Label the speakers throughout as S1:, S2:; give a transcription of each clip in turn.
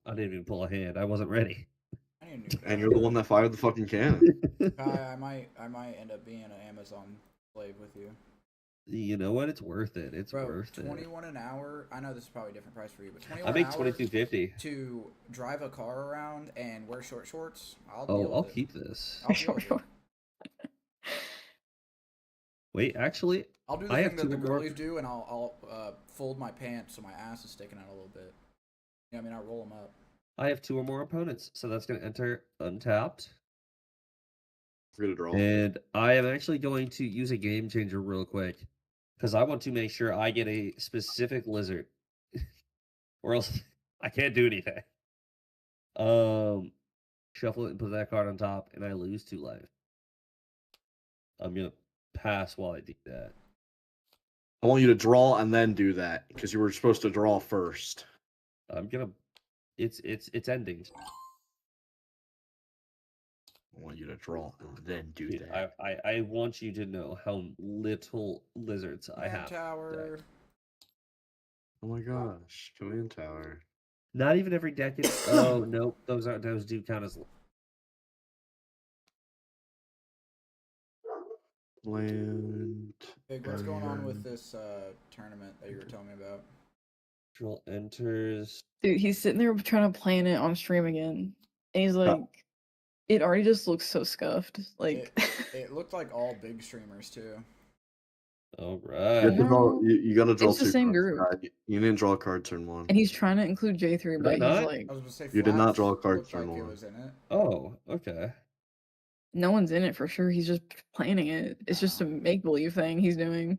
S1: I didn't even pull a hand. I wasn't ready.
S2: I need a new
S3: And you're the one
S2: character.
S3: that fired the fucking cannon.
S2: Kai, I might end up being an Amazon slave with you.
S1: You know what? It's worth it. It's
S2: Bro,
S1: worth it.
S2: 21 an hour. I know this is probably a different price for you, but
S1: I
S2: 21 an
S1: make
S2: hour
S1: 22.50.
S2: to drive a car around and wear short shorts. I'll
S1: Oh,
S2: deal
S1: I'll
S2: with it.
S1: keep this.
S2: I'll deal with it.
S1: Wait, actually,
S2: I'll do the
S1: I
S2: thing
S1: have
S2: that
S1: two
S2: the
S1: more.
S2: girlies do, and I'll fold my pants so my ass is sticking out a little bit. Yeah, I mean, I'll roll them up.
S1: I have 2 or more opponents, so that's going to enter untapped.
S3: We're gonna draw.
S1: And I am actually going to use a game changer real quick because I want to make sure I get a specific lizard, or else I can't do anything. Shuffle it and put that card on top, and I lose 2 life. I'm gonna pass while I do that.
S3: I want you to draw and then do that because you were supposed to draw first.
S1: I'm gonna. It's ending.
S3: I want you to draw and then do
S1: Dude,
S3: that.
S1: I want you to know how little lizards I have.
S2: Tower.
S1: Deck.
S3: Oh my gosh, Command Tower.
S1: Not even every deck is. Oh nope, those do count as.
S3: Land.
S2: Big, what's going on with this tournament that you were telling me about?
S1: Drill enters.
S4: Dude, he's sitting there trying to plan it on stream again, and he's like, "It already just looks so scuffed." Like,
S2: it looked like all big streamers too.
S1: All
S3: You,
S1: right.
S3: you gotta draw
S4: it's the
S3: 2
S4: same
S3: cards.
S4: group.
S3: Right? You didn't draw a card turn 1.
S4: And he's trying to include J3,
S1: Did I
S4: but he's
S1: not?
S4: like,
S2: I was gonna say
S3: You did not
S2: Flaps
S3: draw a card
S2: looked
S3: turn
S2: like it
S3: 1.
S2: was in it.
S1: Oh, okay.
S4: no one's in it for sure. He's just planning it. It's just a make believe thing he's doing.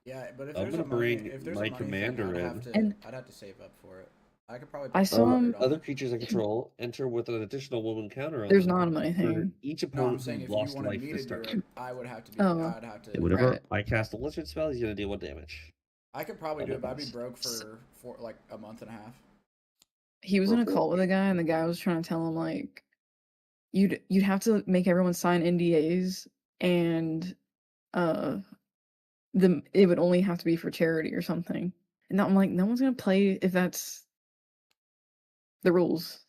S2: Yeah, but if
S1: I'm
S2: there's
S1: gonna
S2: a money,
S1: bring
S2: if there's
S1: my
S2: a money
S1: commander
S2: thing, I'd have to save up for it. I could probably.
S4: I saw him.
S1: Other creatures I control enter with an additional woman counter on
S4: There's
S1: them
S4: not a money
S1: for
S4: thing.
S1: each
S2: No, I'm
S1: opponent
S2: saying
S1: who
S2: if you
S1: lost
S2: wanted
S1: life
S2: me to
S1: this
S2: do
S1: turn.
S2: it, I would have to be.
S4: Oh.
S2: I'd have to.
S1: Whenever
S4: Right.
S1: I cast a lizard spell, he's gonna deal 1 damage.
S2: I could probably do it, but I'd be
S1: Otherwise-
S2: broke for like a month and a half.
S4: He was in a call with a guy, and the guy was trying to tell him like, you'd have to make everyone sign NDAs, and it would only have to be for charity or something. And I'm like, no one's gonna play if that's the rules.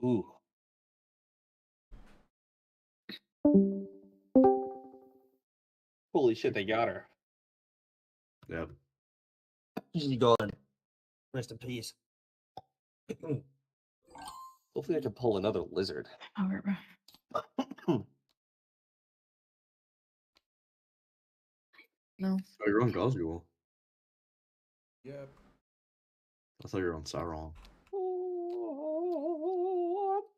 S1: Ooh. Holy shit, they got her.
S3: Yep.
S1: She's gone. Rest in peace. Hopefully I can pull another lizard.
S4: No.
S3: Oh, you're on Gazgul.
S2: Yep.
S3: I thought you were on Sauron.
S1: Oh,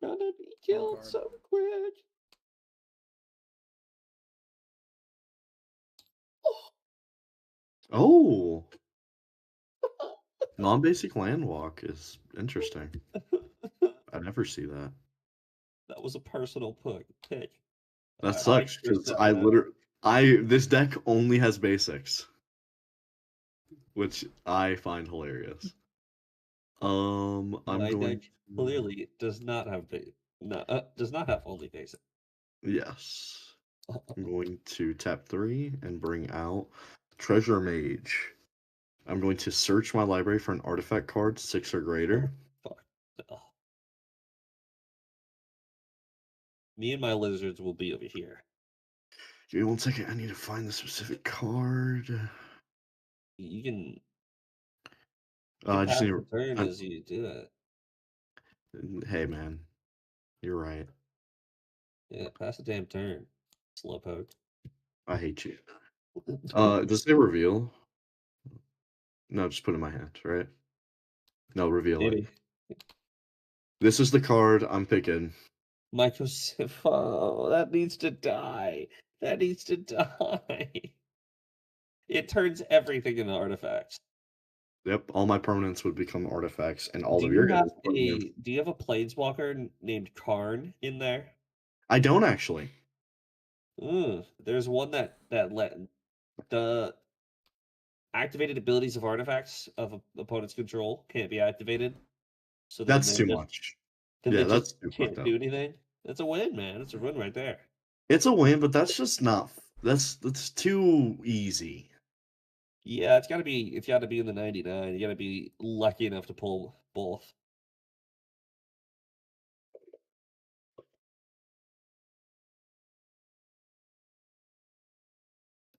S1: I'm gonna be killed so quick.
S3: Oh! Non-basic land walk is interesting. I never see that.
S1: That was a personal pick.
S3: That sucks because this deck only has basics, which I find hilarious.
S1: My deck clearly does not have only basic.
S3: Yes. I'm going to tap 3 and bring out Treasure Mage. I'm going to search my library for an artifact card 6 or greater.
S1: Fuck. Oh. Me and my lizards will be over here.
S3: Give me 1 second. I need to find the specific card.
S1: You can.
S3: I just need to
S1: turn as you do it.
S3: Hey man, you're right.
S1: Yeah, pass the damn turn. Slowpoke.
S3: I hate you. Does it say reveal? No, just put it in my hand, right? No, reveal it. This is the card I'm picking.
S1: Mycosipho, that needs to die. That needs to die. It turns everything into artifacts.
S3: Yep, all my permanents would become artifacts, and all of your guys.
S1: Do you have a planeswalker named Karn in there?
S3: I don't actually.
S1: There's one that let the activated abilities of artifacts of opponent's control can't be activated. So
S3: That's too much.
S1: Then
S3: Yeah,
S1: they
S3: that's
S1: just
S3: too
S1: can't
S3: fucked up.
S1: do anything. That's a win, man. That's a win right there.
S3: It's a win, but that's just not. That's too easy.
S1: Yeah, it's got to be in the 99. You got to be lucky enough to pull both.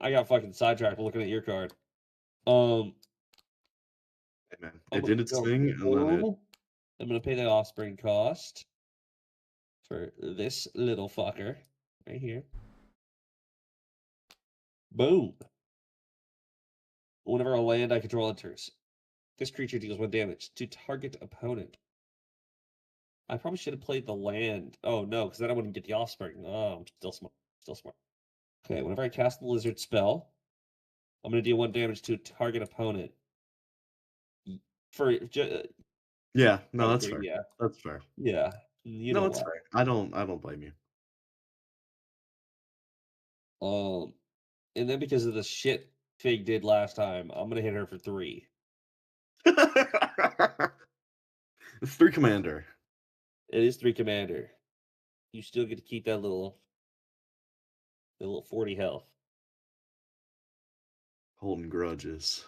S1: I got fucking sidetracked looking at your card.
S3: Hey, man, it did its thing, and then it.
S1: I'm gonna pay the offspring cost for this little fucker right here. Boom. Whenever a land I control enters, this creature deals 1 damage to target opponent. I probably should have played the land. Oh no, because then I wouldn't get the offspring. Oh, I'm still smart. Still smart. Okay, whenever I cast the lizard spell, I'm gonna deal 1 damage to target opponent. For
S3: Yeah, no, that's fair.
S1: Yeah,
S3: That's fair.
S1: yeah. You
S3: No,
S1: know
S3: it's
S1: what?
S3: fair. I don't blame you.
S1: And then because of the shit Fig did last time, I'm gonna hit her for 3.
S3: It's 3 commander.
S1: It is 3 commander. You still get to keep that little 40 health.
S3: Holding grudges.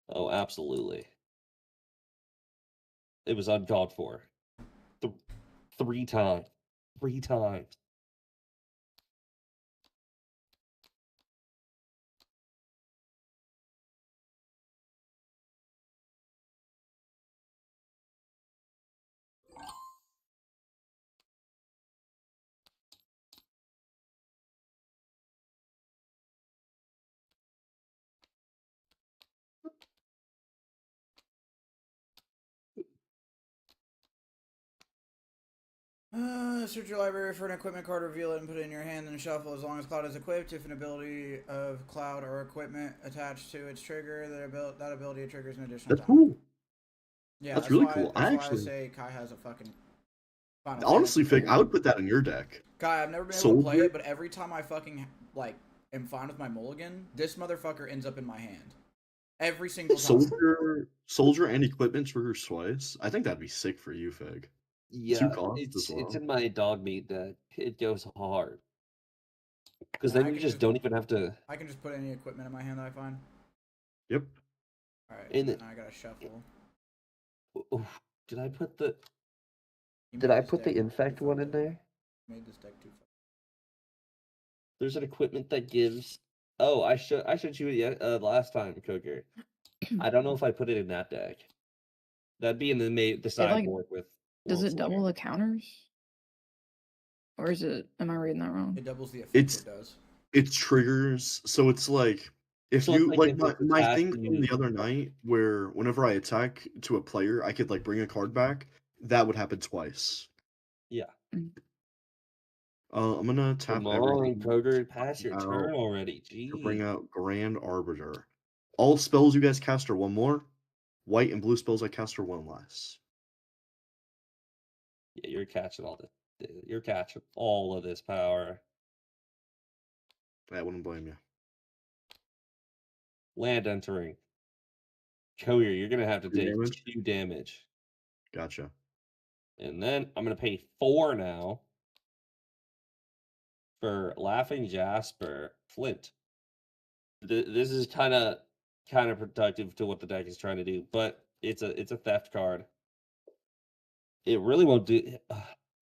S1: Oh, absolutely. It was uncalled for. 3 times. 3 times.
S2: Search your library for an equipment card, reveal it, and put it in your hand, then shuffle as long as Cloud is equipped. If an ability of Cloud or equipment attached to its trigger, that ability triggers an additional
S3: That's
S2: time.
S3: cool.
S2: Yeah,
S3: that's really cool.
S2: That's why I say Kai has a fucking.
S3: Honestly, Fig, I would put that in your deck.
S2: Kai, I've never been able to play it, but every time I fucking am fine with my mulligan, this motherfucker ends up in my hand. Every single time.
S3: Soldier and equipment triggers twice. I think that'd be sick for you, Fig.
S1: Yeah, it's in my dog meat deck. It goes hard. Because then you just don't even have to.
S2: I can just put any equipment in my hand that I find.
S3: Yep.
S2: Alright, and then I gotta shuffle.
S1: Did I put the. Did I put the infect one in there?
S2: Made this deck too far.
S1: There's an equipment that gives. Oh, I showed you last time, Coker. I don't know if I put it in that deck. That'd be in the sideboard with.
S4: Does it double the counters? Or is it? Am I reading that wrong?
S2: It doubles the effect. It does.
S3: It triggers. So it's like if you like my thing from the other night, where whenever I attack to a player, I could like bring a card back. That would happen twice.
S1: Yeah.
S3: I'm gonna tap everything.
S1: Kroger, pass your turn already. Jeez.
S3: To bring out Grand Arbiter. All spells you guys cast are 1 more. White and blue spells I cast are 1 less.
S1: Yeah, you're catching all of this power.
S3: I wouldn't blame you.
S1: Land entering. Courier, you're gonna have to take 2 damage.
S3: Gotcha.
S1: And then I'm gonna pay 4 now for Laughing Jasper Flint. This is kind of productive to what the deck is trying to do, but it's a theft card. It really won't do.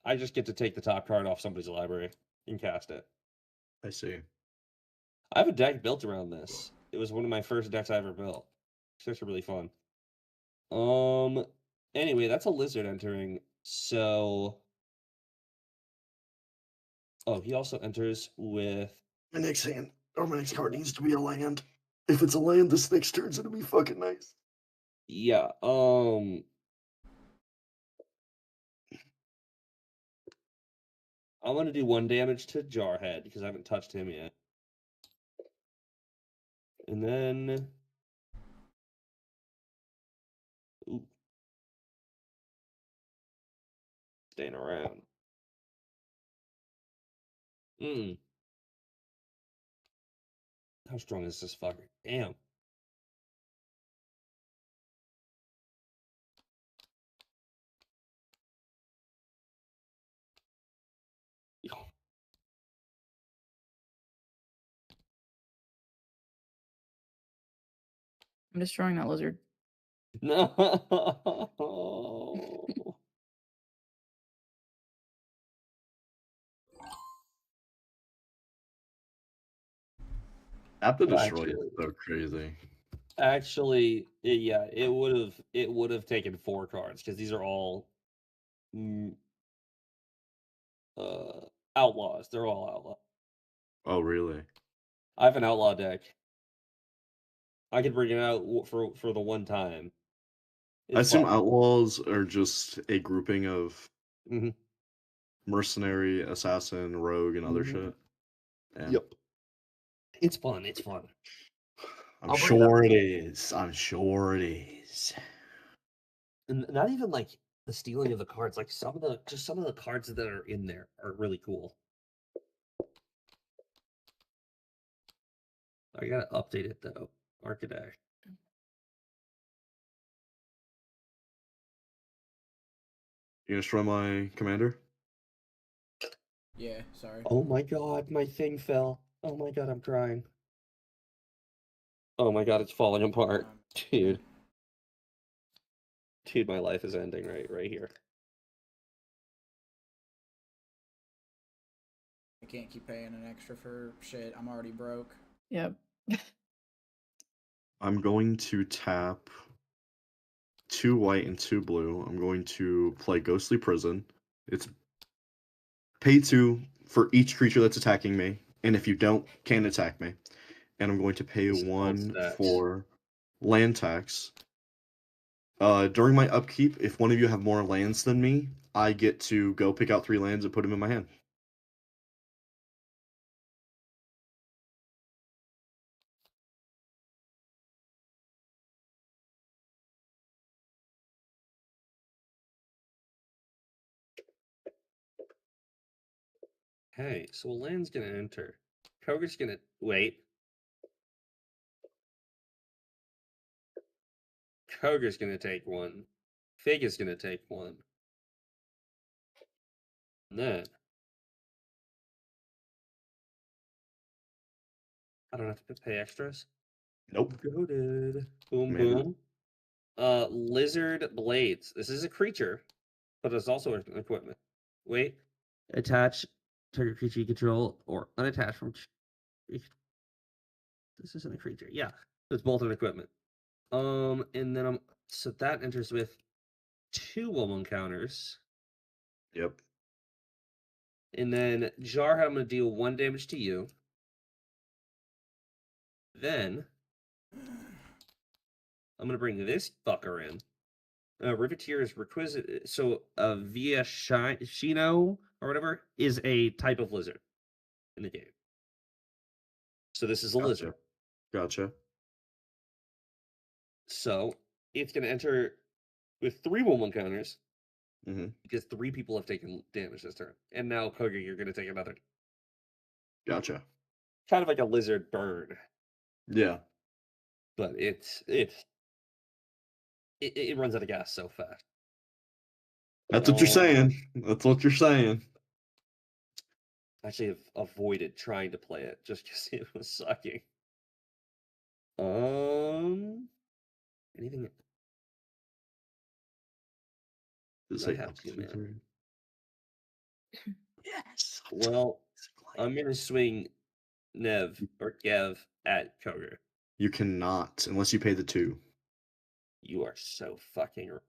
S1: I just get to take the top card off somebody's library and cast it.
S3: I see.
S1: I have a deck built around this. It was one of my first decks I ever built. It's actually really fun. Anyway, that's a lizard entering. So, he also enters with
S3: my next hand or my next card needs to be a land. If it's a land, this next turn's gonna be fucking nice.
S1: Yeah. I'm gonna do 1 damage to Jarhead because I haven't touched him yet. And then staying around. How strong is this fucker? Damn.
S4: I'm destroying that lizard.
S1: No.
S3: App to destroy
S1: Actually,
S3: is so crazy.
S1: actually, yeah, it would have taken 4 cards because these are all outlaws. They're all outlaws.
S3: Oh, really?
S1: I have an outlaw deck. I could bring it out for the one time.
S3: I
S1: It's
S3: assume
S1: fun.
S3: outlaws are just a grouping of
S1: Mm-hmm.
S3: mercenary, assassin, rogue, and other shit. Yeah.
S1: Yep. It's fun. It's fun.
S3: I'm
S1: I'll bring it up.
S3: sure it is. I'm sure it is.
S1: And not even like the stealing of the cards. Like some of the cards that are in there are really cool. I gotta update it though. Architect.
S3: You gonna destroy my commander?
S2: Yeah, sorry.
S1: Oh my god, my thing fell. Oh my god, I'm crying. Oh my god, it's falling apart. Dude. Dude, my life is ending right here.
S2: I can't keep paying an extra for shit. I'm already broke.
S4: Yep.
S3: I'm going to tap 2 white and 2 blue. I'm going to play Ghostly Prison. It's pay 2 for each creature that's attacking me, and if you don't, can't attack me. And I'm going to pay
S1: This is
S3: 1
S1: stacks.
S3: for land tax. During my upkeep, if one of you have more lands than me, I get to go pick out 3 lands and put them in my hand.
S1: Hey, so a land's gonna enter. Kroger's gonna wait. Kroger's gonna take 1. Fig is gonna take 1. And then I don't have to pay extras.
S3: Nope.
S1: Goated. Boom
S3: Mana.
S1: boom. Lizard Blades. This is a creature, but it's also an equipment. Wait. Attach target creature you control or unattach from. This isn't a creature. Yeah, it's both an equipment. And then so that enters with 2 woman counters.
S3: Yep.
S1: And then Jarhead, I'm gonna deal 1 damage to you. Then I'm gonna bring this fucker in. Riveteer is requisite. So Via Shino or whatever is a type of lizard in the game. So this is a lizard.
S3: Gotcha.
S1: So it's going to enter with 3 woman counters because 3 people have taken damage this turn. And now, Koga, you're going to take another.
S3: Gotcha.
S1: Kind of like a lizard burn.
S3: Yeah.
S1: But it runs out of gas so fast.
S3: That's what you're saying. That's what you're saying.
S1: Actually, have avoided trying to play it just because it was sucking. Anything?
S3: Does
S1: I
S3: it
S1: have 2 mana.
S3: Yes.
S1: Well, I'm gonna swing Nev or Gev at Koga.
S3: You cannot unless you pay the 2.
S1: You are so fucking.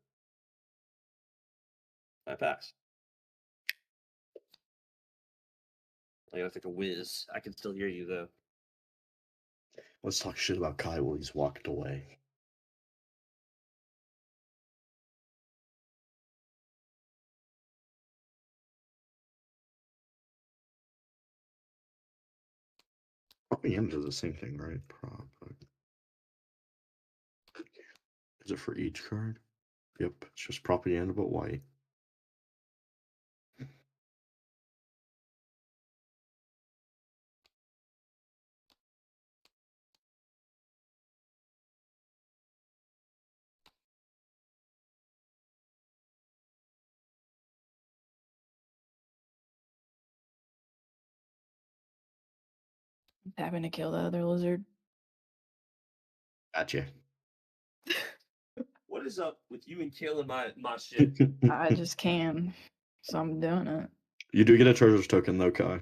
S1: I pass. I gotta take a whiz. I can still hear you though.
S3: Let's talk shit about Kai while he's walked away. Propaganda does the same thing, right? Is it for each card? Yep, it's just propaganda but white.
S4: Having to kill the other lizard.
S3: Gotcha.
S1: What is up with you and killing my shit?
S4: I just can, so I'm doing it.
S3: You do get a treasures token though, Kai.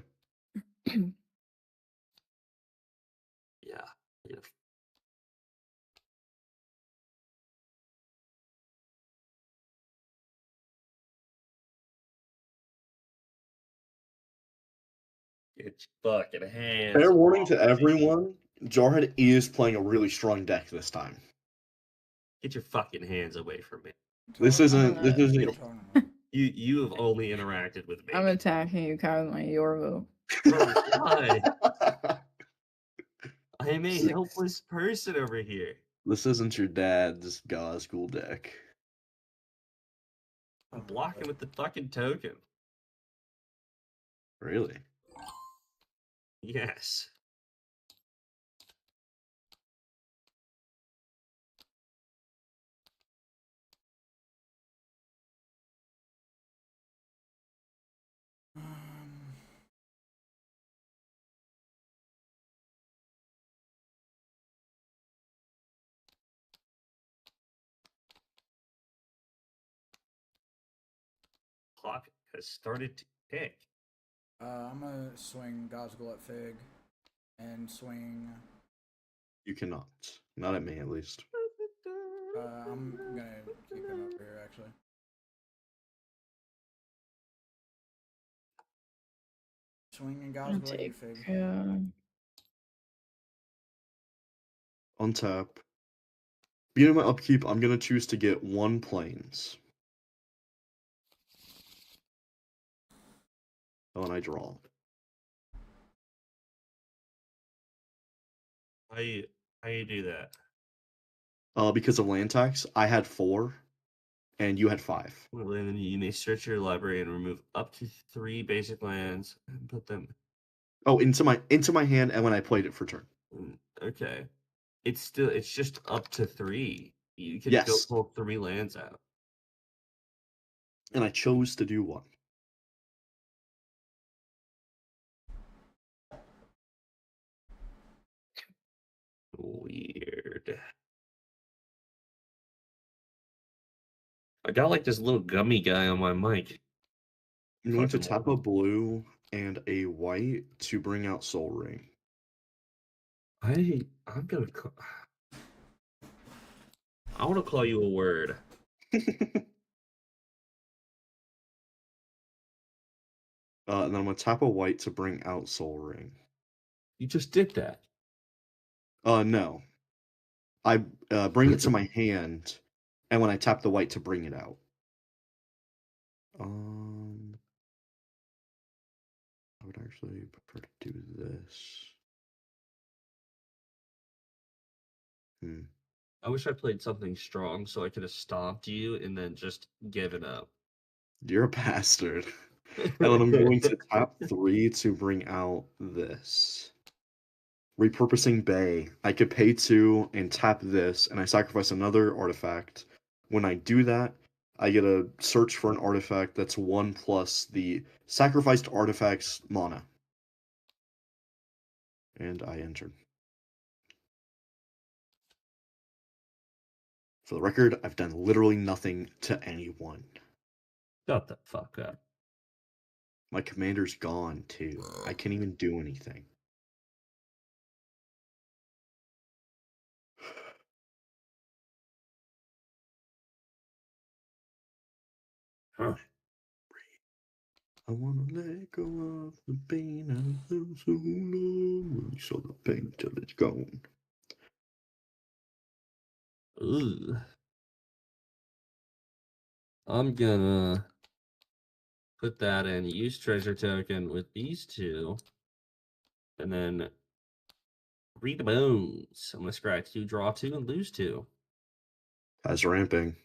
S1: Yeah. Get your fucking hands.
S3: Fair warning to
S1: off me.
S3: everyone, Jarhead is playing a really strong deck this time.
S1: Get your fucking hands away from me.
S3: This isn't.
S1: You have only interacted with me.
S4: I'm attacking you, Kyle, with my Yorvo.
S1: Bro, why? I am a
S4: 6.
S1: helpless person over here.
S3: This isn't your dad's God School deck.
S1: I'm blocking with the fucking token.
S3: Really?
S1: Yes. Clock has started to tick.
S2: I'm gonna swing Gospel at Fig, and swing.
S3: You cannot. Not at me, at least.
S2: I'm gonna keep him over here actually. Swinging Gospel at you, Fig.
S3: Untap. Beginning my upkeep, I'm gonna choose to get 1 plains. Oh, and I draw.
S1: How you do that?
S3: Because of land tax, I had 4, and you had 5.
S1: Well, then you may search your library and remove up to 3 basic lands and put them.
S3: Oh, into my hand, and when I played it for turn.
S1: Okay, it's just up to 3. You can
S3: Yes.
S1: go pull 3 lands out.
S3: And I chose to do 1.
S1: Weird. I got like this little gummy guy on my mic.
S3: I'm going to tap a blue and a white to bring out Soul Ring.
S1: I'm gonna. I want to call you a word.
S3: And then I'm going to tap a white to bring out Soul Ring.
S1: You just did that.
S3: No. I bring it to my hand, and when I tap the white to bring it out. I would actually prefer to do this.
S1: I wish I played something strong so I could have stomped you and then just given up.
S3: You're a bastard. And then I'm going to tap 3 to bring out this. Repurposing Bay. I could pay 2 and tap this, and I sacrifice another artifact. When I do that, I get a search for an artifact that's 1 plus the sacrificed artifact's mana. And I entered. For the record, I've done literally nothing to anyone.
S1: Shut the fuck up.
S3: My commander's gone, too. I can't even do anything.
S1: Huh.
S3: I wanna let go of the pain I've felt so long. Release all the pain till it's gone.
S1: Ooh. I'm gonna put that in, use treasure token with these 2, and then read the bones. I'm gonna scratch 2, draw 2, and lose 2.
S3: As ramping.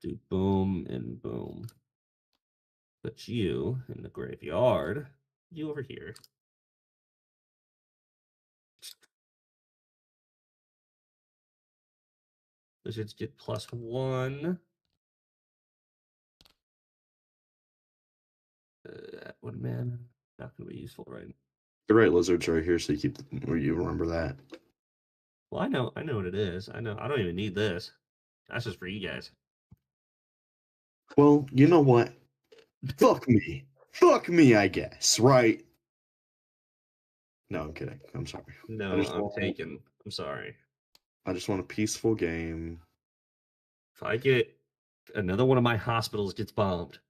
S1: Do boom and boom. Put you in the graveyard. You over here. Lizards get +1. One mana. Not gonna be useful right now.
S3: You're right, lizards right here, so you remember that.
S1: Well, I know what it is. I know. I don't even need this. That's just for you guys.
S3: Well, you know what? Fuck me. Fuck me, I guess, right? No, I'm kidding. I'm sorry.
S1: No, I'm sorry.
S3: I just want a peaceful game.
S1: If I get another one of my hospitals gets bombed.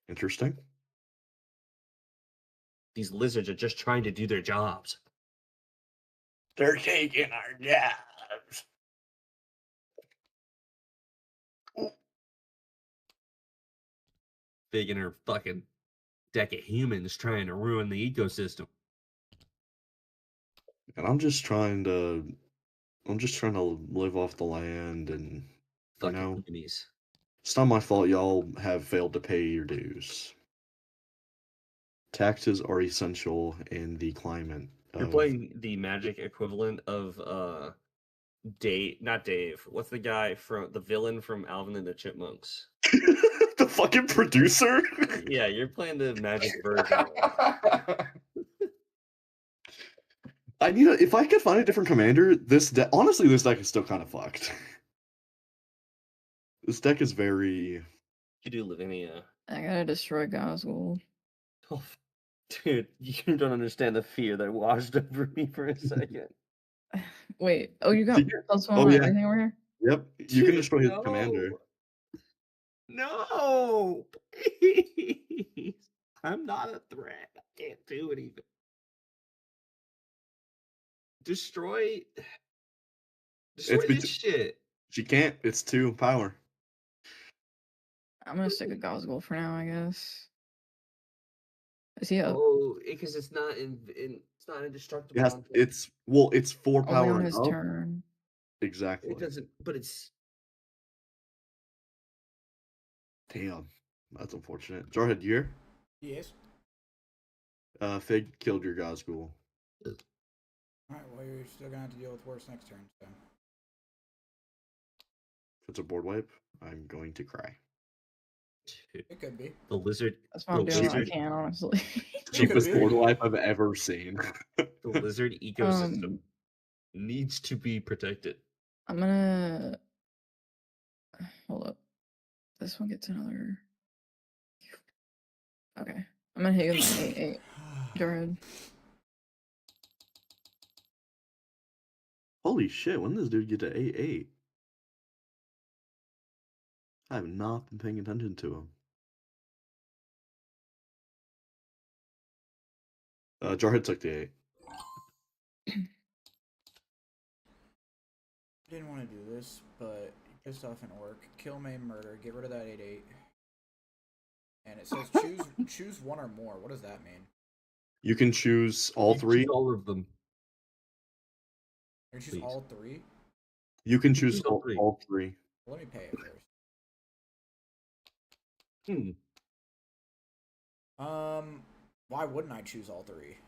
S3: Interesting.
S1: These lizards are just trying to do their jobs.
S3: They're taking our jobs.
S1: Big in her fucking deck of humans trying to ruin the ecosystem.
S3: And I'm just trying to live off the land, and
S1: Fucking humanies.
S3: it's not my fault y'all have failed to pay your dues. Taxes are essential in the climate.
S1: You're playing the Magic equivalent of Dave, not Dave. What's the guy from the villain from Alvin and the Chipmunks?
S3: The fucking producer?
S1: Yeah, you're playing the Magic version.
S3: I need if I could find a different commander, honestly, this deck is still kind of fucked. This deck is very...
S1: You do Lavinia.
S4: I gotta destroy Gosgold.
S1: Oh, dude, you don't understand the fear that washed over me for a second.
S4: Wait, oh, you got plus one on everything over here?
S3: Yep, you can destroy his commander.
S1: No, please. I'm not a threat. I can't do anything. Destroy this shit.
S3: She can't. It's 2 power.
S4: I'm gonna stick a Gosgold for now, I guess. Is he up?
S1: Oh, because it's not it's not indestructible.
S3: Yes, it's 4 power.
S4: Only on his turn.
S3: Exactly.
S1: It doesn't, but it's.
S3: Damn, that's unfortunate. Jarhead, you here?
S2: Yes.
S3: Fig killed your Gosgoul.
S2: Alright, well, you're still gonna have to deal with worse next turn, so.
S3: If it's a board wipe, I'm going to cry.
S2: It could be.
S1: The lizard.
S4: That's what I'm doing. I can't, honestly.
S3: Cheapest board wipe I've ever seen.
S1: The lizard ecosystem needs to be protected.
S4: I'm gonna hold up. This one gets another. Okay, I'm gonna hit him with 8/8. Jared.
S3: Holy shit! When does this dude get to 8/8? I have not been paying attention to him. Jarhead took the 8.
S2: Didn't want to do this, but pissed off and work. Kill, maim, murder. Get rid of that 8/8. And it says choose one or more. What does that mean?
S3: You can choose all 3.
S1: All of them.
S2: You choose all 3.
S3: You can choose all 3.
S2: Let me pay it first. Why wouldn't I choose all 3?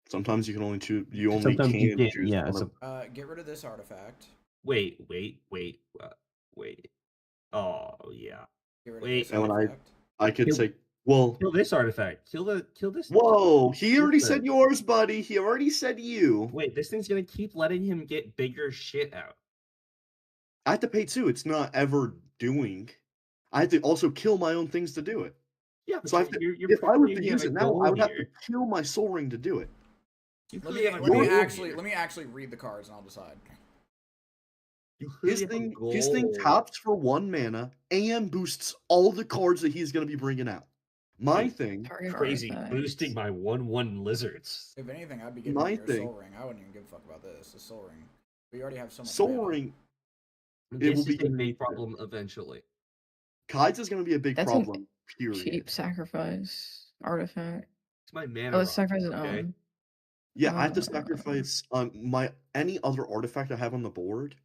S3: Sometimes you can only choose. You only can choose.
S1: Yeah.
S2: Get rid of this artifact.
S1: Wait. Oh yeah.
S2: Get rid of this artifact.
S3: I could say, well,
S1: kill this artifact. Kill this.
S3: Whoa! He already said yours, buddy. He already said you.
S1: Wait, this thing's gonna keep letting him get bigger shit out.
S3: I have to pay 2. It's not ever doing. I have to also kill my own things to do it.
S1: Yeah,
S3: so if I were to use it now, I would have to kill my Soul Ring to do it.
S2: Let me actually read the cards and I'll decide.
S3: His thing taps for 1 mana and boosts all the cards that he's going to be bringing out. My thing,
S1: crazy, boosting my 1/1 lizards.
S2: If anything, I'd be giving you your Soul Ring. I wouldn't even give a fuck about this. The Soul Ring. We already have so much.
S3: Soul Ring.
S1: It will be a big problem eventually.
S3: Kites is going to be a big problem. Period.
S4: Cheap sacrifice artifact.
S1: It's my mana.
S4: Oh, sacrifice it on.
S3: Yeah, I have to sacrifice any other artifact I have on the board.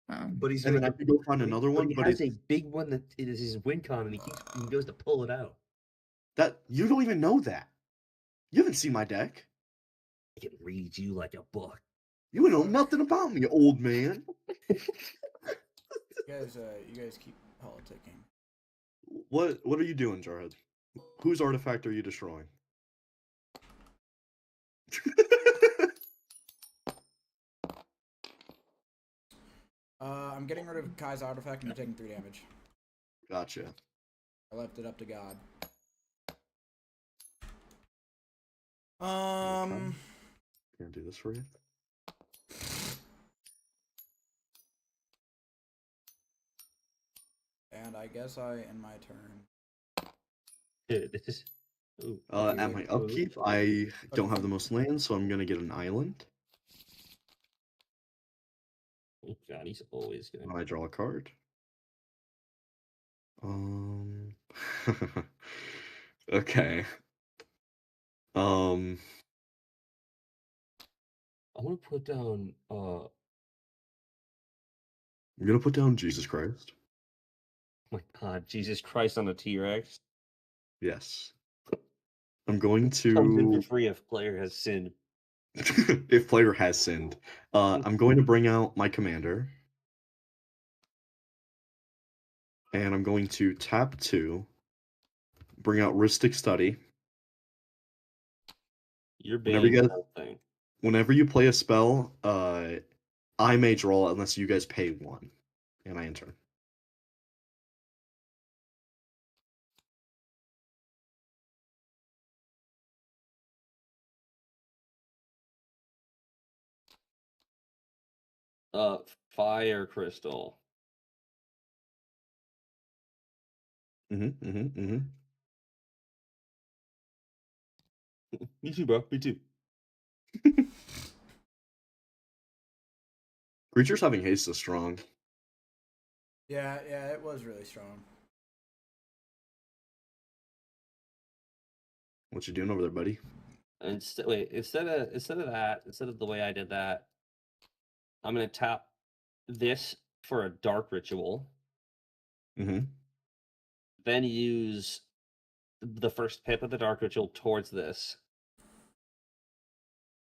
S1: But he's
S3: gonna have to go find another one.
S1: But he has a big one that is his win con, and he goes to pull it out.
S3: That you don't even know that. You haven't seen my deck.
S1: I can read you like a book.
S3: You know nothing about me, old man.
S2: You guys keep politicking.
S3: What are you doing, Jarhead? Whose artifact are you destroying?
S2: I'm getting rid of Kai's artifact and you're taking 3 damage.
S3: Gotcha.
S2: I left it up to God.
S3: Can I do this for you?
S2: And I guess I end my turn.
S1: Dude, this is. Ooh,
S3: At my upkeep, I don't have the most land, so I'm gonna get an island.
S1: oh God, he's always gonna.
S3: When I draw a card. Okay.
S1: I want to put down.
S3: I'm gonna put down Jesus Christ.
S1: My God, Jesus Christ on a T-Rex.
S3: Yes. I'm going
S1: Comes in for
S3: to.
S1: free if player has sinned.
S3: If player has sinned. I'm going to bring out my commander. And I'm going to tap 2. Bring out Ristic Study.
S1: You're
S3: Whenever
S1: banning
S3: you
S1: the
S3: guys,
S1: whole thing.
S3: whenever you play a spell, I may draw unless you guys pay 1. And I enter.
S1: Fire crystal. Me too, bro. Me too.
S3: Creatures having haste is strong.
S2: Yeah, it was really strong.
S3: What you doing over there, buddy?
S1: Instead of the way I did that, I'm gonna tap this for a dark ritual. Then use the first pip of the dark ritual towards this.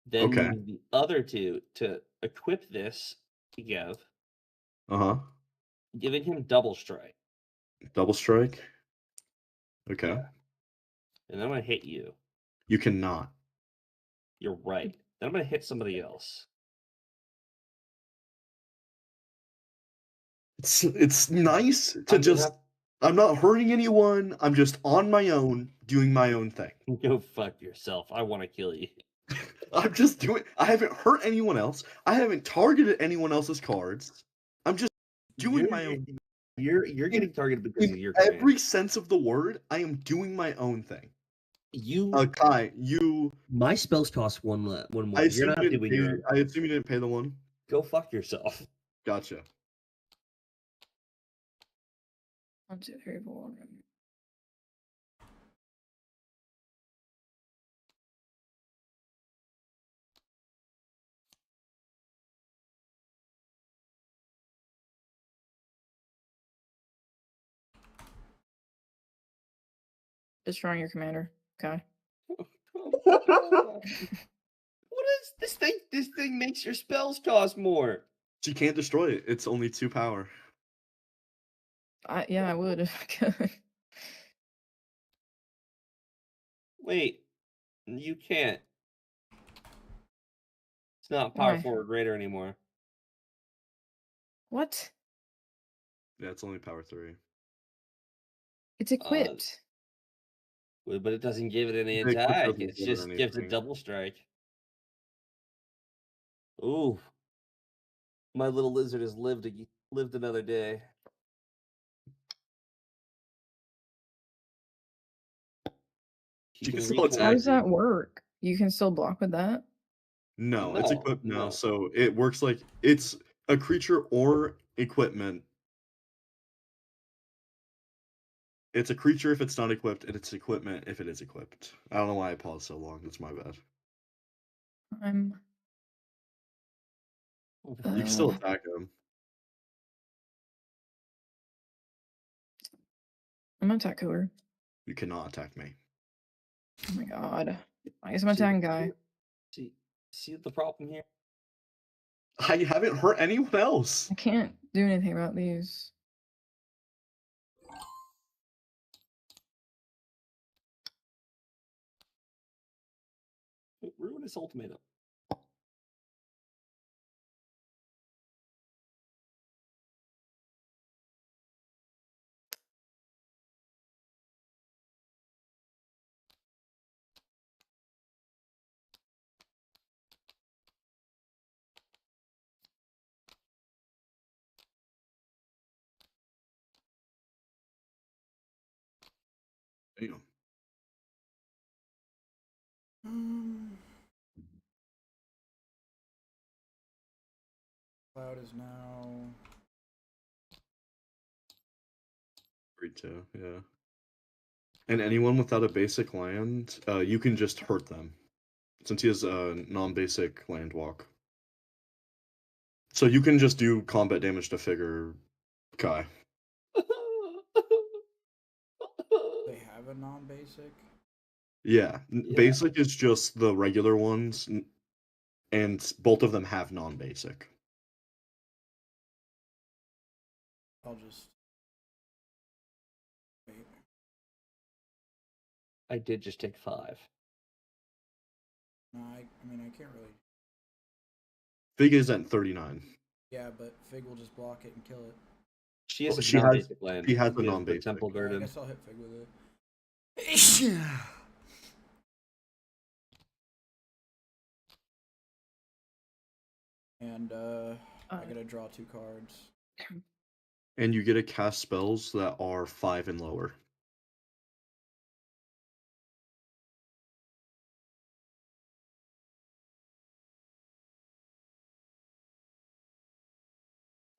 S1: Then use the other 2 to equip this to give. Giving him double strike.
S3: Double strike? Okay.
S1: Yeah. And then I'm gonna hit you.
S3: You cannot.
S1: You're right. Then I'm gonna hit somebody else.
S3: It's nice to just. I'm not hurting anyone. I'm just on my own, doing my own thing.
S1: Go fuck yourself. I want to kill you.
S3: I'm just doing. I haven't hurt anyone else. I haven't targeted anyone else's cards. I'm just doing my own.
S1: You're getting targeted because of your
S3: every
S1: command.
S3: sense of the word. I am doing my own thing.
S1: You,
S3: Kai, you.
S1: My spells cost one more.
S3: I
S1: You're
S3: assume
S1: not doing your.
S3: I assume you didn't pay the 1.
S1: Go fuck yourself.
S3: Gotcha.
S4: 1, 2, 3, 4. Destroying your commander. Okay.
S1: What is this thing? This thing makes your spells cost more.
S3: You can't destroy it. It's only 2 power.
S4: Yeah, I would if I could.
S1: Wait, you can't. It's not power forward greater anymore.
S4: What?
S3: Yeah, it's only power 3.
S4: It's equipped.
S1: But it doesn't give it any attack. It just gives it double strike. Ooh. My little lizard has lived another day.
S4: How does that work? You can still block with that?
S3: No, it's equipped now, so it works like it's a creature or equipment. It's a creature if it's not equipped, and it's equipment if it is equipped. I don't know why I paused so long. That's my bad. You can still attack him.
S4: I'm gonna attack Cooler.
S3: You cannot attack me.
S4: Oh my god. I guess I'm attacking Guy.
S1: See the problem here?
S3: I haven't hurt anyone else.
S4: I can't do anything about these.
S1: Ruinous ultimatum.
S3: Damn.
S2: Cloud is now
S3: 3-2, yeah. And anyone without a basic land, you can just hurt them. Since he has a non-basic land walk. So you can just do combat damage to figure Kai.
S2: they have a non-basic.
S3: Yeah,
S1: Yeah.
S3: basic is just the regular ones, and both of them have non-basic.
S2: I'll just wait.
S1: I did just take 5.
S2: No, I mean I can't really.
S3: Fig is at 39.
S2: Yeah, but Fig will just block it and kill it.
S1: She has
S3: She
S1: a
S3: has-
S1: non-basic land.
S3: she has a
S1: the
S3: non-basic.
S1: Temple
S2: Yeah, I
S1: Garden.
S2: guess I'll hit Fig with it. And I gotta draw 2 cards.
S3: And you get to cast spells that are 5 and lower.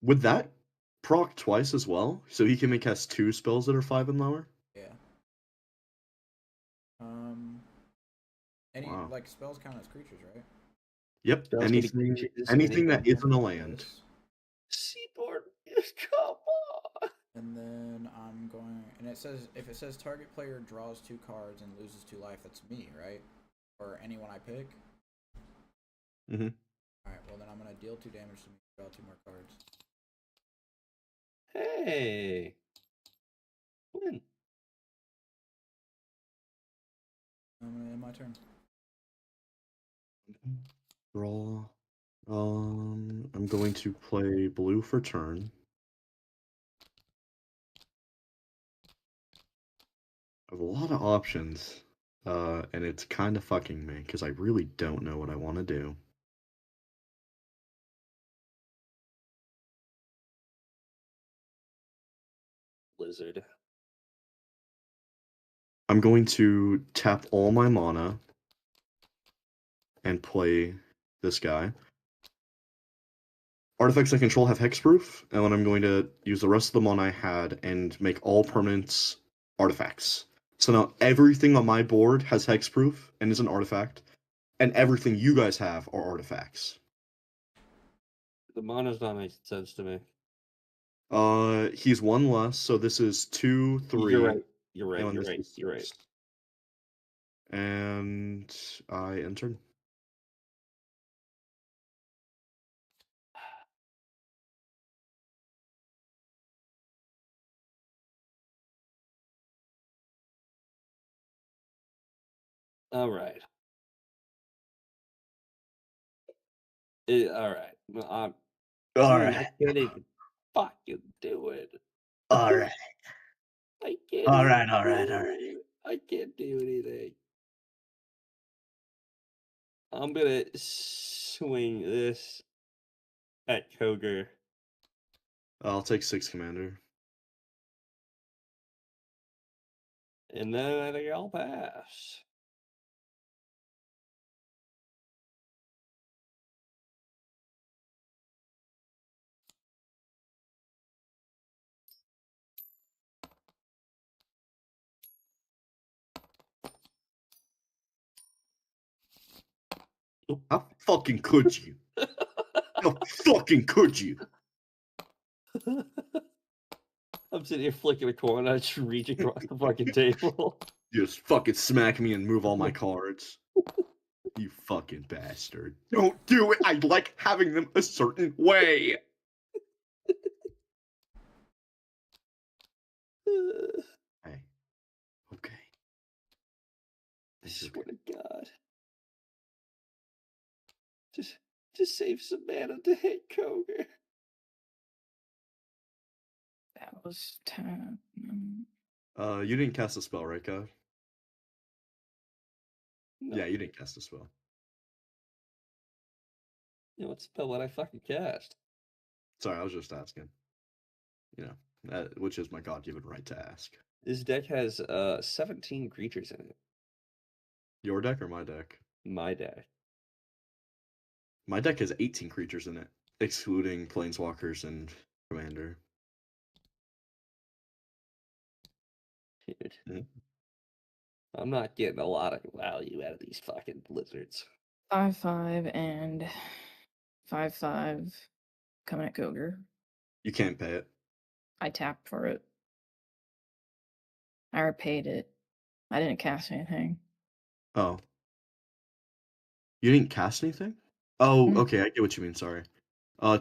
S3: Would that proc twice as well? So he can cast 2 spells that are 5 and lower?
S2: Yeah. Any
S3: Wow.
S2: like spells count as creatures, right?
S3: Yep.
S1: Spells can be
S3: Anything,
S1: creatures,
S3: anything that
S1: anything.
S3: isn't a land.
S1: Seaboard, come on.
S2: And then I'm going, and it says if it says target player draws 2 cards and loses 2 life, that's me, right? Or anyone I pick.
S3: Mhm.
S2: All right. Well, then I'm gonna deal 2 damage to me. Draw 2 more cards.
S1: Hey. Win.
S2: I'm gonna end my turn.
S3: Draw. I'm going to play blue for turn. I have a lot of options, and it's kind of fucking me because I really don't know what I want to do.
S1: Blizzard.
S3: I'm going to tap all my mana and play this guy. Artifacts I control have hexproof, and then I'm going to use the rest of the mana I had and make all permanents artifacts. So now everything on my board has hexproof and is an artifact, and everything you guys have are artifacts.
S1: The mana's not making sense to me.
S3: He's 1 less, so this is 2, 3.
S1: You're right. You're right.
S3: and
S1: You're
S3: this
S1: right.
S3: is
S1: You're right.
S3: 6. And I entered.
S1: All right. All right. Well,
S3: All
S1: I
S3: right.
S1: can't even fucking do it.
S3: All right.
S1: I can't.
S3: All
S1: even
S3: right. All
S1: do
S3: right. All right.
S1: it. I can't do anything. I'm gonna swing this at Koger.
S3: I'll take 6 commander.
S1: And then I think I'll pass.
S3: How fucking could you? How fucking could you?
S1: I'm sitting here flicking a coin. I just reach across the fucking table.
S3: Just fucking smack me and move all my cards. You fucking bastard. Don't do it. I like having them a certain way. Hey. Okay.
S1: I swear to God. Just save some mana to hit Koger.
S4: That was 10.
S3: You didn't cast a spell, right, Kev?
S1: No.
S3: Yeah, you didn't cast a spell.
S1: You know what spell would I fucking cast?
S3: Sorry, I was just asking. You know, which is my God-given right to ask.
S1: This deck has 17 creatures in it.
S3: Your deck or my deck?
S1: My deck.
S3: My deck has 18 creatures in it, excluding Planeswalkers and Commander.
S1: Dude.
S3: Mhm.
S1: I'm not getting a lot of value out of these fucking lizards.
S4: 5/5 and 5/5 coming at Koger.
S3: You can't pay it.
S4: I tapped for it. I repaid it. I didn't cast anything.
S3: Oh. You didn't cast anything? Oh,
S4: Mhm.
S3: okay, I get what you mean, sorry.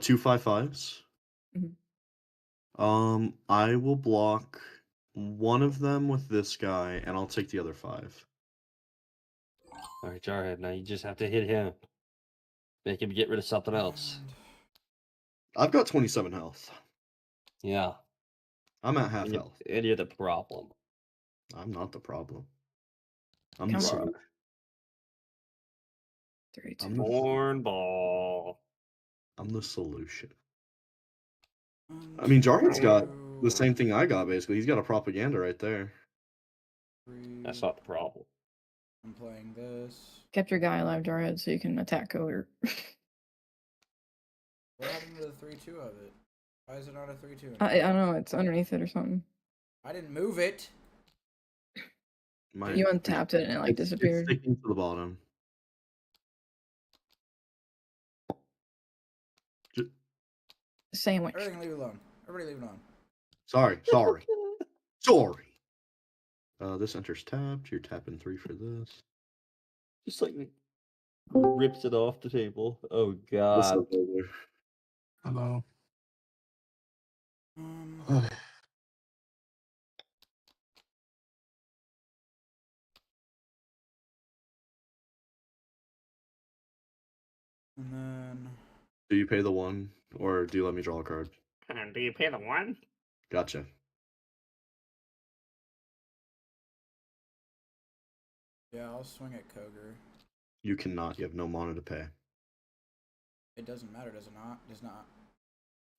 S3: 2 5/5s.
S4: Mhm.
S3: I will block one of them with this guy, and I'll take the other 5.
S1: Alright, Jarhead, now you just have to hit him. Make him get rid of something else.
S3: I've got 27 health.
S1: Yeah.
S3: I'm at half health.
S1: And you're the problem.
S3: I'm not the problem. I'm
S4: Come
S3: the
S4: on.
S3: solution.
S4: 3, 2.
S3: I'm the,
S1: Cornball.
S3: I'm the solution. I mean, Jarhead's got the same thing I got, basically. He's got a propaganda right there.
S1: That's not the problem.
S2: I'm playing this.
S4: Kept your guy alive, Jarhead, so you can attack Koger.
S2: What happened to the 3/2 of it? Why is it not a 3/2?
S4: I don't know, it's underneath it or something.
S2: I didn't move it.
S4: You untapped it and it like disappeared.
S3: It's sticking to the bottom.
S4: Sandwich.
S2: Everything leave it alone. Everybody leave it alone.
S3: Sorry. This enters tapped. You're tapping 3 for this.
S1: Just like rips it off the table. Oh god.
S5: Hello.
S2: And then
S3: Do you pay the 1, or do you let me draw a card?
S1: Do you pay the 1?
S3: Gotcha.
S2: yeah, I'll swing at Koger.
S3: You cannot. You have no mana to pay.
S2: It doesn't matter, does it not? Does not.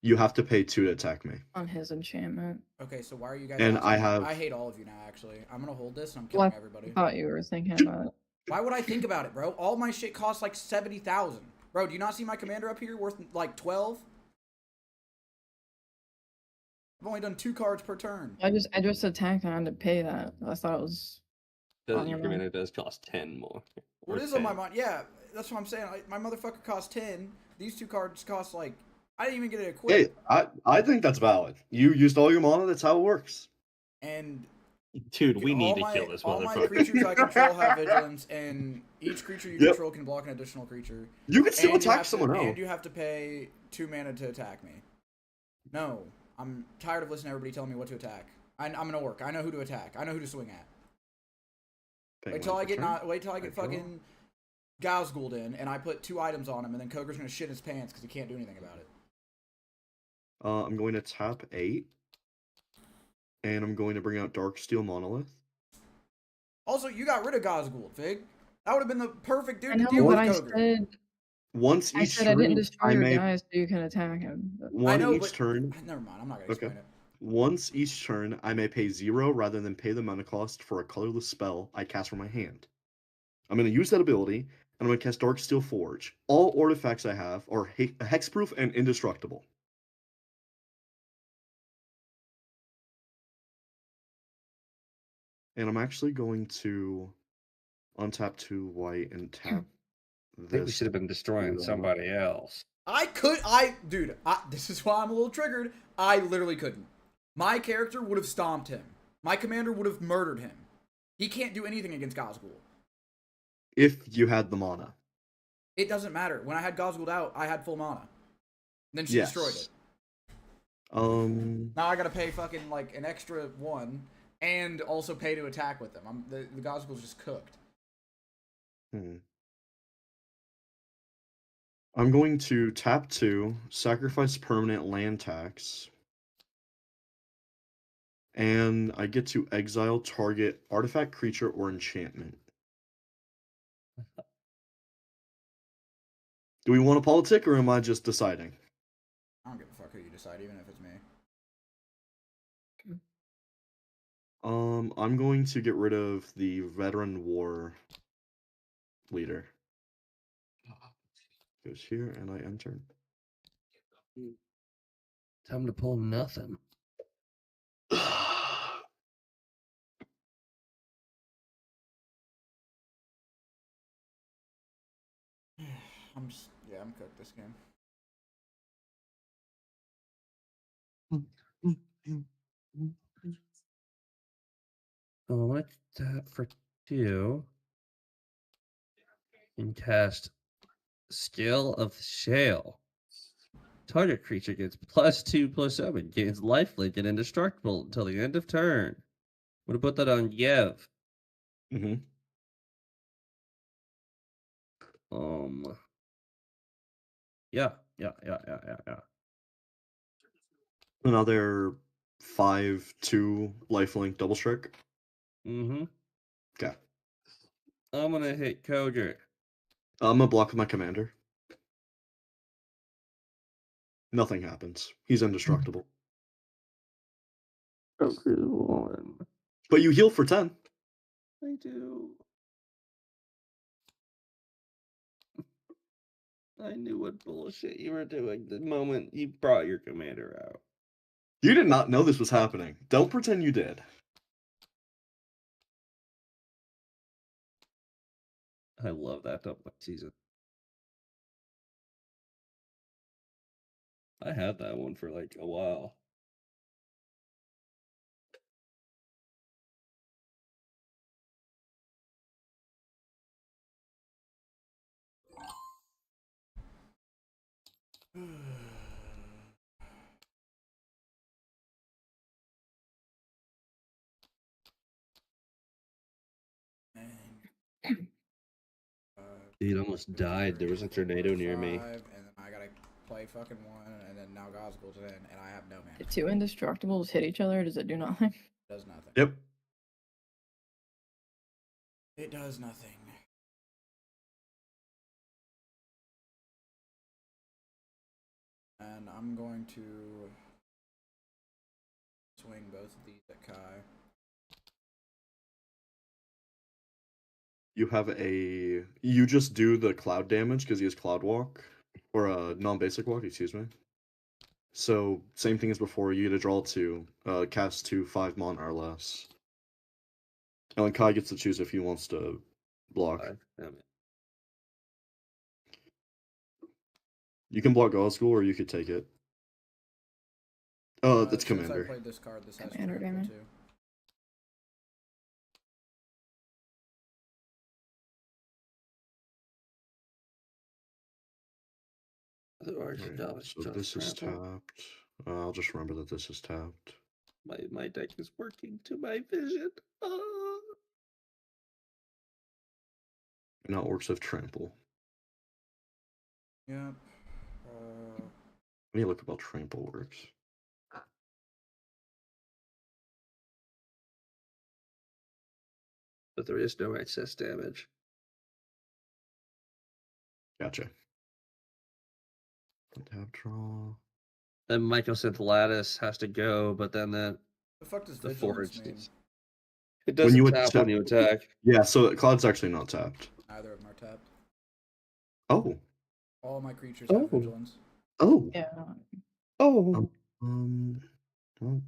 S3: You have to pay 2 to attack me.
S4: On his enchantment.
S2: Okay, so why are you guys?
S3: And
S2: asking me? I hate all of you now. Actually, I'm gonna hold this and I'm killing everybody.
S4: I thought you were thinking about it.
S2: Why would I think about it, bro? All my shit costs like 70,000. Bro, do you not see my commander up here worth like 12? I've only done 2 cards per turn.
S4: I just attacked and I had to pay that. I thought it was.
S1: Your commander does cost 10 more.
S2: What is on my mind? Yeah, that's what I'm saying. My motherfucker costs 10. These 2 cards cost like. I didn't even get it equipped.
S3: Hey, I think that's valid. You used all your mana. That's how it works.
S2: And
S1: dude, we need to kill this
S2: all
S1: motherfucker.
S2: All my creatures I control have vigilance, and each creature you control can block an additional creature.
S3: You can still attack someone else.
S2: And you have to pay 2 mana to attack me. No, I'm tired of listening to everybody telling me what to attack. I'm an orc. I know who to attack. I know who to swing at. Wait till I get fucking Gaussgould in, and I put 2 items on him, and then Koger's gonna shit his pants because he can't do anything about it.
S3: I'm going to tap 8. And I'm going to bring out Darksteel Monolith.
S2: Also, you got rid of Gaussgould, Fig. That would have been the perfect dude
S4: I know,
S2: to deal with
S4: but
S2: Koger.
S4: I said I didn't destroy your guys, so you can attack him.
S3: Turn.
S2: Never mind, I'm not gonna explain it.
S3: Once each turn, I may pay 0 rather than pay the mana cost for a colorless spell I cast from my hand. I'm going to use that ability, and I'm going to cast Darksteel Forge. All artifacts I have are hexproof and indestructible. And I'm actually going to untap 2 white and tap this.
S1: I think we should have been destroying somebody else.
S2: Dude, this is why I'm a little triggered. I literally couldn't. My character would have stomped him. My commander would have murdered him. He can't do anything against Gaussgould.
S3: If you had the mana.
S2: It doesn't matter. When I had Gaussgould out, I had full mana. Then she destroyed it. Now I gotta pay fucking like an extra 1 and also pay to attack with them. The Gaussgould's just cooked.
S3: I'm going to tap 2, sacrifice permanent land tax, and I get to exile target artifact, creature, or enchantment. Do we want a politic, or am I just deciding?
S2: I don't give a fuck who you decide, even if it's me.
S3: I'm going to get rid of the veteran war leader. Goes here, and I enter.
S1: Time to pull nothing.
S2: I'm cooked this game.
S1: So I'm gonna tap for 2 and cast Scale of Shale. Target creature gets +2/+7, gains lifelink and indestructible until the end of turn. I'm gonna put that on Yev.
S3: Mm-hmm.
S1: Yeah.
S3: Another 5/2 lifelink double strike.
S1: Mm-hmm.
S3: Okay.
S1: I'm gonna hit Kogre.
S3: I'm gonna block with my commander. Nothing happens. He's indestructible.
S1: Kogre's 1.
S3: But you heal for 10.
S1: I do. I knew what bullshit you were doing the moment you brought your commander out.
S3: You did not know this was happening. Don't pretend you did.
S1: I love that double season. I had that one for like a while. Dude, almost died. There was a tornado near me.
S2: And then I gotta play fucking 1, and then now Gosgle's in, and I have no mana.
S4: Do 2 indestructibles hit each other, or does it do nothing?
S2: It does nothing.
S3: Yep.
S2: It does nothing. And I'm going to swing both of these at Kai.
S3: You just do the cloud damage because he has cloud walk, or a non-basic walk, excuse me. So same thing as before, you get to draw 2, cast 2 5-mon or less. And then Kai gets to choose if he wants to block.
S1: Damn it.
S3: You can block Gosgul, or you could take it. That's commander.
S2: Since I played this card, this has
S4: Commander
S2: trample
S4: damage.
S2: too.
S3: Right, so this is tapped. I'll just remember that this is tapped.
S1: My deck is working to my vision.
S3: Now orcs have trample.
S2: Yep.
S3: Let me look about trample works.
S1: But there is no excess damage.
S3: Gotcha. Tap draw.
S1: Then Mycosynth Lattice has to go, but then the
S2: fuck does
S1: the
S2: vigilance
S1: forge
S2: mean?
S1: needs. It doesn't
S3: you
S1: tap when you attack.
S3: Yeah, so Cloud's actually not tapped.
S2: Neither of them are tapped.
S3: Oh.
S2: All my creatures have vigilance.
S3: Oh.
S4: Yeah.
S1: Oh.
S3: Well.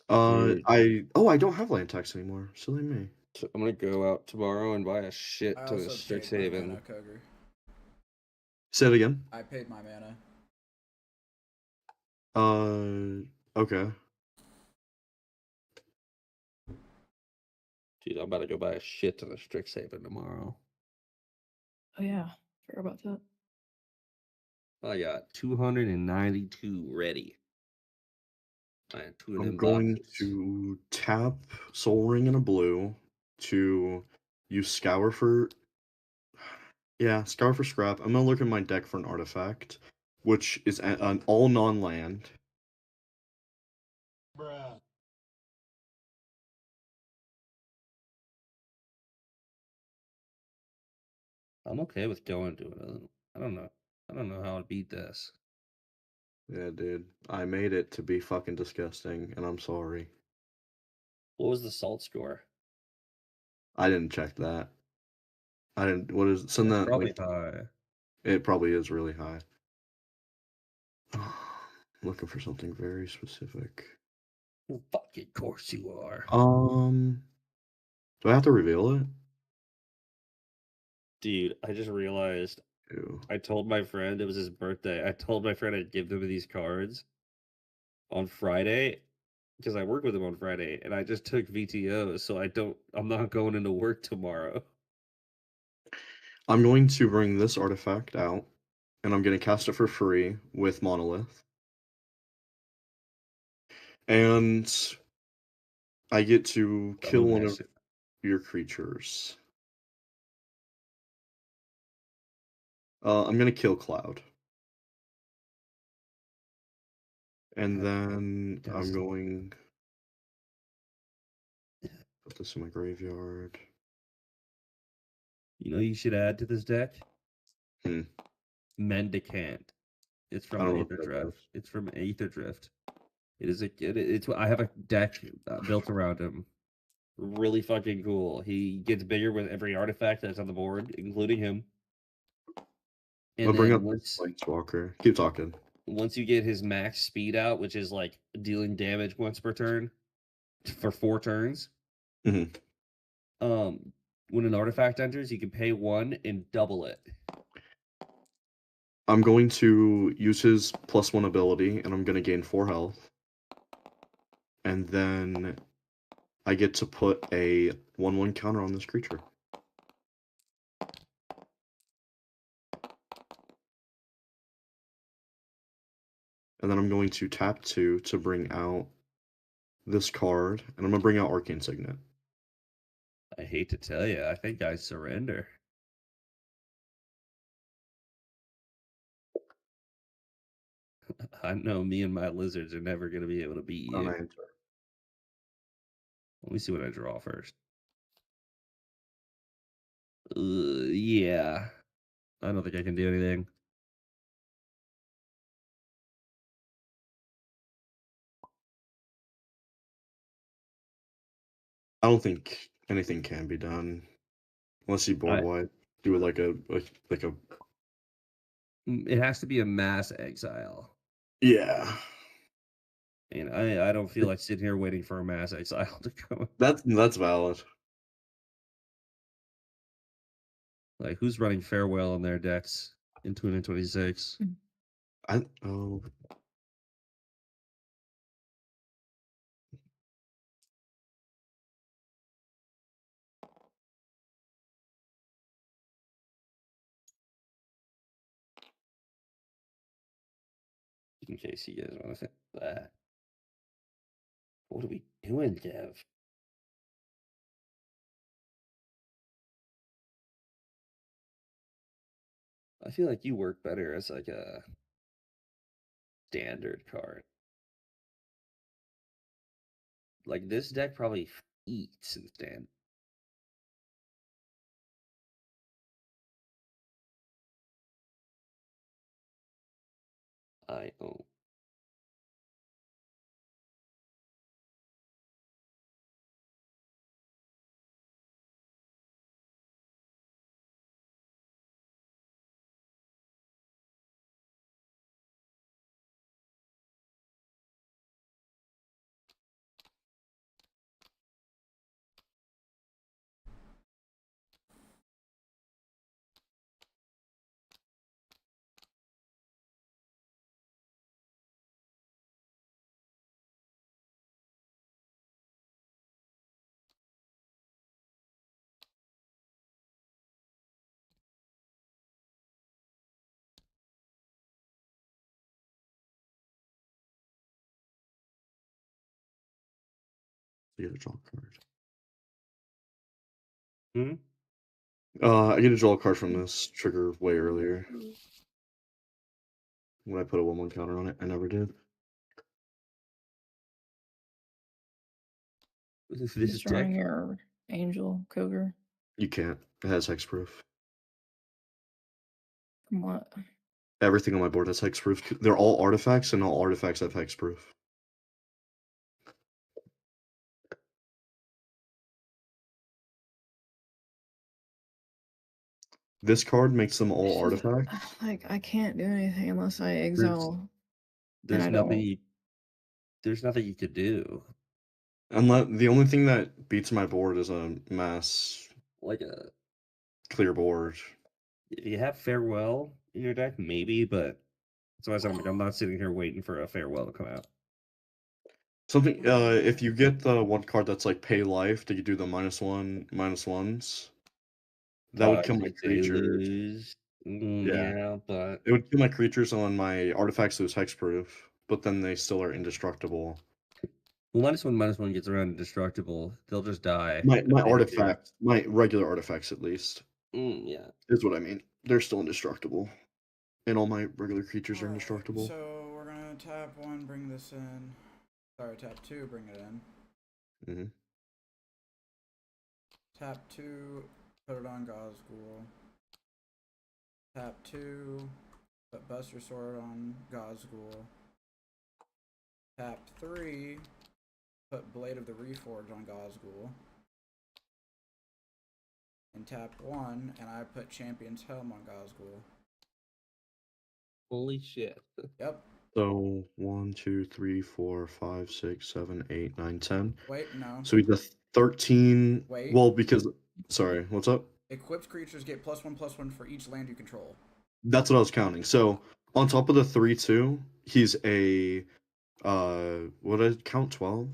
S1: Dude.
S3: I don't have land tax anymore. Silly me.
S1: So I'm gonna go out tomorrow and buy a shit
S2: I
S1: ton of
S2: also
S1: Strixhaven.
S2: paid my mana, Kogre.
S3: Say it again.
S2: I paid my mana.
S3: Okay.
S1: Dude, I'm about to go buy a shit ton of Strixhaven tomorrow.
S4: Oh yeah, forgot about that.
S1: I got 292 ready.
S3: I'm going to tap Soul Ring in a blue to use Scour for Yeah, Scour for scrap. I'm gonna look at my deck for an artifact, which is an all non-land.
S5: Bruh.
S1: I'm okay with going to it. I don't know. I don't know how to beat this.
S3: Yeah, dude. I made it to be fucking disgusting, and I'm sorry.
S1: What was the salt score?
S3: I didn't check that. I didn't. What is send
S1: It's
S3: that?
S1: probably
S3: Like,
S1: high.
S3: it probably is really high. Looking for something very specific.
S1: Well, fucking course you are.
S3: Do I have to reveal it?
S1: Dude, I just realized
S3: Ew.
S1: I told my friend it was his birthday. I told my friend I'd give him these cards on Friday because I work with him on Friday, and I just took VTO, so I'm not going into work tomorrow.
S3: I'm going to bring this artifact out, and I'm going to cast it for free with Monolith. And I get to kill one of your creatures. I'm going to kill Cloud. And then I'm going put this in my graveyard.
S1: You know you should add to this deck?
S3: Hmm.
S1: Mendicant. It's
S3: I
S1: from
S3: don't know what
S1: Aether
S3: that
S1: Drift.
S3: does.
S1: It's from Aether Drift. It's I have a deck built around him. Really fucking cool. He gets bigger with every artifact that's on the board, including him.
S3: I'll
S1: And
S3: bring
S1: then
S3: up Planeswalker. Keep talking.
S1: once you get his max speed out, which is like dealing damage once per turn for 4 turns,
S3: Mm-hmm.
S1: when an artifact enters, you can pay 1 and double it.
S3: I'm going to use his +1 ability, and I'm going to gain 4 health. And then I get to put a 1/1 counter on this creature. And then I'm going to tap 2 to bring out this card, and I'm going to bring out Arcane Signet.
S1: I hate to tell you, I think I surrender. I know me and my lizards are never going to be able to beat you.
S3: Let
S1: me see what I draw first. Yeah. I don't think I can do anything.
S3: I don't think anything can be done unless you board wide. Do it like a.
S1: It has to be a mass exile.
S3: Yeah.
S1: And I don't feel like sitting here waiting for a mass exile to come.
S3: That's valid.
S1: Like, who's running Farewell in their decks in 2026?
S3: Oh.
S1: In case you guys want to think that. What are we doing, Dev? I feel like you work better as like a standard card. Like this deck probably eats in standard. I own.
S3: You get a draw card.
S1: Hmm?
S3: I get to draw a card from this trigger way earlier. When I put a 1/1 counter on it, I never did.
S1: This
S4: Just
S1: is
S4: drawing
S1: deck.
S4: your Angel Cougar.
S3: You can't. It has hexproof.
S4: From what?
S3: Everything on my board has hexproof. They're all artifacts, and all artifacts have hexproof. This card makes them all
S4: It's just,
S3: artifacts.
S4: like, I can't do anything unless I exile.
S1: There's
S4: I
S1: nothing.
S4: don't.
S1: There's nothing you could do.
S3: Unless the only thing that beats my board is a mass
S1: Like a
S3: clear board.
S1: if you have farewell in your deck, maybe, but otherwise I'm not sitting here waiting for a farewell to come out.
S3: Something. If you get the one card that's like pay life, do you do the -1/-1s? That would kill my
S1: If they
S3: creatures.
S1: lose, yeah, but
S3: It would kill my creatures on my artifacts lose hexproof, but then they still are indestructible.
S1: -1/-1 gets around indestructible. They'll just die.
S3: My
S1: if they do.
S3: artifacts, my regular artifacts at least,
S1: Yeah.
S3: is what I mean. They're still indestructible. And all my regular creatures are
S2: Alright,
S3: indestructible.
S2: So we're gonna tap 1, bring this in. Sorry, tap 2, bring it in.
S3: Mm-hmm.
S2: Tap 2, put it on Gazgul. Tap 2, put Buster Sword on Gazgul. Tap 3, put Blade of the Reforged on Gazgul. And tap 1, and I put Champion's Helm on Gazgul.
S1: Holy shit.
S2: Yep.
S3: So 1, 2, 3, 4, 5, 6, 7, 8, 9, 10.
S2: Wait, no.
S3: So he's a 13.
S2: Wait.
S3: Well, because sorry, what's up?
S2: Equipped creatures get +1/+1 for each land you control.
S3: That's what I was counting. So on top of the 3/2, he's a what did I count 12?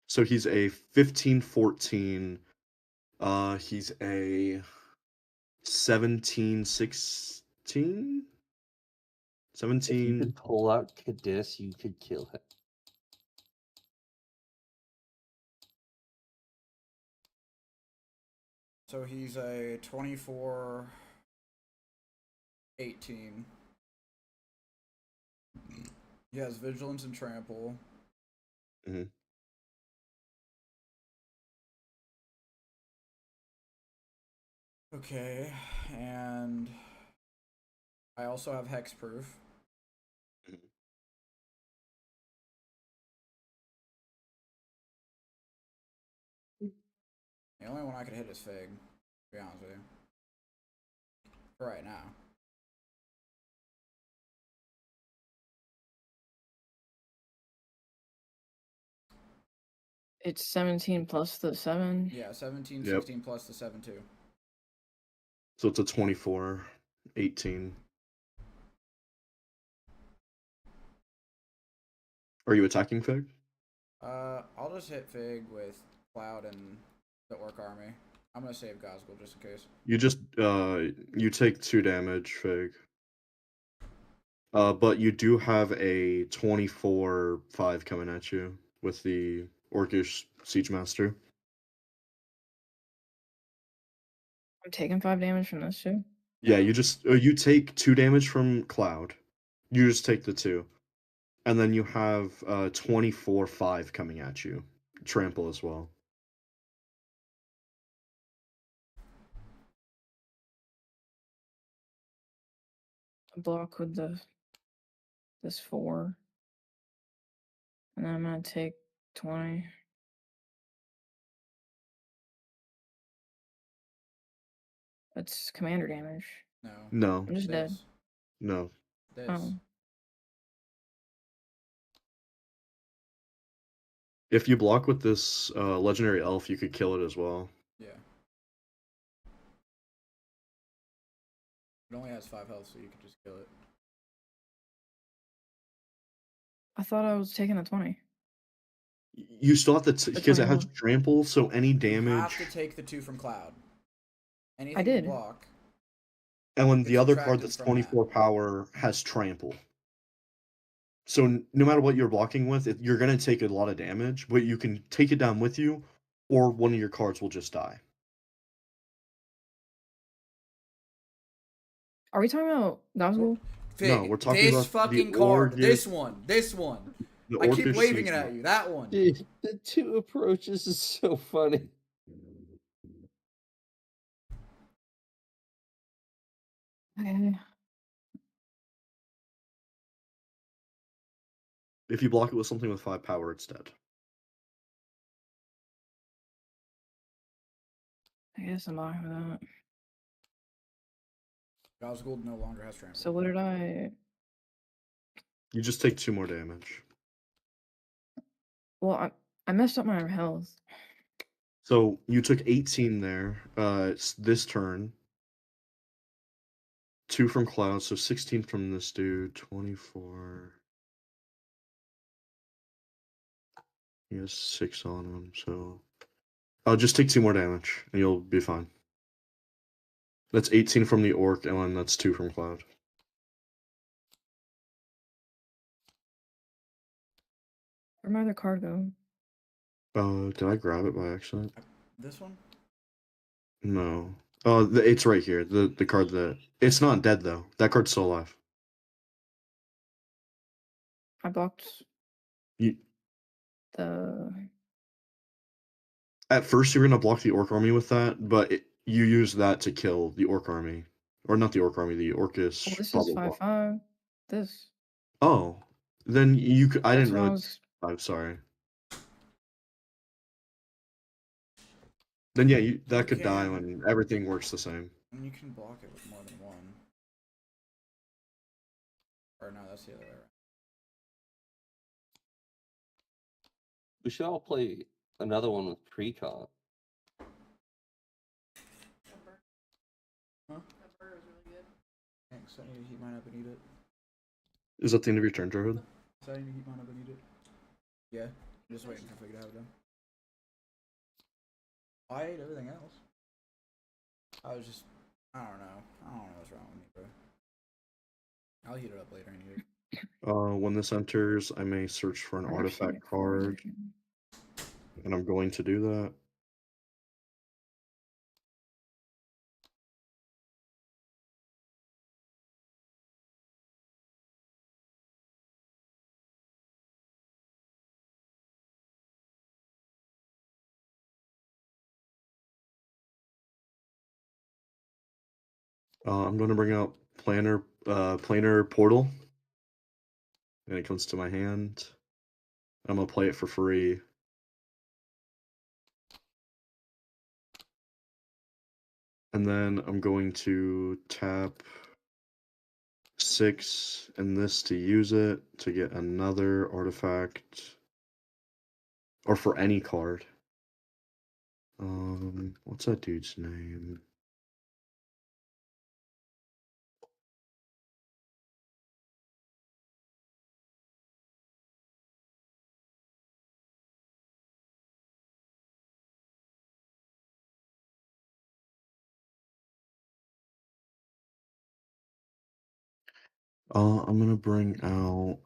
S3: So he's a 15/14. He's a 17/16.
S1: If you
S3: 17.
S1: could pull out Kadis, you could kill him.
S2: So he's a 24/18. He has Vigilance and Trample.
S3: Mm-hmm.
S2: Okay, and I also have Hexproof. The only one I could hit is Fig, to be honest with you. For right now.
S4: It's 17 plus the 7.
S2: Yeah, 17,
S3: Yep.
S2: 16 plus the 7/2.
S3: So it's a 24/18. Are you attacking Fig?
S2: I'll just hit Fig with Cloud and the Orc Army. I'm gonna save Gazgul just in case.
S3: You just you take 2 damage, Fig. But you do have a 24/5 coming at you with the Orcish Siege Master.
S4: I'm taking 5 damage from this too.
S3: Yeah, you just you take 2 damage from Cloud. You just take the 2. And then you have 24/5 coming at you. Trample as well.
S4: Block with this 4. And then I'm gonna take 20. That's commander damage.
S2: No.
S3: No.
S4: I'm just dead.
S3: No.
S2: This.
S4: Oh.
S3: If you block with this legendary elf, you could kill it as well.
S2: Yeah. It only has 5 health, so you could just kill it.
S4: I thought I was taking the 20.
S3: You still have to because it has
S4: 21.
S3: trample, so any damage.
S2: You have to take the 2 from Cloud. Anything
S4: I did.
S2: You block.
S3: And when the
S2: It's
S3: other card
S2: subtracted
S3: that's
S2: from
S3: 24 power has trample. So no matter what you're blocking with, you're gonna take a lot of damage, but you can take it down with you, or one of your cards will just die.
S4: Are we talking about Gospel?
S2: Fig,
S3: No, we're talking
S2: this
S3: about
S2: fucking
S3: the
S2: card.
S3: Orcish,
S2: This one. This one.
S3: the
S2: I keep
S3: Orcish
S2: waving it
S3: Season.
S2: at you. That one.
S1: Dude, the two approaches is so funny.
S4: Okay.
S3: If you block it with something with 5 power, it's dead.
S4: I guess I'm not with that.
S2: God's Gold no longer has trample.
S4: So what did I?
S3: You just take 2 more damage.
S4: Well, I messed up my health.
S3: So you took 18 there. It's this turn. 2 from Cloud, so 16 from this dude. 24. He has 6 on him, so I'll just take 2 more damage, and you'll be fine. That's 18 from the Orc, and then that's 2 from Cloud.
S4: Where'd my other card go?
S3: Did I grab it by accident?
S2: This one?
S3: No. It's right here. The card that it's not dead though. That card's still alive.
S4: I blocked
S3: You
S4: the.
S3: at first you were gonna block the Orc army with that, but you used that to kill the Orc army, or not the Orc army, the Orcish.
S4: Well, this
S3: blah,
S4: is
S3: blah, blah.
S4: 5/5. This.
S3: Oh, then you could. I
S4: That's
S3: didn't
S4: what I
S3: really.
S4: was.
S3: I'm sorry. Then yeah, that could die
S2: can.
S3: when everything works the same.
S2: And you can block it with more than one. Or no, that's the other way around.
S1: We should all play another one with precon.
S2: Huh? Thanks. I need to heat mine up and eat it.
S3: Is that the end of your turn, Jarhead?
S2: So I need to heat mine up and eat it. Yeah. I'm just waiting for Fig to have it done. I ate everything else. I don't know. I don't know what's wrong with me, bro. I'll heat it up later anyway.
S3: When this enters, I may search for an artifact card, and I'm going to do that. I'm going to bring out planar portal, and it comes to my hand. I'm gonna play it for free. And then I'm going to tap 6 and this to use it to get another artifact, or for any card. What's that dude's name? I'm gonna bring out.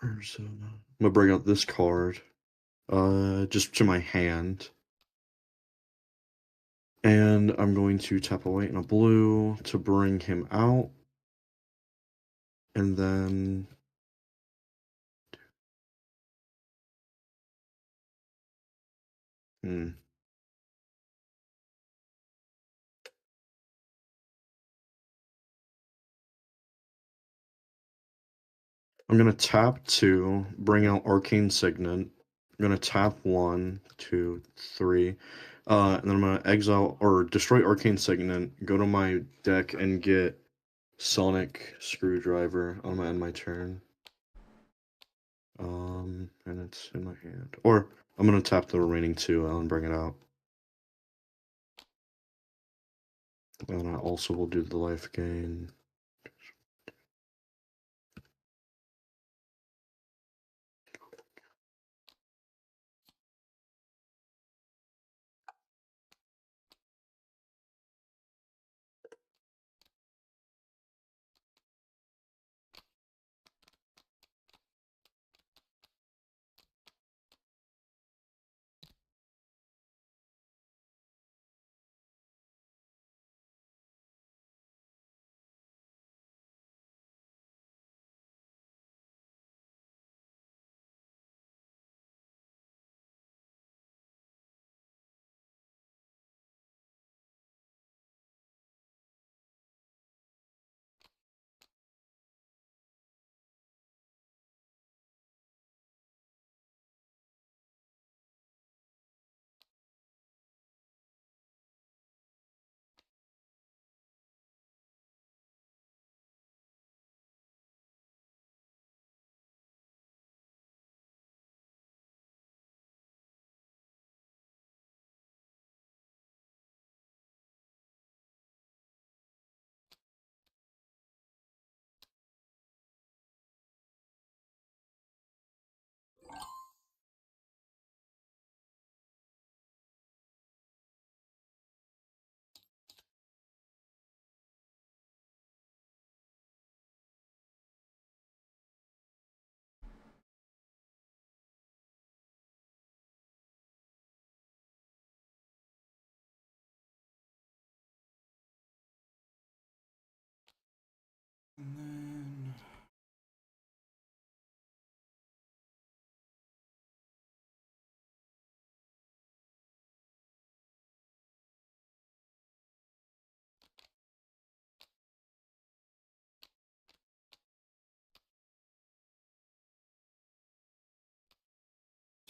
S3: I'm gonna bring out this card. Just to my hand. And I'm going to tap a white and a blue to bring him out. And then I'm gonna tap 2, bring out Arcane Signet. I'm gonna tap 1, 2, 3. And then I'm gonna exile or destroy Arcane Signet, go to my deck and get Sonic Screwdriver. I'm gonna end my turn. And it's in my hand. Or I'm gonna tap the remaining 2 and bring it out. And I also will do the life gain.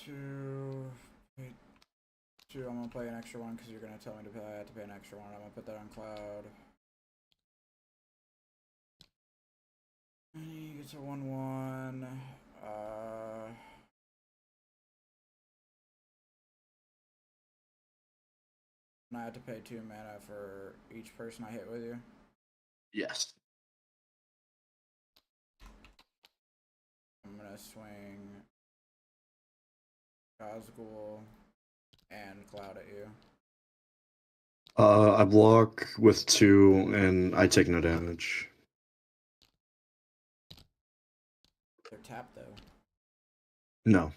S2: 2. Wait, 2. I'm gonna play an extra one because you're gonna tell me to pay. I have to pay an extra one. I'm gonna put that on cloud. And he gets a 1/1. And I have to pay 2 mana for each person I hit with you.
S3: Yes.
S2: I'm gonna swing Gazgul and Cloud at you.
S3: I block with 2, and I take no damage.
S2: They're tapped though.
S3: No.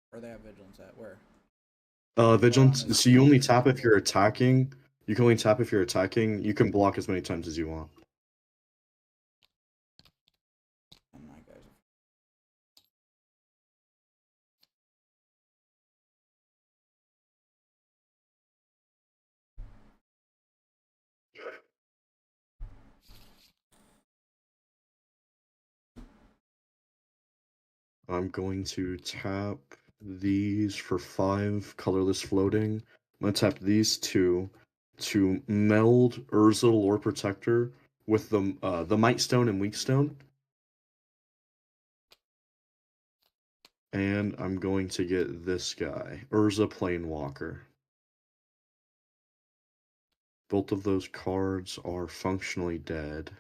S2: Where they have vigilance at? Where?
S3: Vigilance. So you only tap if you're attacking. You can only tap if you're attacking. You can block as many times as you want.
S2: And my guys.
S3: I'm going to tap these for 5 colorless floating. I'm going to tap these 2 to meld Urza Lore Protector with the Might Stone and Weak Stone. And I'm going to get this guy, Urza Planewalker. Both of those cards are functionally dead.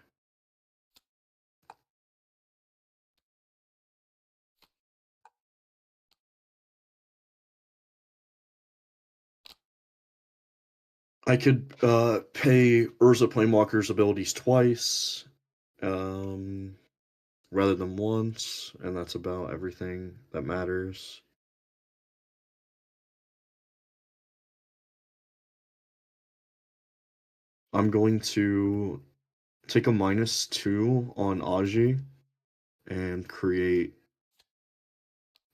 S3: I could pay Urza Planewalker's abilities twice, rather than once, and that's about everything that matters. I'm going to take a -2 on Aji and create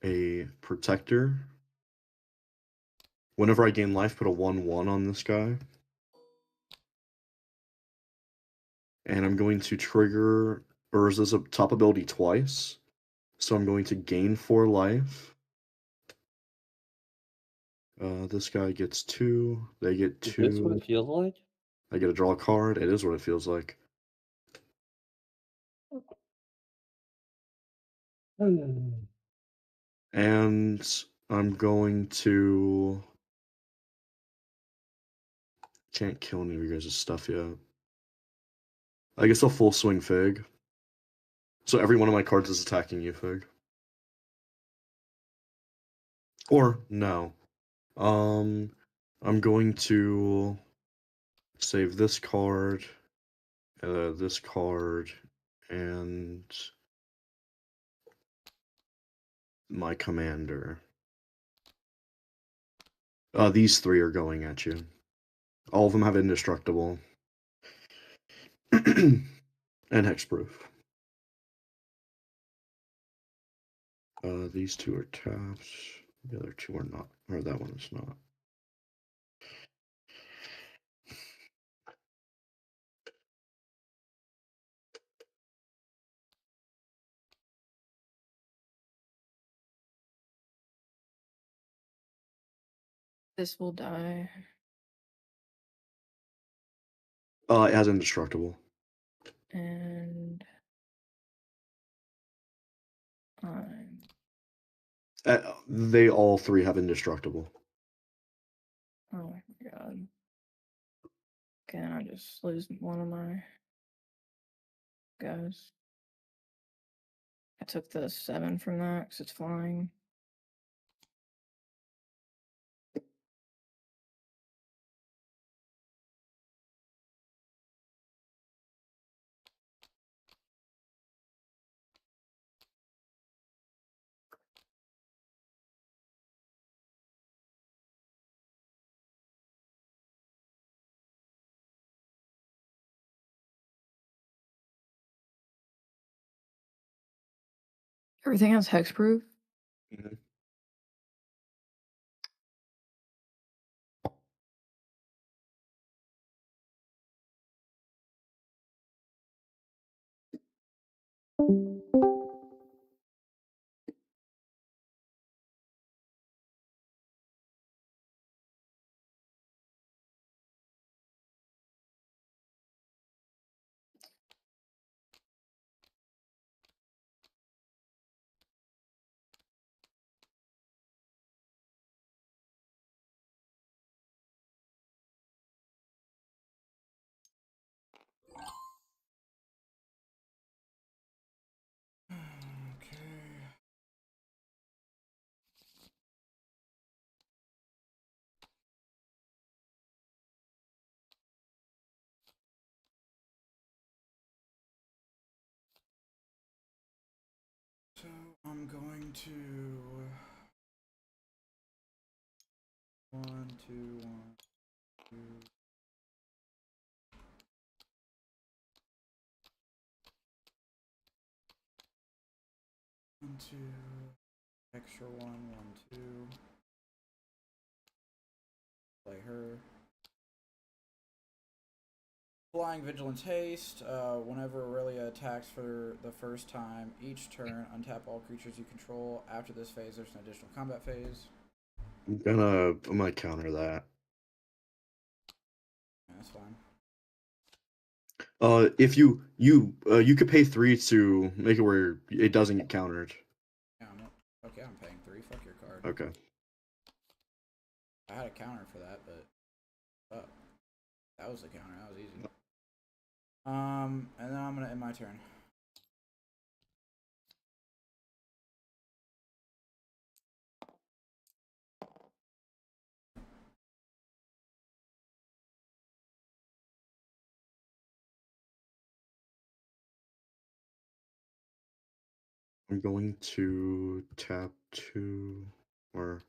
S3: a protector. Whenever I gain life, put a 1/1 on this guy. And I'm going to trigger Urza's top ability twice. So I'm going to gain 4 life. This guy gets 2. They get 2.
S1: Is this what it feels like?
S3: I get to draw a card. It is what it feels like. And I'm going to... Can't kill any of you guys' stuff yet. I guess I'll full swing Fig. So every one of my cards is attacking you, Fig. Or, no. I'm going to save this card, and my commander. These 3 are going at you. All of them have indestructible. And hexproof. These 2 are taps. The other 2 are not. Or that one is not.
S4: This will die.
S3: It has indestructible.
S4: And
S3: They all 3 have indestructible.
S4: oh my god. Can I just lose one of my guys? I took the 7 from that because it's flying. Everything has hexproof?
S3: Mhm.
S2: I'm going to 1, 2, 1, 2. One, two, extra 1, 1, 2. Play her. Flying Vigilance Haste. Whenever Aurelia attacks for the first time each turn, untap all creatures you control. After this phase, there's an additional combat phase.
S3: I'm gonna counter that.
S2: Yeah, that's fine.
S3: If you could pay 3 to make it where it doesn't get countered.
S2: Yeah, okay, I'm paying 3. Fuck your card.
S3: Okay.
S2: I had a counter for that, but that was the counter. That was easy. And then I'm gonna end my turn.
S3: I'm going to tap 2 or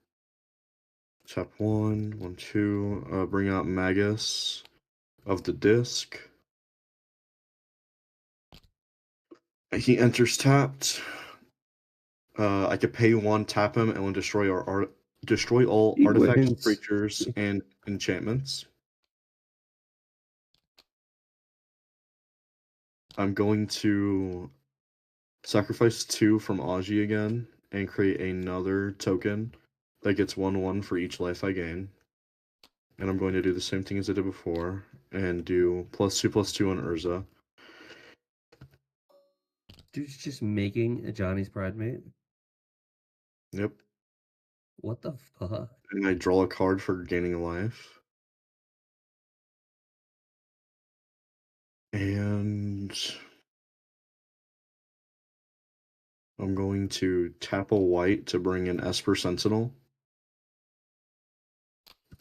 S3: tap 1, 1, 2. Bring out Magus of the Disc. He enters tapped. I could pay 1, tap him, and we'll destroy all
S1: He
S3: artifacts,
S1: wins.
S3: creatures, and enchantments. I'm going to sacrifice 2 from Aji again and create another token that gets 1/1 for each life I gain. And I'm going to do the same thing as I did before and do +2/+2 on Urza.
S1: Dude's just making a Johnny's Pride mate.
S3: Yep.
S1: What the fuck?
S3: And I draw a card for gaining a life. And I'm going to tap a white to bring in Esper Sentinel.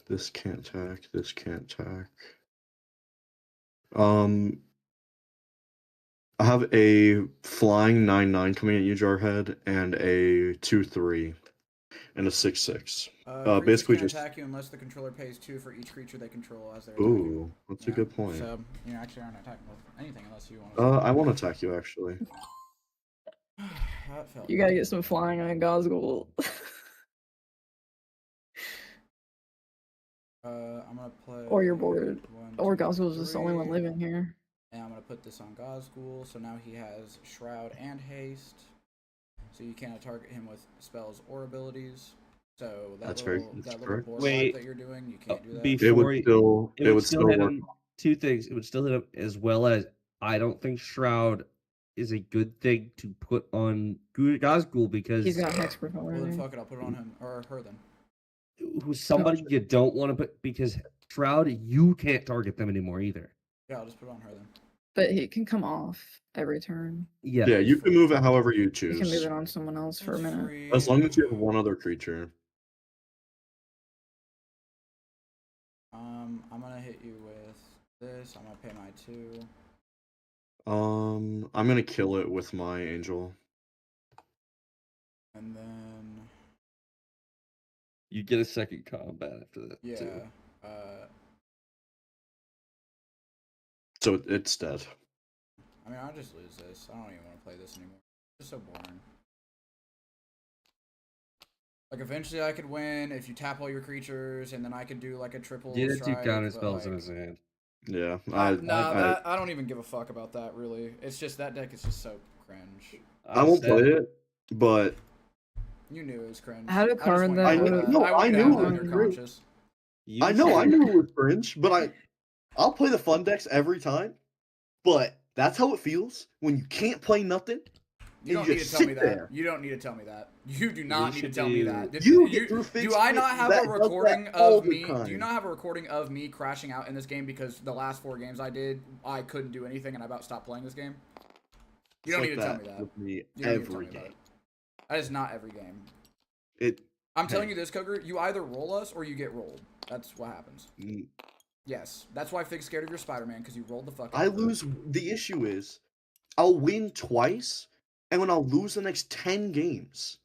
S3: This can't attack. This can't attack. I have a flying 9/9 coming at you, Jarhead, and a 2/3 and a 6/6. Basically
S2: can't
S3: just
S2: attack you unless the controller pays 2 for each creature they control as they're attacking.
S3: Ooh, that's a good point.
S2: So you actually aren't attacking with anything unless you want
S3: to. I want to attack you actually.
S4: You gotta get some flying on Gazgul.
S2: I'm gonna play.
S4: Or you're bored. Or Gazgul's just the only one living here.
S2: And I'm gonna put this on Gazgul, so now he has Shroud and Haste. So you cannot target him with spells or abilities. So that little board wipe that you're doing, you can't do that.
S1: It would still hit him. 2 things. It would still hit him, as well as I don't think Shroud is a good thing to put on Gazgul because
S4: he's got Hexproof
S2: Well,
S4: already.
S2: then fuck it, I'll put it on him or her then.
S1: Who's somebody you don't want to put, because Shroud, you can't target them anymore either.
S2: Yeah, I'll just put it on her then.
S4: But he can come off every turn.
S1: Yeah.
S3: Yeah, you can move it however you
S4: You
S3: choose.
S4: can move it on someone else for a minute.
S3: As long as you have 1 other creature.
S2: I'm gonna hit you with this. I'm gonna pay my 2.
S3: I'm gonna kill it with my angel.
S2: And then
S1: You get a second combat after that.
S2: yeah.
S1: Too.
S3: So it's dead.
S2: I mean, I'll just lose this. I don't even want to play this anymore. It's so boring. Like, eventually I could win if you tap all your creatures, and then I could do, like, a triple
S1: Get 2
S2: strike,
S1: counter
S2: but,
S1: spells
S2: like,
S1: in his hand.
S3: Yeah.
S2: I don't even give a fuck about that, really. It's just, that deck is just so cringe.
S3: I won't play it, but...
S2: You knew it was cringe.
S4: How to card that?
S3: I knew it was
S2: cringe.
S3: I knew it was cringe, but I'll play the fun decks every time, but that's how it feels when you can't play nothing.
S2: You don't need to tell me that. You don't need to tell me that. You do not need to tell me that. Do I not have a recording of me? Do you not have a recording of me crashing out in this game because the last 4 games I did, I couldn't do anything and I about stopped playing this game? You don't need to tell me that.
S3: With me
S2: You don't need to
S3: every
S2: tell me
S3: game.
S2: That is not every game.
S3: I'm
S2: telling you this, Coker. You either roll us or you get rolled. That's what happens. Yes, that's why Fig's scared of your Spider-Man, because you rolled the fuck out.
S3: I lose. The issue is, I'll win twice, and then I'll lose the next 10 games.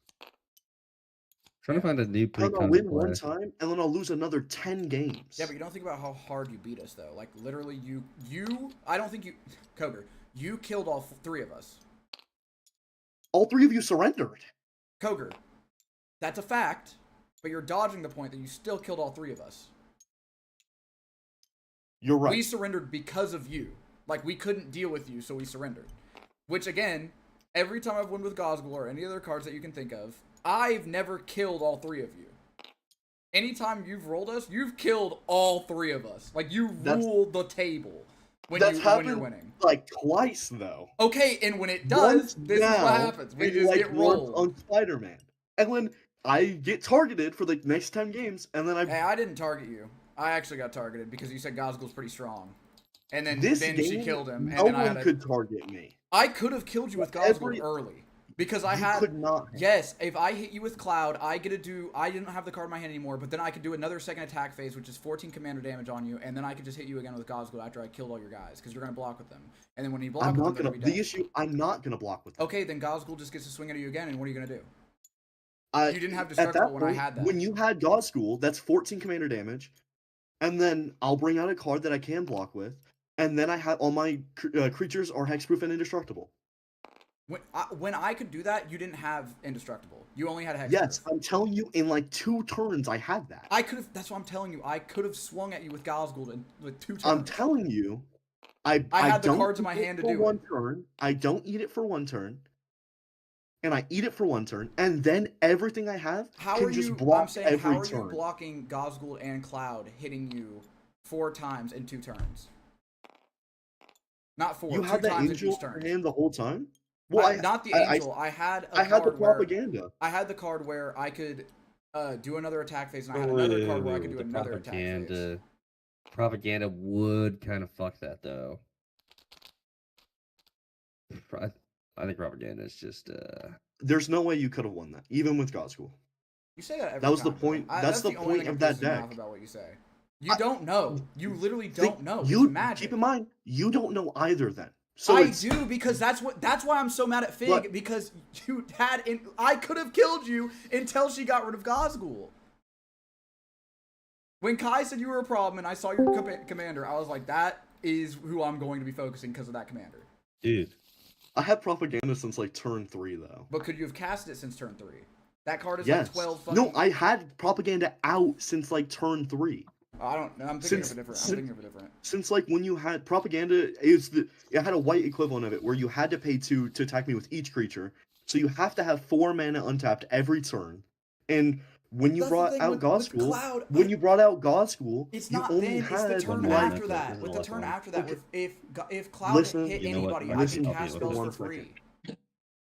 S1: Trying to find a new
S3: And then I'll
S1: pre-con
S3: win
S1: to
S3: one
S1: play.
S3: time, and then I'll lose another 10 games.
S2: Yeah, but you don't think about how hard you beat us, though. Like, literally, I don't think you... Koger, you killed all 3 of us.
S3: All 3 of you surrendered.
S2: Koger, that's a fact, but you're dodging the point that you still killed all 3 of us.
S3: You're right.
S2: We surrendered because of you. Like, we couldn't deal with you, so we surrendered. Which, again, every time I've won with Gosgul or any other cards that you can think of, I've never killed all 3 of you. Anytime you've rolled us, you've killed all 3 of us. Like, you ruled the table when you're winning.
S3: Like, twice, though.
S2: Okay, and when it does, this is what happens. We just get rolled.
S3: On Spider-Man. And when I get targeted for the next 10 games, and then
S2: Hey, I didn't target you. I actually got targeted because you said Gosgul's pretty strong. And then, she killed him. And
S3: no
S2: then
S3: one could target me.
S2: I could have killed you with Gosgul early. Because I had...
S3: could not.
S2: Yes, if I hit you with Cloud, I get to do... I didn't have the card in my hand anymore, but then I could do another second attack phase, which is 14 commander damage on you, and then I could just hit you again with Gosgul after I killed all your guys, because you're going to block with them. And then when you block with them, they're going to be dead.
S3: I'm not going to block with them.
S2: Okay, then Gosgul just gets to swing at you again, and what are you going to do? You didn't have
S3: at
S2: Destructible
S3: that
S2: when
S3: point,
S2: I had that.
S3: When you had Gosgul, that's 14 commander damage, and then I'll bring out a card that I can block with, and then I have all my creatures are hexproof and indestructible.
S2: When I could do that, you didn't have Indestructible. You only had Hexproof.
S3: Yes, I'm telling you, in like 2 turns, I had that.
S2: I could have. That's what I'm telling you. I could have swung at you with Gosgul with 2 turns.
S3: I'm telling you, I
S2: had the
S3: don't
S2: cards in my hand to do
S3: one turn. I don't eat it for 1 turn, and I eat it for 1 turn, and then everything I have can just block every turn.
S2: How are you blocking Gosgul and Cloud hitting you 4 times in 2 turns? Not 4.
S3: You
S2: 2
S3: had the
S2: times
S3: angel
S2: in each turn.
S3: in your hand the whole time. Well,
S2: not the angel. I had
S3: the propaganda.
S2: I had the card where I could do another attack phase, and I had another card where I could do another attack phase.
S1: Propaganda would kind of fuck that, though. I think propaganda is just.
S3: There's no way you could have won that, even with Gosgul.
S2: You say that every time.
S3: That was the point. That's the point of that deck.
S2: About what you say. You don't know. You literally don't know.
S3: Keep in mind, you don't know either. Then. So
S2: I do, because that's why I'm so mad at Fig, because I could have killed you until she got rid of Gosgul. When Kai said you were a problem and I saw your commander, I was like, that is who I'm going to be focusing because of that commander.
S1: Dude.
S3: I had propaganda since like turn 3 though.
S2: But could you have cast it since turn 3? That card is
S3: like
S2: 12 fucking...
S3: No, I had propaganda out since like turn 3.
S2: I'm thinking of a different.
S3: Since like when you had propaganda, it had a white equivalent of it where you had to pay 2 to attack me with each creature. So you have to have 4 mana untapped every turn. And when you brought out Gosgul,
S2: it's
S3: you
S2: not
S3: only
S2: then,
S3: had
S2: it's the turn after that. With the turn after that, if Cloud hit anybody, I could cast spells for free.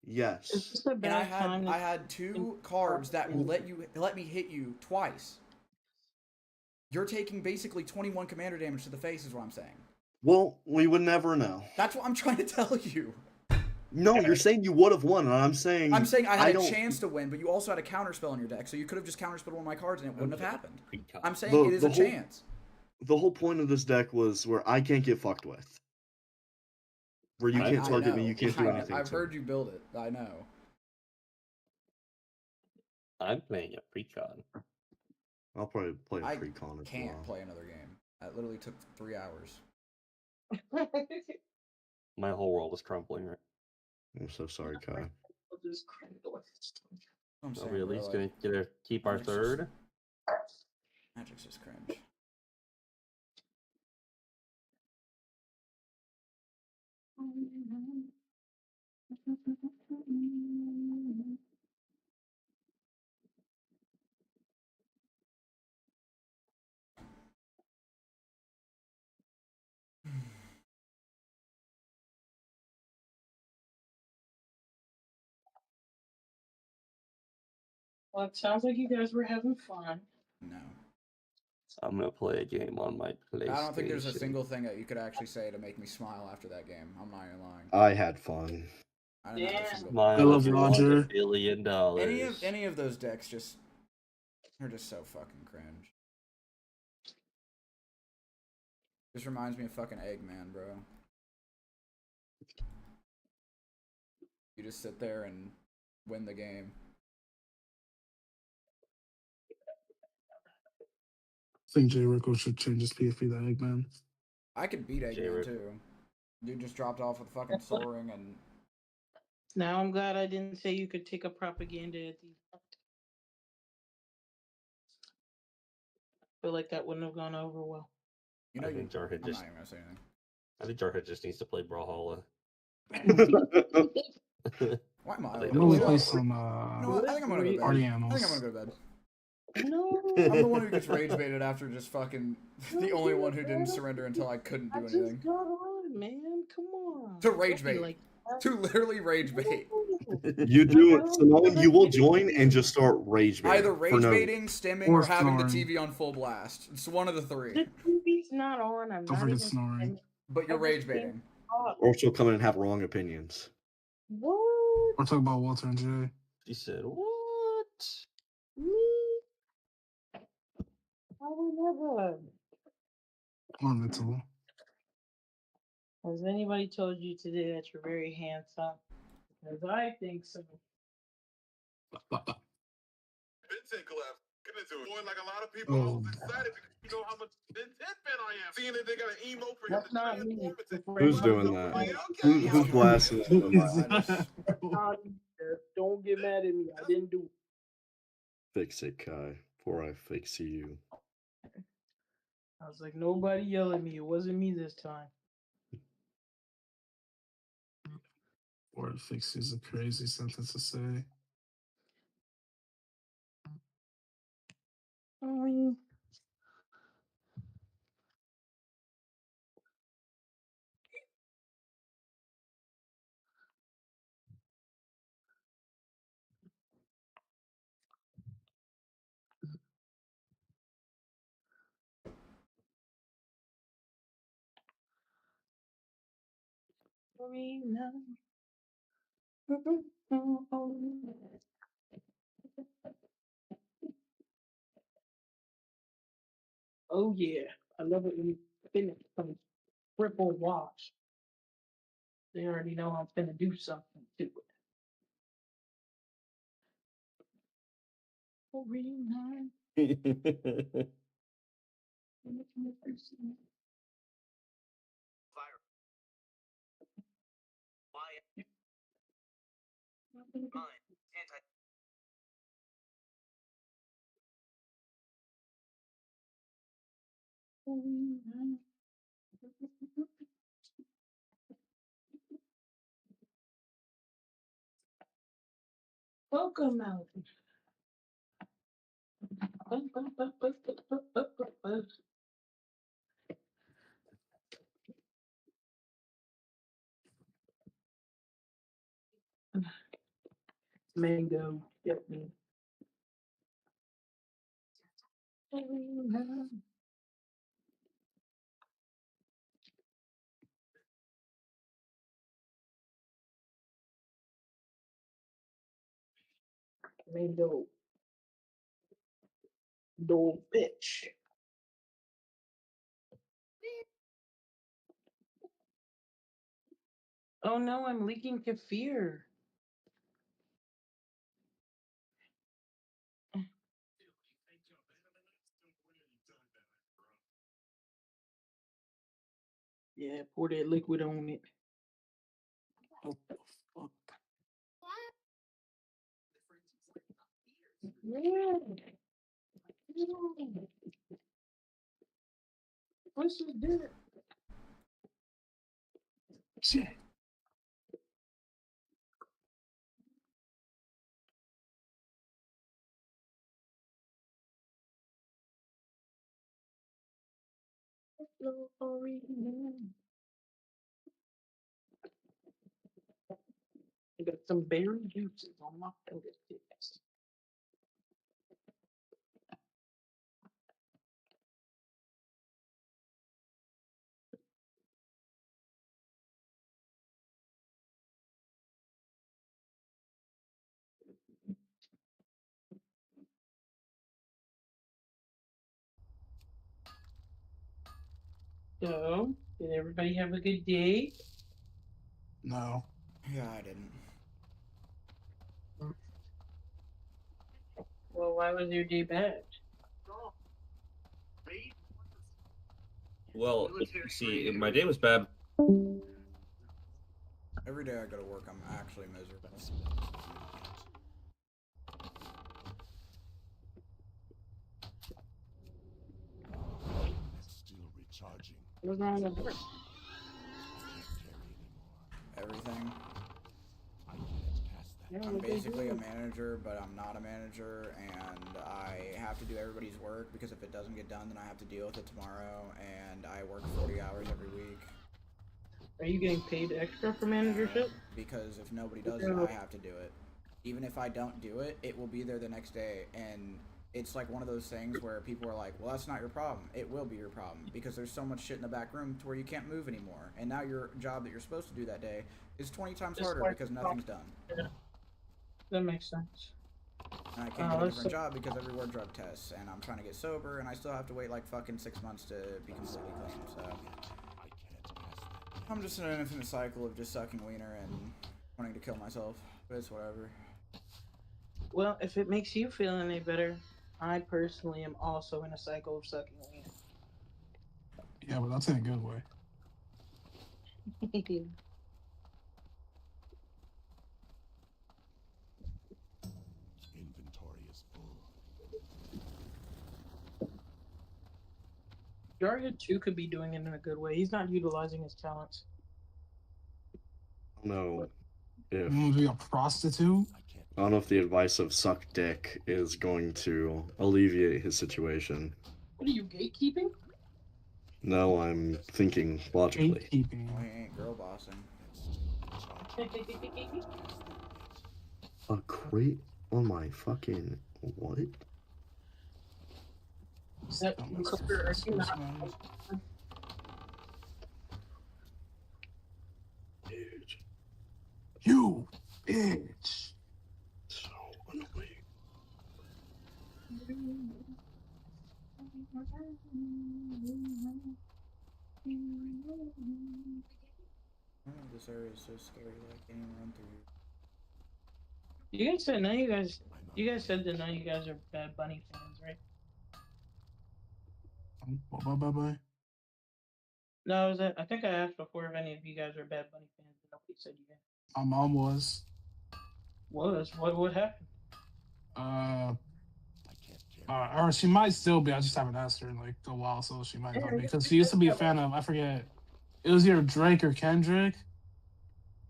S3: Yes.
S2: And I had 2 cards that will let me hit you twice. You're taking basically 21 commander damage to the face, is what I'm saying.
S3: Well, we would never know.
S2: That's what I'm trying to tell you.
S3: No, you're saying you would have won, and I'm saying
S2: I had a chance to win, but you also had a counterspell in your deck, so you could have just counterspelled one of my cards and it wouldn't have happened. I'm saying it is a chance.
S3: The whole point of this deck was where I can't get fucked with. Where you can't target me, you can't do anything.
S2: I've heard you build it. I know.
S1: I'm playing a pre-con.
S3: I'll probably play a pre-con as well.
S2: I can't play another game. That literally took 3 hours.
S1: My whole world is crumbling right.
S3: I'm so sorry, Kai.
S2: I'm saying,
S1: really? He's gonna keep our 3rd?
S2: Magic's just cringe.
S6: Well, it sounds like you guys were having fun.
S2: No.
S1: I'm gonna play a game on my PlayStation.
S2: I don't think there's a single thing that you could actually say to make me smile after that game. I'm not even lying.
S3: I had fun.
S1: I love Roger. $1 billion.
S2: Any of those decks they're just so fucking cringe. This reminds me of fucking Eggman, bro. You just sit there and win the game.
S5: I think J. Rico should change his PFP to Eggman.
S2: I could beat Eggman too. Dude just dropped off with fucking soaring and.
S6: Now I'm glad I didn't say you could take a propaganda at the. Feel like that wouldn't have gone over well.
S2: You know,
S1: I think Jarhead
S2: I'm
S1: just.
S2: not even gonna say anything.
S1: I think Jarhead just needs to play Brawlhalla.
S2: Why am I?
S5: I'm gonna play some.
S2: You know what? I think I'm gonna go to bed.
S5: Party
S2: I think I'm
S5: Animals.
S2: gonna go to bed.
S6: No.
S2: I'm the one who gets rage baited after just fucking the only one who didn't surrender until I couldn't do anything.
S6: Just got on, man. Come on.
S2: To rage bait. To literally rage bait.
S3: You do it, Simone. You will join and just start rage baiting.
S2: Either rage baiting, stimming, or having the TV on full blast. It's one of the three.
S6: The TV's not on. I'm
S5: Don't
S6: not
S5: forget
S6: even
S5: snoring.
S2: But you're rage baiting.
S3: Or she'll come in and have wrong opinions.
S6: What?
S5: We're talking about Walter and Jay.
S1: She said, "What?
S6: Me? I would never.
S5: Come on, Mitchell.
S6: Has anybody told you today that you're very handsome? Because I think so.
S7: Vincent collapsed. Like a lot of people, I was excited because you know how much intent fan I am. Seeing that they got an emo for him
S6: That's not me.
S3: Who's doing that? Who's blasting it?
S6: Don't get mad at me. I didn't do it.
S3: Fix it, Kai, before I fix you.
S6: I was like, nobody yell at me. It wasn't me this time.
S5: Or fix is a crazy sentence to say.
S6: I mean, oh yeah, I love it when you finish some triple wash. They already know I'm gonna do something to it. Welcome out. Mango, get me. Mango. Dole bitch. Oh no, I'm leaking kefir. Yeah, pour that liquid on it.
S5: What the fuck?
S6: Yeah. What's this dinner?
S5: Shit.
S6: I got some berry juices on my fingertips. So, did everybody have a good day?
S5: No.
S2: Yeah, I didn't.
S6: why was your day bad?
S1: Well, you see, my day was bad.
S2: Every day I go to work, I'm actually miserable.
S6: What's wrong with work?
S2: Everything.
S6: Yeah,
S2: I'm
S6: what they
S2: basically a
S6: do?
S2: manager, but I'm not a manager, and I have to do everybody's work because if it doesn't get done, then I have to deal with it tomorrow, and I work 40 hours every week.
S6: Are you getting paid extra for managership?
S2: Because if nobody does it, I have to do it. Even if I don't do it, it will be there the next day, and it's like one of those things where people are like, well, that's not your problem. It will be your problem because there's so much shit in the back room to where you can't move anymore, and now your job that you're supposed to do that day is 20 times harder because nothing's done.
S6: Yeah. That makes sense.
S2: And I can't get a different job because everywhere drug tests, and I'm trying to get sober, and I still have to wait like fucking 6 months to be completely clean, so... I'm just in an infinite cycle of just sucking wiener and wanting to kill myself, but it's whatever.
S6: Well, if it makes you feel any better, I personally am also in a cycle of sucking wiener.
S5: Yeah, but that's in a good way.
S7: Inventory is full.
S6: Jarhead too could be doing it in a good way. He's not utilizing his talents.
S3: No. If
S5: You want to be a prostitute?
S3: I don't know if the advice of suck dick is going to alleviate his situation.
S6: What are you, gatekeeping?
S3: No, I'm thinking logically.
S5: Gatekeeping.
S2: Well, he ain't girl bossing.
S3: A crate on my fucking what?
S6: Is that Cooper, are you not?
S3: Dude,
S5: You bitch.
S3: so annoying.
S2: Oh, this area is so scary that I can't even run through.
S6: You guys said you guys said that none of you guys are Bad Bunny fans, right?
S5: Bye.
S6: No, I think I asked before if any of you guys are Bad Bunny fans, and nobody said you guys.
S5: My mom was.
S6: What happened?
S5: Or she might still be. I just haven't asked her in like a while, so she might not be. Because she used to be a fan of, I forget, it was either Drake or Kendrick,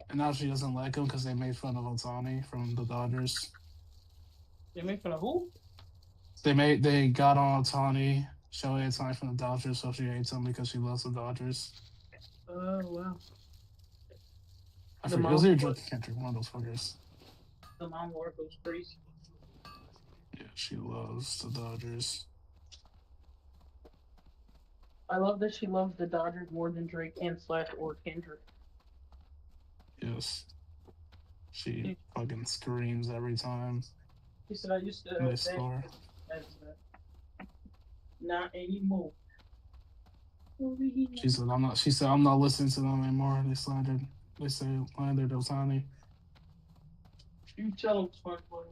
S5: and now she doesn't like him because they made fun of Otani from the Dodgers.
S6: They made fun of who?
S5: They got on Otani, Shohei Otani from the Dodgers, so she hates him because she loves the Dodgers.
S6: Oh wow.
S5: I forget. It was either Drake or Kendrick, one of those fuckers.
S6: The mom work was crazy.
S5: Yeah, she loves the Dodgers.
S6: I love that she loves the Dodgers more than Drake and / or Kendrick.
S5: Yes. She fucking screams every time.
S6: He said I used to
S5: they score.
S6: Not anymore.
S5: She said I'm not listening to them anymore. They slandered Otani.
S6: You tell him, smart boy.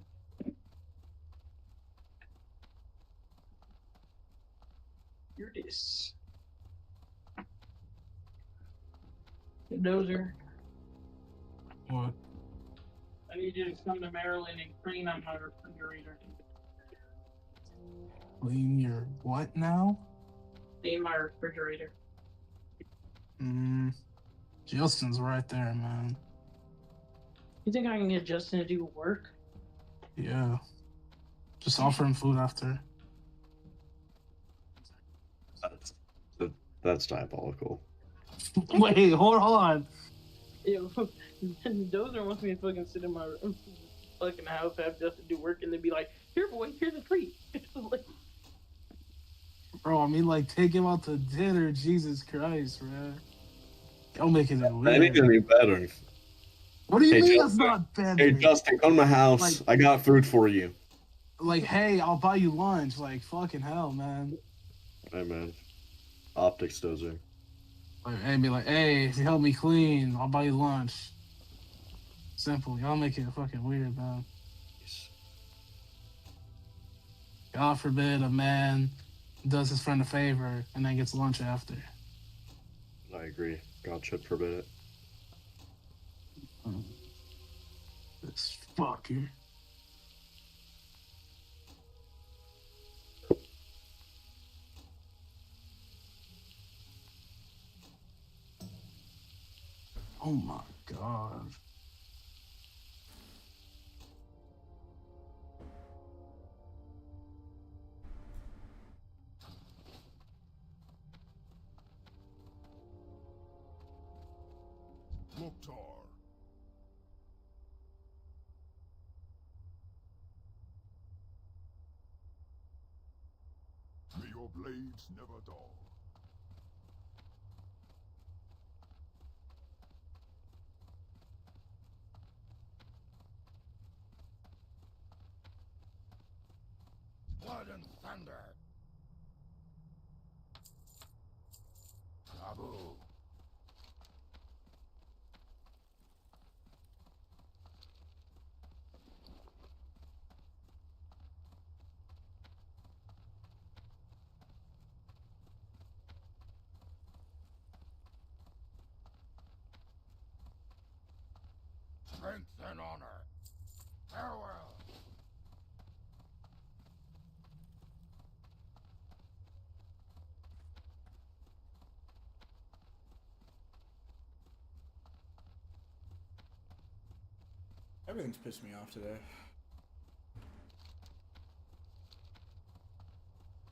S6: You're this. Dozer.
S5: What?
S6: I need you to come to Maryland and clean up my refrigerator.
S5: Clean your what now?
S6: Clean my refrigerator.
S5: Justin's right there, man.
S6: You think I can get Justin to do work?
S5: Yeah. Just offer him food after.
S3: That's diabolical.
S5: Wait, hold on.
S6: Yo, Dozer wants me to fucking sit in my fucking house, have Justin do work, and then be like, "Here, boy, here's a treat." Like,
S5: bro, I mean, like, take him out to dinner. Jesus Christ, man. Y'all making it weird.
S3: That ain't gonna be better.
S5: What do you mean
S3: Justin,
S5: that's not better?
S3: Hey, Justin, come to my house.
S5: Like,
S3: I got food for you.
S5: Like, hey, I'll buy you lunch. Like, fucking hell, man.
S3: Hey, man. Optics, Dozer.
S5: Like, hey, be like, hey, if you help me clean, I'll buy you lunch. Simple. Y'all making it fucking weird, man. God forbid a man does his friend a favor and then gets lunch after.
S3: I agree. God should forbid it.
S5: This fucker. Oh my god.
S7: Mukhtar. May your blades never dull. Blood and thunder. Abu. Strength and honor. Farewell.
S2: Everything's pissed me off today.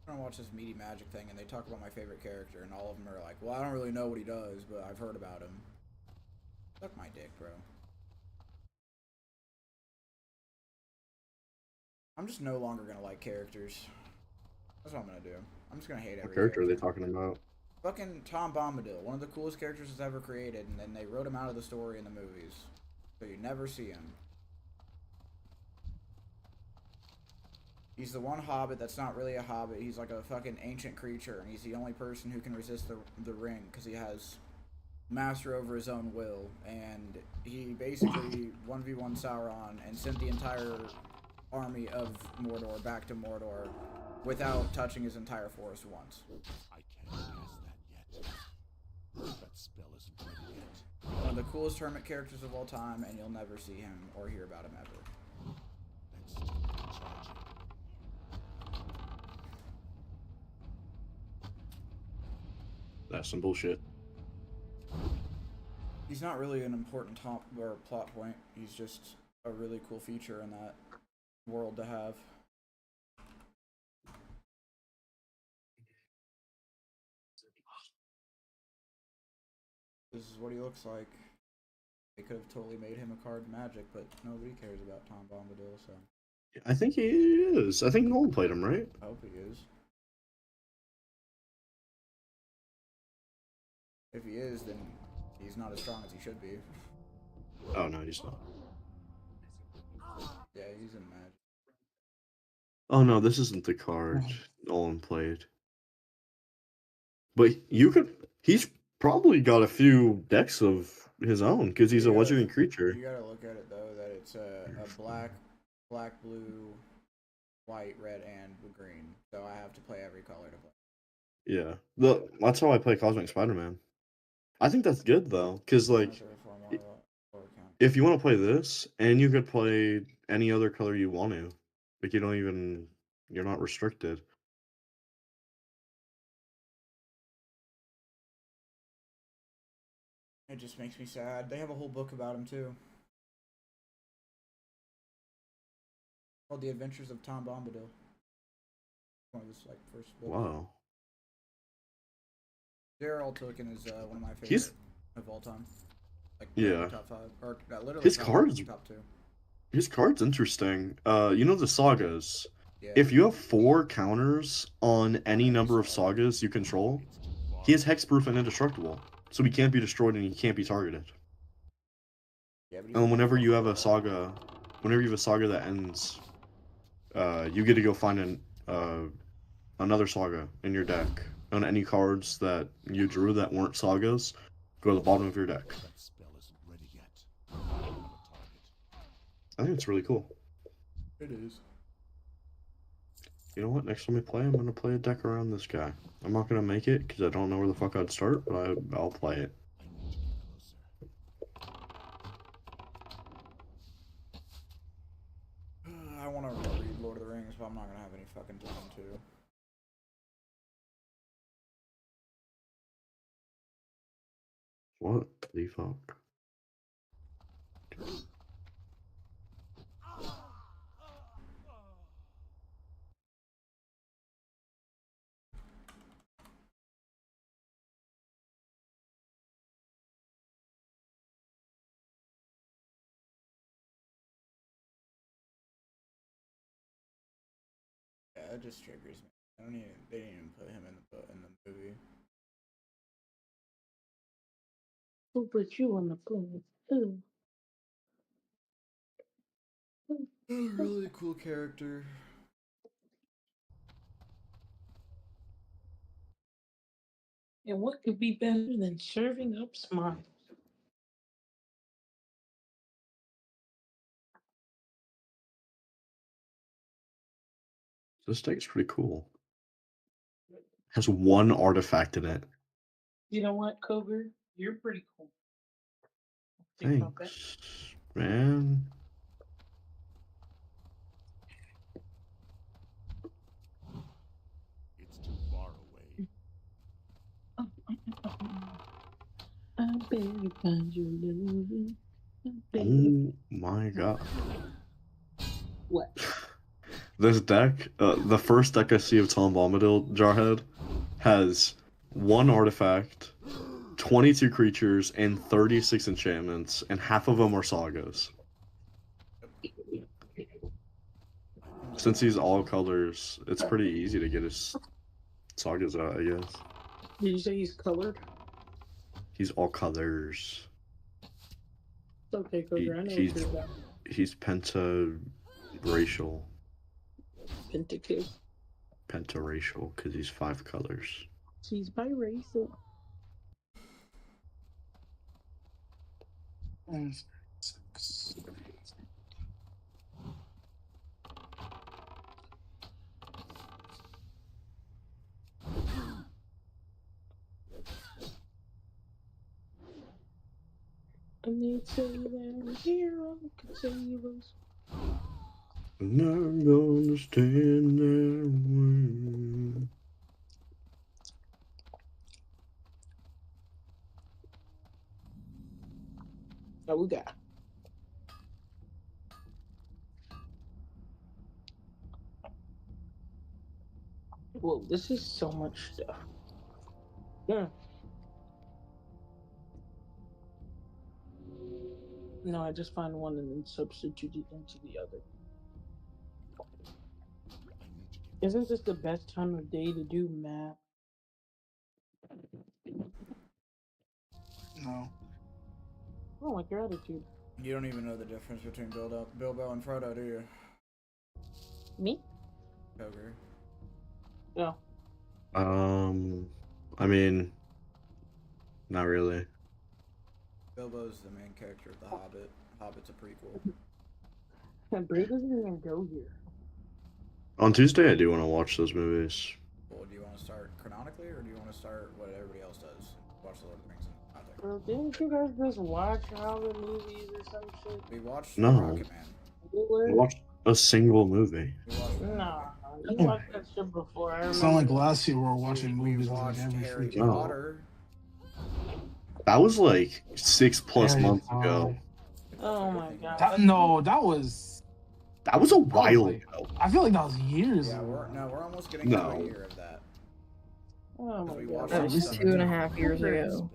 S2: I'm gonna watch this Meaty Magic thing, and they talk about my favorite character, and all of them are like, well, I don't really know what he does, but I've heard about him. Suck my dick, bro. I'm just no longer gonna like characters. That's what I'm gonna do. I'm just gonna hate every
S3: What character are they talking about?
S2: Fucking Tom Bombadil, one of the coolest characters that's ever created, and then they wrote him out of the story in the movies. So you never see him. He's the one hobbit that's not really a hobbit. He's like a fucking ancient creature, and he's the only person who can resist the ring, because he has master over his own will, and he basically 1v1 Sauron and sent the entire army of Mordor back to Mordor without touching his entire forest once.
S7: I can't cast that yet. That spell isn't ready yet.
S2: One of the coolest hermit characters of all time, and you'll never see him or hear about him ever.
S7: That's still charging.
S3: That's some bullshit.
S2: He's not really an important top or plot point. He's just a really cool feature in that world to have. This is what he looks like. They could have totally made him a card in Magic, but nobody cares about Tom Bombadil, so
S3: I think he is. I think Nolan played him, right?
S2: I hope he is. If he is, then he's not as strong as he should be.
S3: Oh no, he's not.
S2: Yeah, he's in Magic.
S3: Oh no, this isn't the card Nolan played. But you could. He's probably got a few decks of his own because he's a legendary creature.
S2: You gotta look at it though, that it's a black, blue, white, red, and green. So I have to play every color to play.
S3: Yeah, that's how I play Cosmic Spider-Man. I think that's good though, because like, if you want to play this, and you could play any other color you want to, like you're not restricted.
S2: It just makes me sad. They have a whole book about him too, called The Adventures of Tom Bombadil. One of his like first books.
S3: Wow.
S2: J.R.R. Tolkien is one of my favorites of all time. Like
S3: Yeah.
S2: top 5 or literally
S3: His
S2: top
S3: cards-
S2: 5, top 2.
S3: His card's interesting. You know the sagas.
S2: Yeah.
S3: If you have 4 counters on any number of sagas you control, he is hexproof and indestructible, so he can't be destroyed and he can't be targeted.
S2: Yeah, but he's
S3: And whenever you have a saga that ends, you get to go find another saga in your deck. On any cards that you drew that weren't sagas, go to the bottom of your deck.
S7: That spell isn't ready yet. I have a target.
S3: I think it's really cool.
S2: It is.
S3: You know what? Next time we play, I'm gonna play a deck around this guy. I'm not gonna make it because I don't know where the fuck I'd start, but I'll play it.
S2: I want to read Lord of the Rings, but I'm not gonna have any fucking time to.
S3: What the fuck?
S2: Yeah, it just triggers me. I don't even. They didn't even put him in the movie.
S6: Who put you on the plane? Who?
S2: Really cool character.
S6: And what could be better than serving up smiles?
S3: This deck's pretty cool. Has one artifact in it.
S6: You know what, Cougar? You're pretty cool. Think about that.
S3: Thanks, man.
S7: It's too far away.
S6: I better find your loving.
S3: Oh my god.
S6: What?
S3: This deck, the first deck I see of Tom Bombadil Jarhead, has one artifact, 22 creatures, and 36 enchantments, and half of them are sagas. Since he's all colors, it's pretty easy to get his sagas out, I guess.
S6: Did you say he's colored?
S3: He's all colors.
S6: It's okay, Cougar. I know what you're about.
S3: He's penta-racial.
S6: Pentakill.
S3: Penta-racial, because he's 5 colors.
S6: She's biracial. And they'd say that a hero could save us.
S3: I'm not gonna stand there and
S6: Oh, we got. Whoa, this is so much stuff. Yeah. No, I just find one and then substitute it into the other. Isn't this the best time of day to do math?
S5: No.
S6: I don't like your attitude.
S2: You don't even know the difference between Bilbo and Frodo, do you?
S6: Me?
S2: Ogre.
S6: No.
S3: I mean, not really.
S2: Bilbo's the main character of The Hobbit. Hobbit's a prequel.
S6: And Bray doesn't even go here.
S3: On Tuesday, I do want to watch those movies.
S2: Well, do you want to start chronically, or do you want to start what everybody else does? Watch The Lord of the Rings and Hobbit.
S6: Well, didn't you guys just watch Hobbit movies or some shit?
S2: We watched
S3: No.
S2: Rocket Man.
S3: I watched a single movie.
S2: We watched
S6: Nah, you watched that shit before. I remember.
S5: It's not like last year we were watching
S2: we
S5: movies
S2: watched
S5: like every
S2: Harry
S5: freaking.
S2: Potter.
S3: That was like 6+
S5: Harry
S3: months
S5: Potter.
S3: ago.
S6: Oh my god.
S5: That was.
S3: That was a while
S5: like-
S3: ago.
S5: I feel like that was years
S2: Yeah,
S5: ago.
S2: we're almost getting to
S3: No.
S2: a year of that.
S6: Oh my
S2: We
S6: god.
S2: watched
S4: That was
S2: Stuff
S4: 2.5 years ago.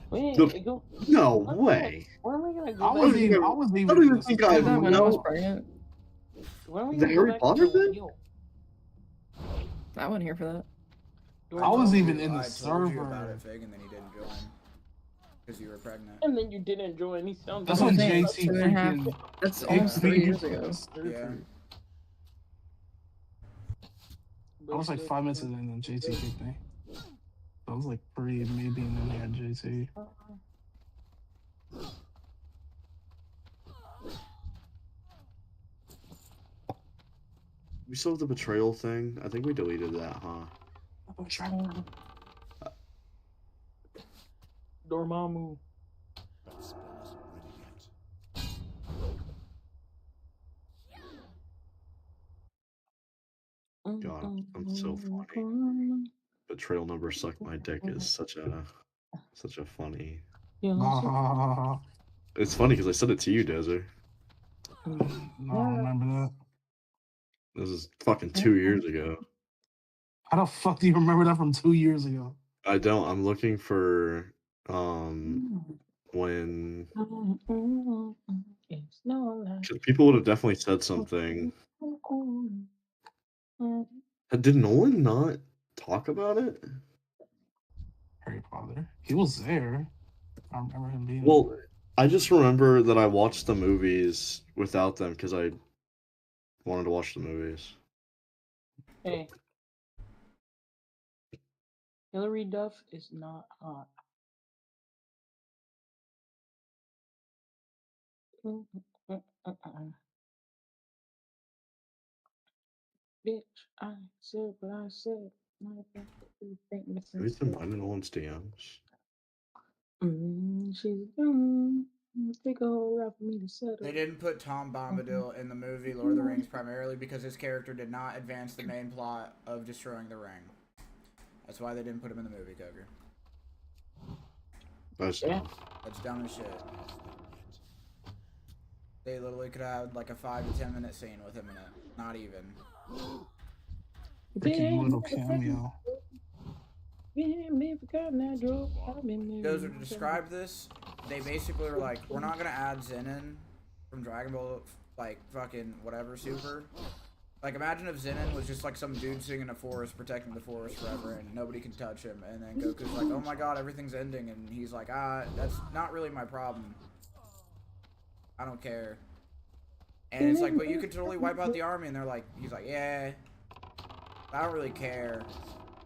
S6: Wait,
S3: The-
S6: go.
S3: No way.
S6: When are we gonna go
S5: I
S6: back?
S5: wasn't
S3: even-
S5: even. I wasn't even.
S3: don't even
S5: in the
S3: think
S4: I
S3: I
S4: did that when I was
S3: know.
S4: pregnant.
S6: When are we
S3: The
S6: gonna go
S3: Harry
S6: back
S3: Potter
S6: to the
S3: thing?
S6: wheel?
S4: I wasn't here for that.
S5: I wasn't even in the
S2: I told you about
S5: server.
S2: it, Fig, and then you didn't join because you were pregnant.
S6: And then you didn't join. He sounds
S5: That's
S4: what
S5: when
S4: I'm saying,
S5: JT
S4: 2.5
S5: freaking.
S4: That's almost 3 years ago.
S2: Yeah.
S5: I was like 5 minutes in and then JT kicked me. I was like pre maybe and then he had JT.
S3: We still have the betrayal thing. I think we deleted that, huh?
S5: Betrayal.
S6: Dormammu.
S3: God, I'm so funny. Betrayal number suck my dick is such a funny. It's funny because I said it to you, Desert.
S5: No, I remember that.
S3: This is fucking 2 years ago.
S5: How the fuck do you remember that from 2 years ago?
S3: I don't. I'm looking for when people would have definitely said something. Did Nolan not talk about it?
S5: Harry Potter. He was there. I remember him being.
S3: Well, I just remember that I watched the movies without them because I wanted to watch the movies.
S6: Hey. Hillary Duff is not hot. Bitch, I said what I said.
S3: Maybe it's in mine and Nolan's DMs.
S6: She's take a whole lot for me to settle.
S2: They didn't put Tom Bombadil in the movie Lord of the Rings primarily because his character did not advance the main plot of destroying the ring. That's why they didn't put him in the movie, Coker.
S3: That's dumb.
S2: That's dumb as shit. They literally could have like a 5 to 10 minute scene with him in it. Not even.
S5: Freaking little cameo.
S2: Those are to describe this. They basically were like, we're not gonna add Zenin from Dragon Ball, like fucking whatever Super. Like imagine if Zenin was just like some dude sitting in a forest protecting the forest forever and nobody can touch him, and then Goku's like, oh my god, everything's ending, and he's like, that's not really my problem. I don't care. And it's like, but you could totally wipe out the army, and they're like, he's like, yeah, I don't really care.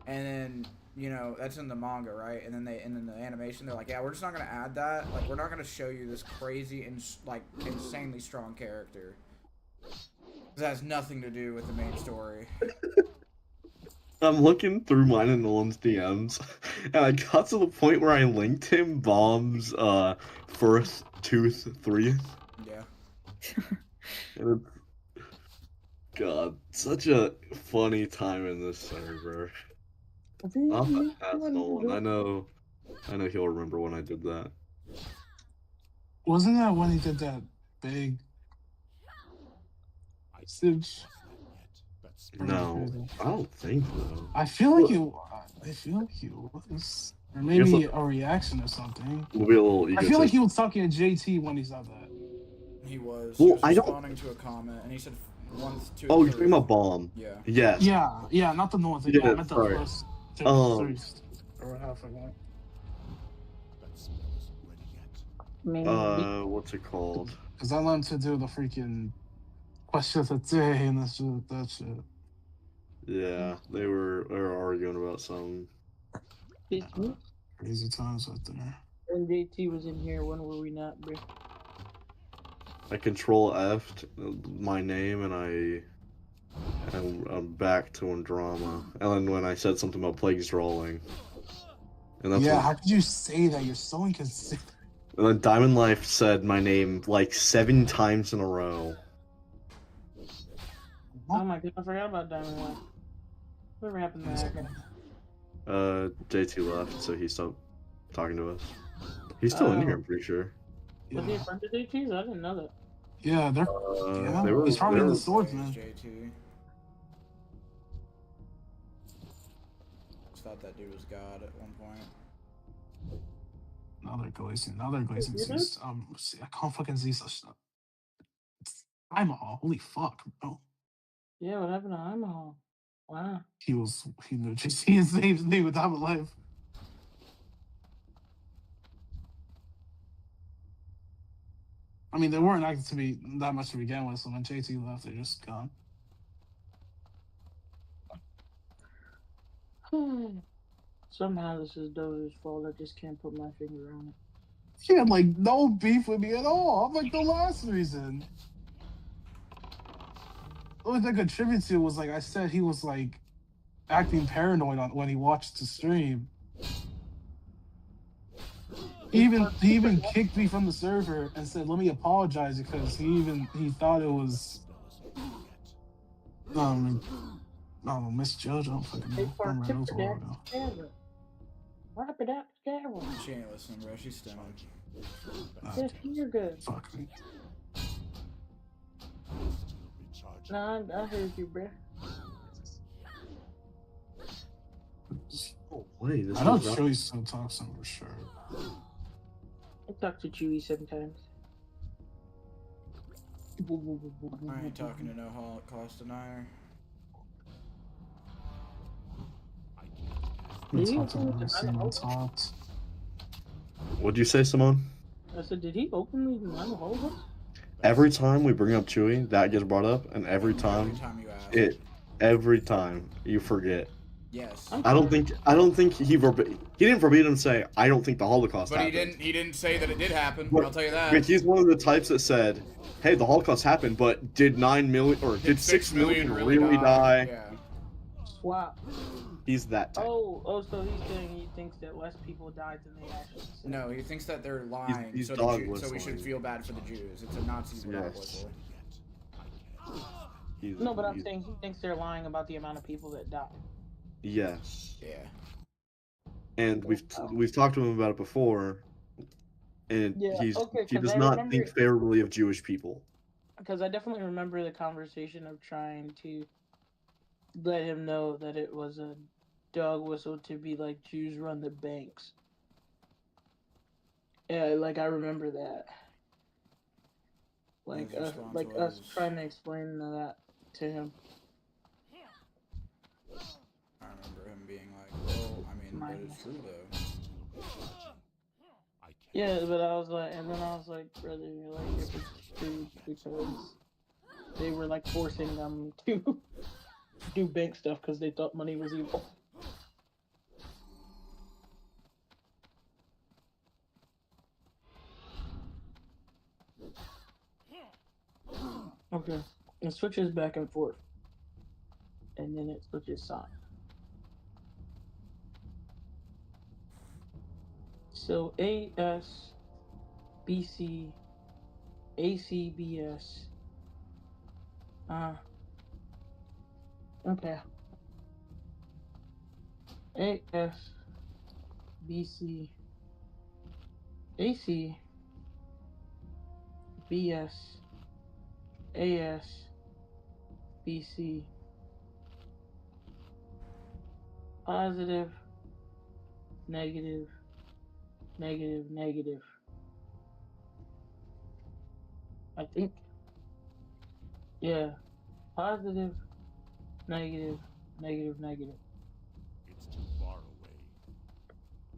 S2: And then, you know, that's in the manga, right? And then in the animation, they're like, yeah, we're just not gonna add that. Like, we're not gonna show you this crazy and like insanely strong character. That has nothing to do with the main story.
S3: I'm looking through mine and Nolan's DMs, and I got to the point where I linked him Bomb's first tooth 3.
S2: Yeah.
S3: And it's, God, such a funny time in this server. I'll pass Nolan. I know he'll remember when I did that.
S5: Wasn't that when he did that big message?
S3: No, I don't think so.
S5: I feel like he was. Or maybe a reaction or something. I feel like he was talking to JT when he said that.
S2: He was.
S3: Well,
S2: he was responding to a comment, and he said 1, 2.
S3: Oh, you're talking about Bomb.
S2: Yeah.
S3: Yes.
S5: Yeah, not the North. Yeah, I meant the first. Or half of that.
S3: What's it called?
S5: Because I learned to do the freaking question of the day and that shit.
S3: Yeah, they were arguing about some
S5: crazy times out there.
S6: When JT was in here, when were we not, bro?
S3: I control F'd my name and I'm back to Androma. And then when I said something about plagues rolling. And that's
S5: how could you say that? You're so inconsistent.
S3: And then Diamond Life said my name like 7 times in a row.
S6: Oh my god, I forgot about Diamond Life. Whatever happened to that?
S3: JT left, so he stopped talking to us. He's still in here, I'm pretty sure.
S6: Was he a friend of JT's? I didn't know that.
S5: Yeah, he's probably in the swordsman.
S2: JT. Just thought that dude was God at one point.
S5: Another glazing sees. I can't fucking see such stuff. Imahal, holy fuck, bro.
S6: Yeah, what happened to Imahal? Wow.
S5: He knew JC's name with Diamond Life. I mean, they weren't acting to be that much to begin with, so when JT left, they're just gone.
S6: Somehow this is Dozer's fault. I just can't put my finger on it.
S5: He had like no beef with me at all. I'm like the last reason. only thing I could attribute to was like I said he was like acting paranoid on when he watched the stream. He even kicked me from the server and said, "Let me apologize," because he thought it was no, Miss JoJo. I don't fucking know. I remember, it was a while ago.
S2: She ain't listening, bro. She's stoned.
S6: Yes, you're good.
S5: Fuck me.
S6: Nah, I heard you, bro.
S3: Oh wait, this
S5: I know
S3: is not...
S5: Chewie still talks to him for sure.
S6: I talk to Chewie sometimes.
S2: I ain't talking to no Holocaust denier.
S6: Did he
S3: What'd you say, Simone?
S6: I said, did he openly deny the Holocaust?
S3: Every time we bring up Chewie, that gets brought up, and every time
S2: you ask.
S3: every time you forget.
S2: Yes.
S3: I don't think he didn't verbatim say I don't think the Holocaust happened.
S2: But he didn't say that it did happen. I'll tell you that.
S3: But he's one of the types that said, "Hey, the Holocaust happened, but did 9 million or did 6 million really die?"
S2: Yeah.
S6: Wow.
S3: He's that type.
S6: Oh, so he's saying he thinks that less people died than they actually said.
S2: No, he thinks that they're lying,
S3: he's
S2: so we should feel bad for the Jews. It's a Nazi dog whistle.
S6: No, but I'm saying he thinks they're lying about the amount of people that died.
S3: Yes.
S2: Yeah.
S3: And we've talked to him about it before, and he does not think favorably of Jewish people.
S6: Because I definitely remember the conversation of trying to let him know that it was a dog whistle to be like Jews run the banks. Yeah, like I remember that. Like us trying to explain that to him.
S2: I remember him being like, "Well, I mean, but it's true though."
S6: Yeah, but I was like, brother, you're like, if it's true because they were like forcing them to do bank stuff because they thought money was evil. Okay, it switches back and forth, and then it switches side. So AS, BC, ACBS. Okay. AS, BC, AC, BS, AS, BC. Positive, negative, negative, negative. I think. Yeah. Positive, negative, negative, negative.
S7: It's too far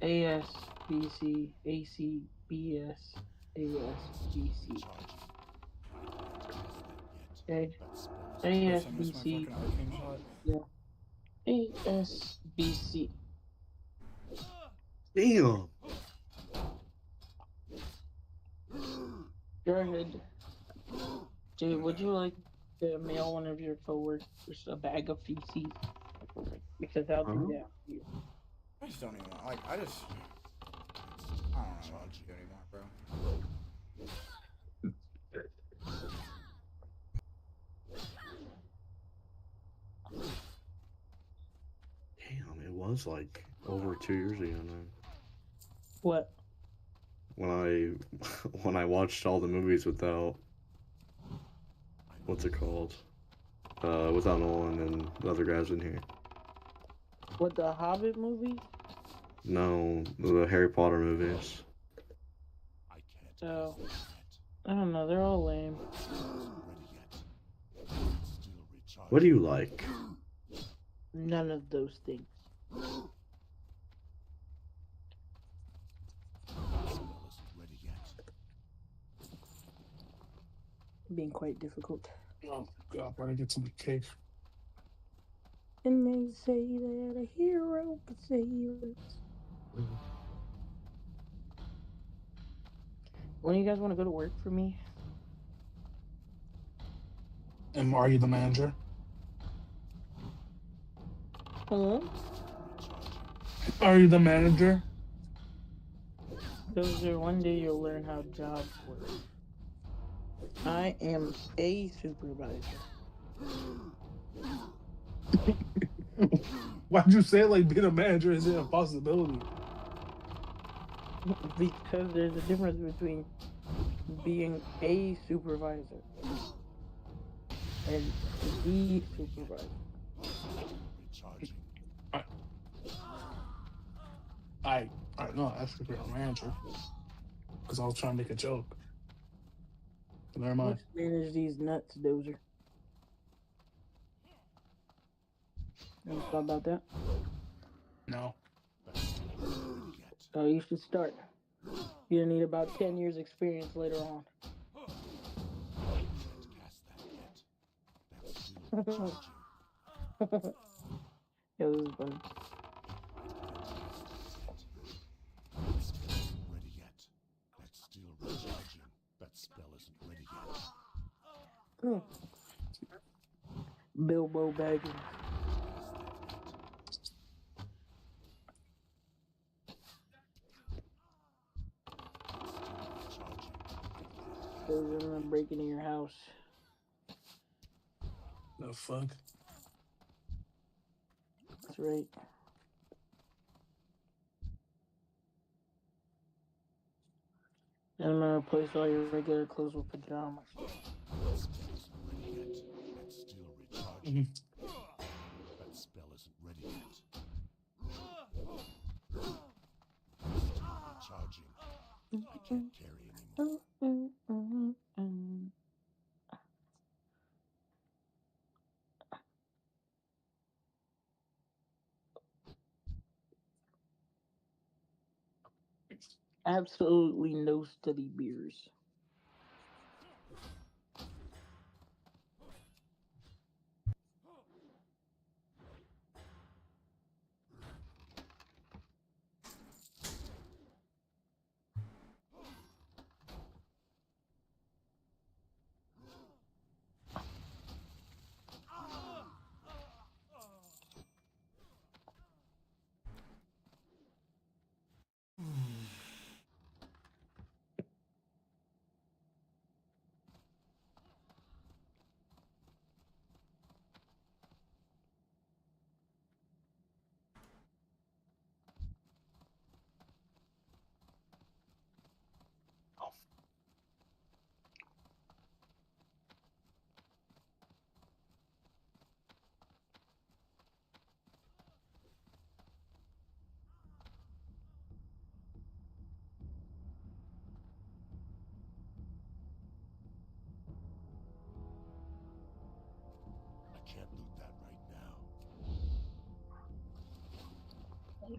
S7: away.
S6: AS, BC, AC, BS, AS, BC. Okay. AS, BC. Yeah. AS, BC.
S3: Damn.
S6: Go ahead. Dude, would you like to mail one of your coworkers a bag of feces? Because I'll do that for you.
S2: I just don't even like. I don't know what to do anymore, bro.
S3: Damn, it was like over 2 years ago now.
S6: What?
S3: When I watched all the movies without, what's it called? Without Nolan and the other guys in here.
S6: What, the Hobbit movie?
S3: No, the Harry Potter movies.
S6: So, I don't know, they're all lame.
S3: What do you like?
S6: None of those things. Being quite difficult.
S5: Oh God, better get some cake.
S6: And they say that a hero could save us. When do you guys want to go to work for me?
S5: And are you the manager?
S6: Hello?
S5: Are you the manager?
S6: Dozer, one day you'll learn how jobs work. I am a supervisor.
S5: Why'd you say like being a manager isn't a possibility?
S6: Because there's a difference between being a supervisor and the supervisor.
S5: I know that's if you're a manager. Because I was trying to make a joke. But never mind.
S6: Let's manage these nuts, Dozer. Ever thought about that?
S5: No.
S6: Oh, you should start. You'll need about 10 years experience later on. Yeah, this is fun. Bilbo Baggins. Dozer, I'm gonna break into your house.
S5: The fuck?
S6: That's right. And I'm gonna replace all your regular clothes with pajamas.
S5: Mm-hmm.
S7: That spell isn't ready yet. Charging. I can't carry anymore.
S6: Absolutely no study beers.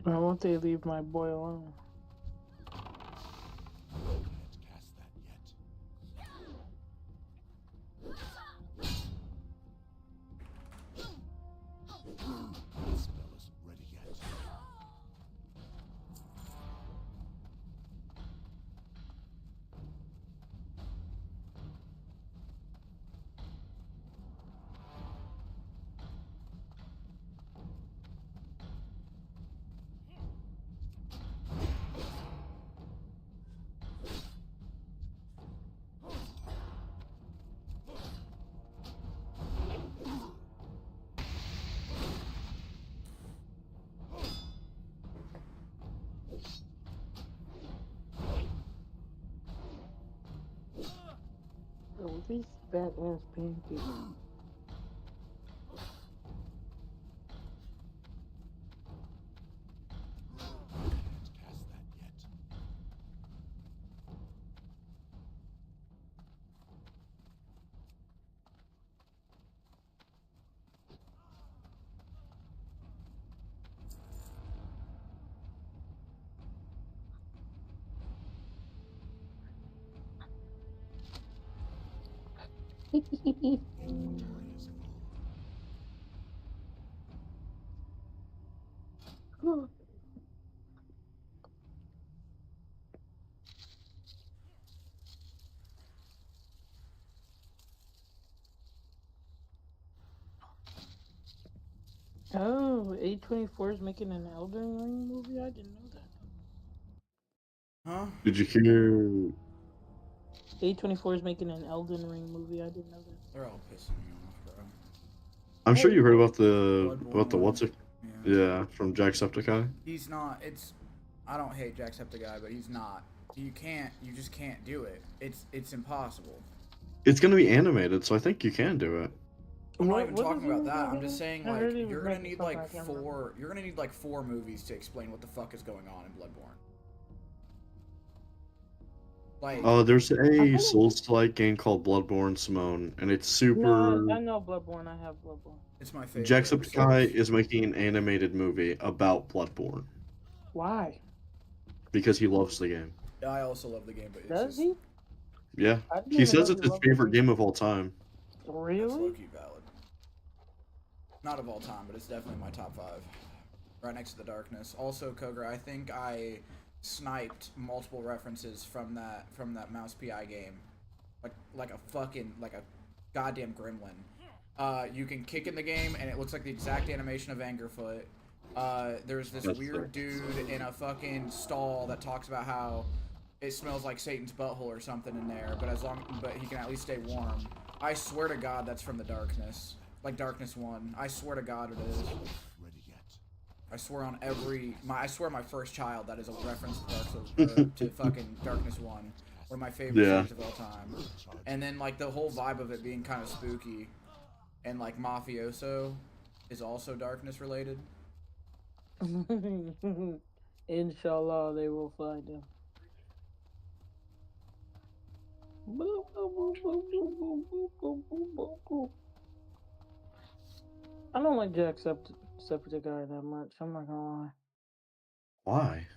S6: Why won't they leave my boy alone? Oh, these fat ass pancakes. Oh, A24 is making an Elden Ring movie? I didn't know that.
S2: Huh?
S3: Did you hear?
S6: A24 is making an Elden Ring movie. I didn't know that.
S2: They're all pissing me off, bro.
S3: I'm sure you heard about the
S2: Bloodborne
S3: what's it? Yeah, from Jacksepticeye.
S2: He's not. I don't hate Jacksepticeye, but he's not. You just can't do it. It's impossible.
S3: It's gonna be animated, so I think you can do it.
S2: I'm not even talking about that. I'm just saying, like, you're gonna need like four movies to explain what the fuck is going on in Bloodborne. Like,
S3: There's a Souls-like game called Bloodborne, Simone, and it's super.
S6: No, I know Bloodborne. I have Bloodborne.
S2: It's my favorite.
S3: Jacksepticeye is making an animated movie about Bloodborne.
S6: Why?
S3: Because he loves the game.
S2: I also love the game, but it's
S6: Does he?
S3: Yeah, he says it's his favorite game of all time.
S6: Really?
S2: That's low-key valid. Not of all time, but it's definitely my top 5. Right next to The Darkness. Also, Kogra, I think I sniped multiple references from that Mouse PI game, like a goddamn gremlin. You can kick in the game, and it looks like the exact animation of Angerfoot. There's this weird dude in a fucking stall that talks about how it smells like Satan's butthole or something in there, but he can at least stay warm. I swear to God, that's from The Darkness, like Darkness 1. I swear to God, it is. I swear on I swear my first child that is a reference to fucking Darkness 1. One of my favorite games of all time. And then like the whole vibe of it being kind of spooky and like mafioso is also Darkness related.
S6: Inshallah, they will find him. I don't like Jacksepticeye that much. I'm not gonna lie.
S3: Why?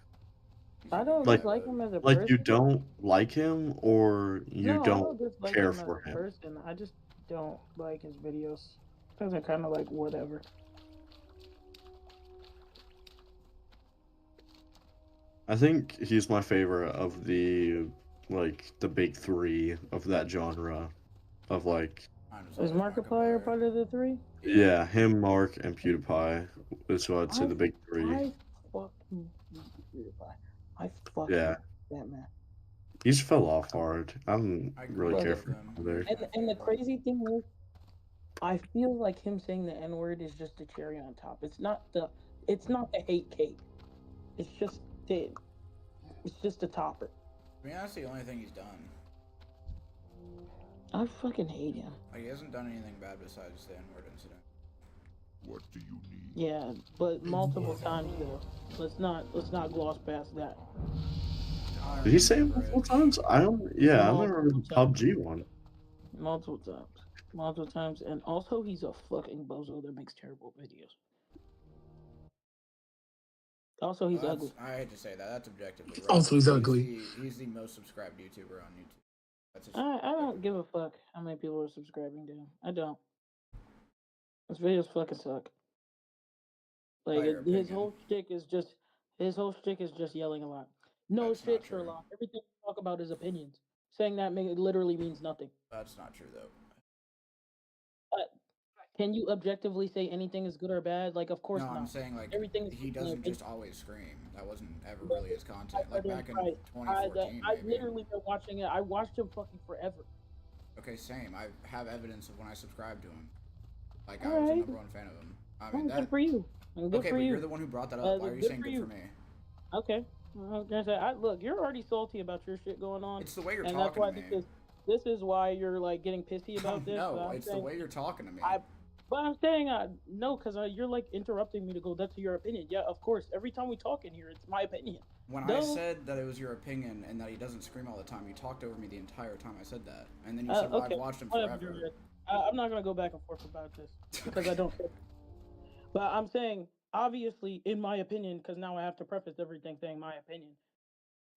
S6: I don't like him as a person.
S3: Like you don't like him, or you don't care for him?
S6: Person. I just don't like his videos. Those are kind of like whatever.
S3: I think he's my favorite of the big 3 of that genre, of like.
S6: Is Markiplier part of the 3?
S3: Yeah, him, Mark, and PewDiePie is who I'd say the big 3.
S6: I fucking PewDiePie. I fucking that man.
S3: He's fell off hard. I don't really care for him there.
S6: And the crazy thing is, I feel like him saying the N-word is just the cherry on top. It's not the hate cake. It's just the topper.
S2: I mean, that's the only thing he's done.
S6: I fucking hate him.
S2: Like, he hasn't done anything bad besides the N-word incident.
S7: What do you need?
S6: Yeah, but multiple times though. Let's not gloss past that.
S3: Did he say it multiple times? I don't. Yeah, I remember the PUBG one.
S6: Multiple times, and also he's a fucking bozo that makes terrible videos. Also, he's ugly.
S2: I hate to say that. That's objectively wrong.
S5: Also, he's ugly.
S2: He's the most subscribed YouTuber on YouTube.
S6: I don't give a fuck how many people are subscribing to him. I don't. His videos fucking suck. Like his whole shtick is just yelling a lot. No shit, Sherlock. Everything you talk about is opinions. Saying that literally means nothing.
S2: That's not true though.
S6: Can you objectively say anything is good or bad? Like, of course not.
S2: No, I'm saying like he doesn't just always scream. That wasn't ever really his content. Like back in 2014.
S6: I've literally been watching it. I watched him fucking forever.
S2: Okay, same. I have evidence of when I subscribed to him. Like I was the #1 fan of him. I mean,
S6: good for you. Good
S2: okay,
S6: for
S2: but
S6: you.
S2: You're the one who brought that up. Why are you saying good for me?
S6: Okay. I was gonna say, look, you're already salty about your shit going on.
S2: It's the way you're
S6: and
S2: talking
S6: that's why
S2: to me.
S6: This is why you're like getting pissy about this.
S2: No, it's the way you're talking to me.
S6: But I'm saying no, because you're like interrupting me to go. That's your opinion. Yeah, of course. Every time we talk in here, it's my opinion.
S2: When I said that it was your opinion and that he doesn't scream all the time, you talked over me the entire time I said that, and then you said, "Well, I've watched him forever."
S6: I'm not gonna go back and forth about this because I don't. But I'm saying, obviously, in my opinion, because now I have to preface everything saying my opinion.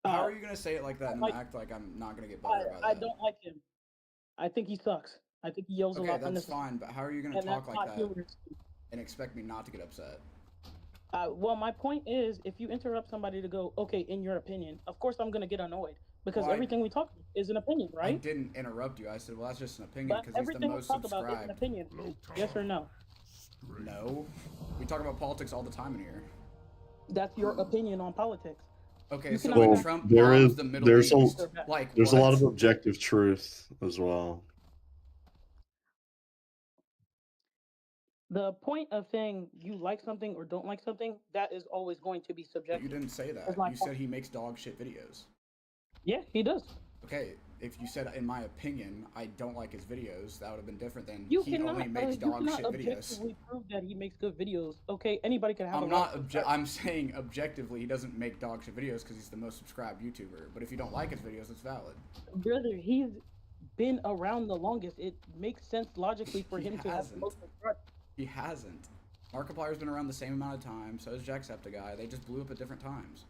S2: How are you gonna say it like that and act like I'm not gonna get bothered by that?
S6: I don't like him. I think he sucks. I think he yells a lot.
S2: Okay, that's fine, but how are you gonna talk like that and expect me not to get upset?
S6: Well, my point is, if you interrupt somebody to go, okay, in your opinion, of course I'm gonna get annoyed because everything we talk about is an opinion, right?
S2: I didn't interrupt you. I said, well, that's just an opinion because he's the most subscribed.
S6: About is an opinion. Yes or no?
S2: No. We talk about politics all the time in here.
S6: That's your opinion on politics.
S2: Okay,
S6: You
S2: so
S6: cannot
S2: when
S6: have-
S2: Trump
S3: there
S2: bombs
S3: is
S2: the Middle
S3: there's
S2: East,
S3: a
S2: like
S3: there's
S2: what?
S3: a lot of objective truth as well.
S6: The point of saying you like something or don't like something, that is always going to be
S2: But
S6: subjective.
S2: you didn't say that.
S6: That's my
S2: You
S6: point.
S2: said he makes dog shit videos.
S6: Yeah, he does.
S2: Okay, if you said, in my opinion, I don't like his videos, that would have been different than
S6: You
S2: he only makes dog shit videos.
S6: objectively prove that he makes good videos. Okay, anybody can have.
S2: I'm saying objectively he doesn't make dog shit videos because he's the most subscribed YouTuber. But if you don't like his videos, it's valid.
S6: Brother, he's been around the longest. It makes sense logically for him to have the most subscribers.
S2: He hasn't. Markiplier's been around the same amount of time. So is Jacksepticeye. They just blew up at different times.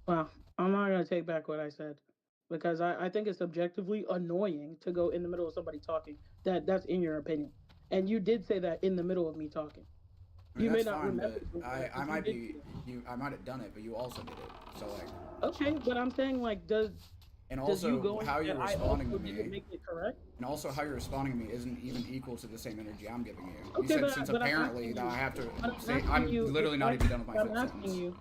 S6: Well, I'm not gonna take back what I said because I think it's objectively annoying to go in the middle of somebody talking. That's in your opinion, and you did say that in the middle of me talking.
S2: I mean,
S6: You may
S2: that's
S6: not
S2: fine,
S6: remember.
S2: but I might be I might have done it, but you also did it. So like.
S6: Okay, but I'm saying like does.
S2: And
S6: Does you
S2: also,
S6: go
S2: how you're
S6: and I
S2: responding to
S6: also didn't
S2: me,
S6: make it correct?
S2: and also how you're responding to me isn't even equal to the same energy I'm giving you.
S6: Okay,
S2: You said
S6: but
S2: since
S6: I'm
S2: apparently
S6: asking
S2: that
S6: you-
S2: I have to
S6: but I'm
S2: say,
S6: asking
S2: I'm
S6: you
S2: literally
S6: if
S2: not
S6: I-
S2: even done with my
S6: I'm
S2: fifth
S6: asking
S2: sentence.
S6: you,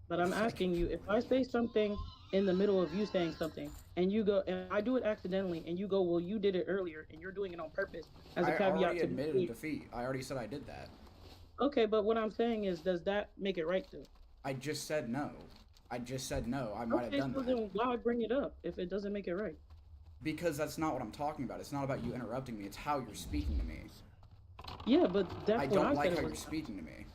S6: but I'm asking you if I say something in the middle of you saying something, and you go, and I do it accidentally, and you go, well, you did it earlier, and you're doing it on purpose as a
S2: I
S6: caveat
S2: already
S6: to be
S2: admitted
S6: clear.
S2: defeat. I already said I did that.
S6: Okay, but what I'm saying is, does that make it right though?
S2: I just said no. I just said no. I might have
S6: Okay,
S2: done
S6: so
S2: that.
S6: then why bring it up if it doesn't make it right?
S2: Because that's not what I'm talking about. It's not about you interrupting me. It's how you're speaking to me.
S6: Yeah, but that's
S2: I
S6: what
S2: don't
S6: I
S2: like
S6: said
S2: how
S6: it
S2: you're
S6: was.
S2: speaking to me.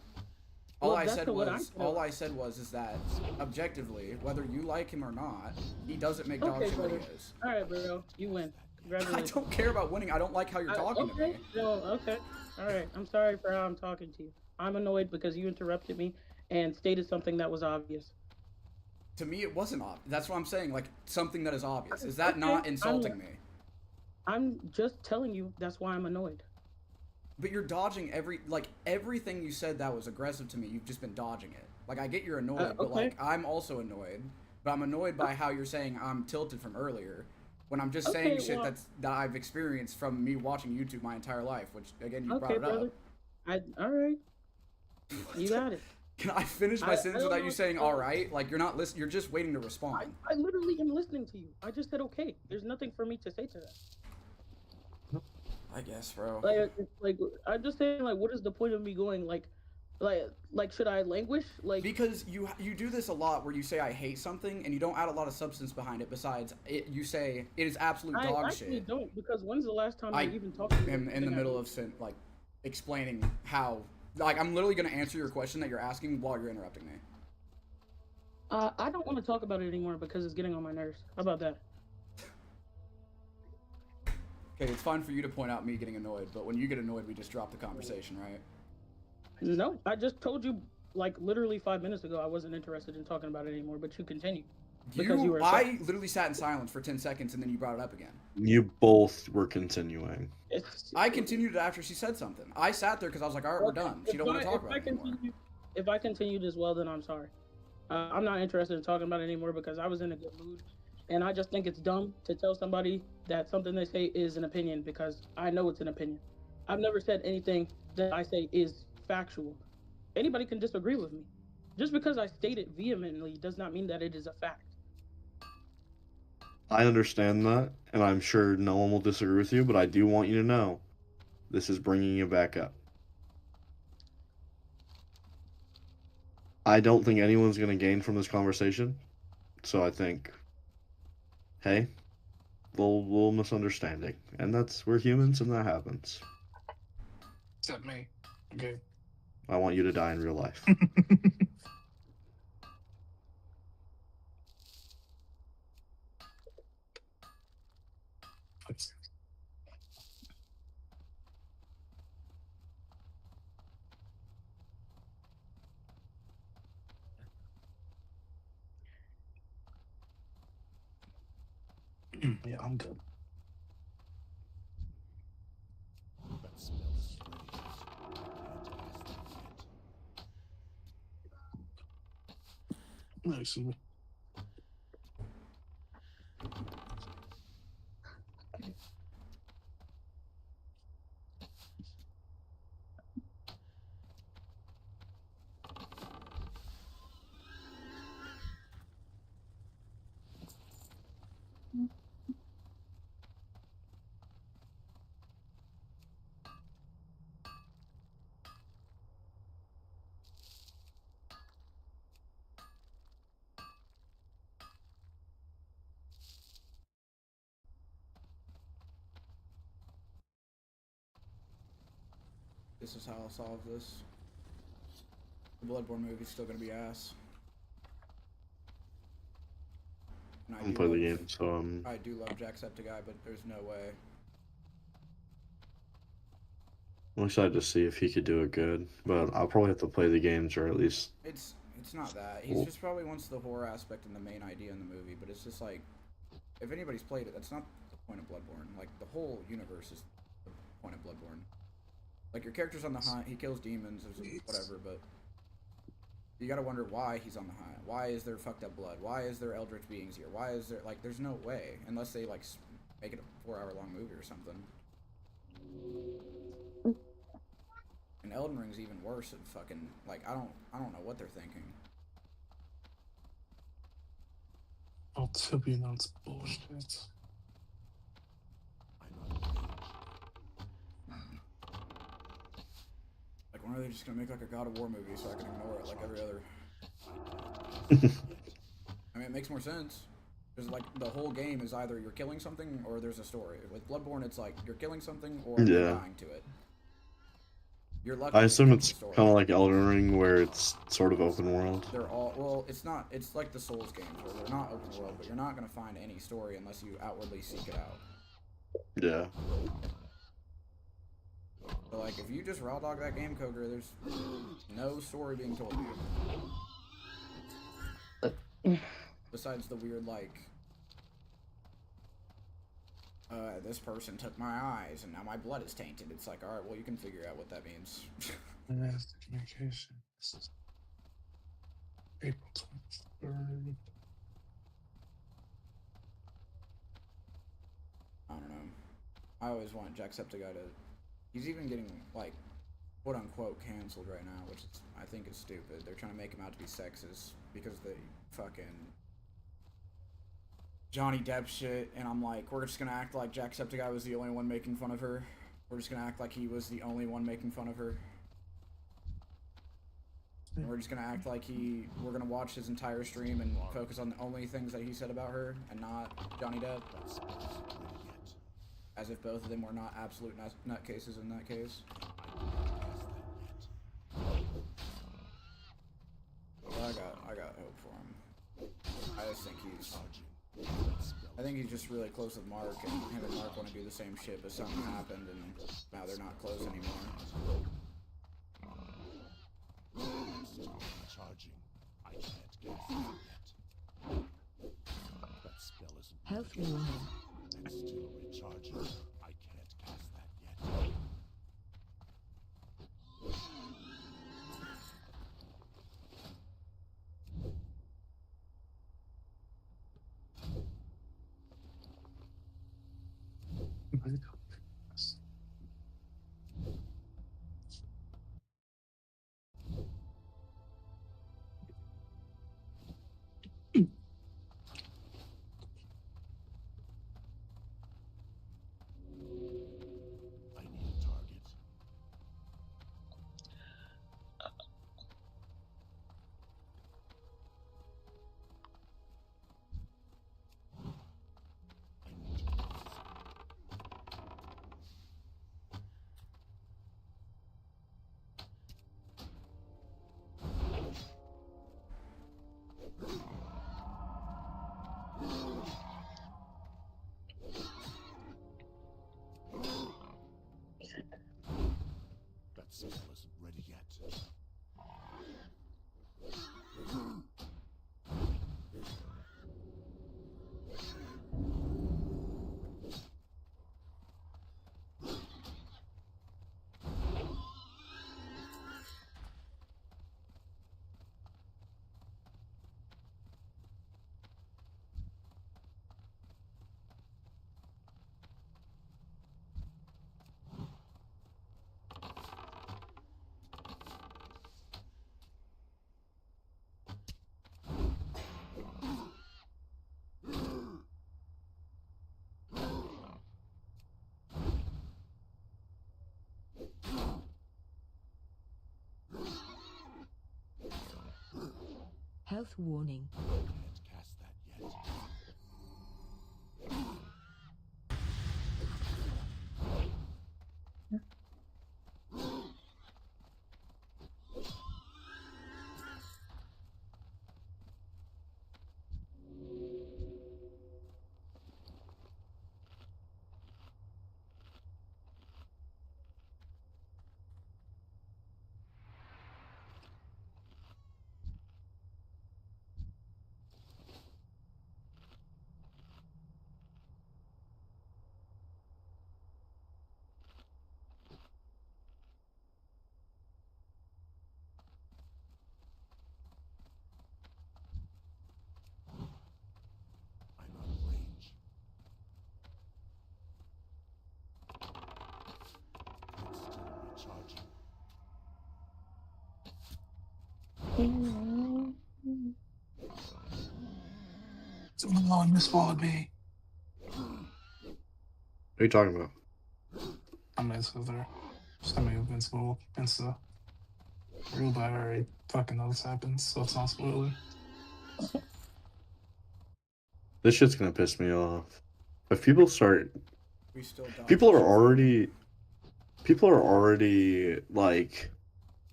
S6: Well,
S2: All I
S6: that's
S2: said
S6: not what I
S2: was,
S6: said.
S2: is that objectively, whether you like him or not, he doesn't make dog
S6: Okay,
S2: shit
S6: brother.
S2: videos.
S6: All right, bro, you win.
S2: I
S6: Congratulations.
S2: don't care about winning. I don't like how you're talking to me.
S6: Okay. All right. I'm sorry for how I'm talking to you. I'm annoyed because you interrupted me and stated something that was obvious.
S2: To me, it wasn't obvious. That's what I'm saying. Like, something that is obvious. Is that
S6: Okay,
S2: not insulting me?
S6: I'm just telling you that's why I'm annoyed.
S2: But you're dodging everything you said that was aggressive to me. You've just been dodging it. Like, I get you're annoyed, but
S6: okay.
S2: like, I'm also annoyed. But I'm annoyed by how you're saying I'm tilted from earlier, when I'm just saying shit that I've experienced from me watching YouTube my entire life. Which again, you brought it
S6: brother.
S2: up.
S6: All right. You got it.
S2: Can I finish my sentence without you saying all right? Like, you're not listening. You're just waiting to respond.
S6: I literally am listening to you. I just said okay. There's nothing for me to say to that.
S2: I guess, bro.
S6: Like I'm just saying, like, what is the point of me going like should I languish? Like,
S2: because you do this a lot where you say I hate something and you don't add a lot of substance behind it. Besides, you say it is absolute dog
S6: I actually
S2: shit.
S6: don't, because when's the last time you even talked to me?
S2: In the middle of like explaining how, like, I'm literally gonna answer your question that you're asking while you're interrupting me.
S6: I don't want to talk about it anymore because it's getting on my nerves. How about that?
S2: Okay, it's fine for you to point out me getting annoyed, but when you get annoyed, we just drop the conversation, right?
S6: No, I just told you, like, literally 5 minutes ago I wasn't interested in talking about it anymore, but you continued.
S2: I literally sat in silence for 10 seconds and then you brought it up again.
S3: You both were continuing.
S2: I continued after she said something. I sat there because I was like, all right, we're done. She don't want to talk about it anymore.
S6: If I continued as well, then I'm sorry. I'm not interested in talking about it anymore because I was in a good mood. And I just think it's dumb to tell somebody that something they say is an opinion because I know it's an opinion. I've never said anything that I say is factual. Anybody can disagree with me. Just because I state it vehemently does not mean that it is a fact.
S3: I understand that, and I'm sure no one will disagree with you, but I do want you to know this is bringing you back up. I don't think anyone's going to gain from this conversation, so I think, hey, little misunderstanding, and we're humans, and that happens.
S5: Except me. Okay.
S3: I want you to die in real life.
S5: Yeah, I'm good. Excuse me.
S2: This is how I'll solve this. The Bloodborne movie's still gonna be ass. And
S3: I haven't played the game, so
S2: I do love Jacksepticeye, but there's no way.
S3: I'm excited to see if he could do it good, but I'll probably have to play the games, or at least...
S2: It's not that. He's just probably wants the horror aspect and the main idea in the movie, but it's just like, if anybody's played it, that's not the point of Bloodborne. Like, the whole universe is the point of Bloodborne. Like, your character's on the hunt, he kills demons, or whatever, but you gotta wonder why he's on the hunt. Why is there fucked up blood? Why is there eldritch beings here? Why is there, like, there's no way, unless they, like, make it a 4-hour-long movie or something. And Elden Ring's even worse than fucking, like, I don't know what they're thinking.
S5: Oh, to be announced bullshit.
S2: Like, when are they just gonna make like a God of War movie so I can ignore it like every other? I mean, it makes more sense. Because like the whole game is either you're killing something or there's a story. With Bloodborne, it's like you're killing something or you're dying to it. You're lucky.
S3: I assume it's kind of like Elden Ring, where it's sort of open world.
S2: They're all, well, it's not. It's like the Souls games where they're not open world, but you're not gonna find any story unless you outwardly seek it out.
S3: Yeah.
S2: So like, if you just raw dog that game, Koger, there's no story being told to you. Besides the weird, like, this person took my eyes and now my blood is tainted. It's like, alright, well, you can figure out what that means.
S5: Last communication. This is April 23rd.
S2: I don't know. I always want Jacksepticeye to... He's even getting, like, quote-unquote canceled right now, which is, I think is stupid. They're trying to make him out to be sexist because they fucking... Johnny Depp shit, and I'm like, we're just gonna act like Jacksepticeye was the only one making fun of her. We're just gonna act like he was the only one making fun of her. And we're just gonna act like we're gonna watch his entire stream and focus on the only things that he said about her, and not Johnny Depp. As if both of them were not absolute nutcases in that case. Well, I got hope for him. I just think I think he's just really close with Mark, and him and Mark want to do the same shit, but something happened, and now they're not close anymore.
S8: Health rewind.
S7: It's still recharging. I can't cast that yet.
S8: Health warning.
S7: Can't cast that yet. I'm out of range. It's still recharging.
S5: Someone alone misfollowed me.
S3: What are you talking about?
S5: I'm nice with her. Semi-invincible. Insta. Real bad, I already fucking know this happens, so it's not spoiler.
S3: This shit's gonna piss me off. If people start,
S2: We still don't.
S3: people are already like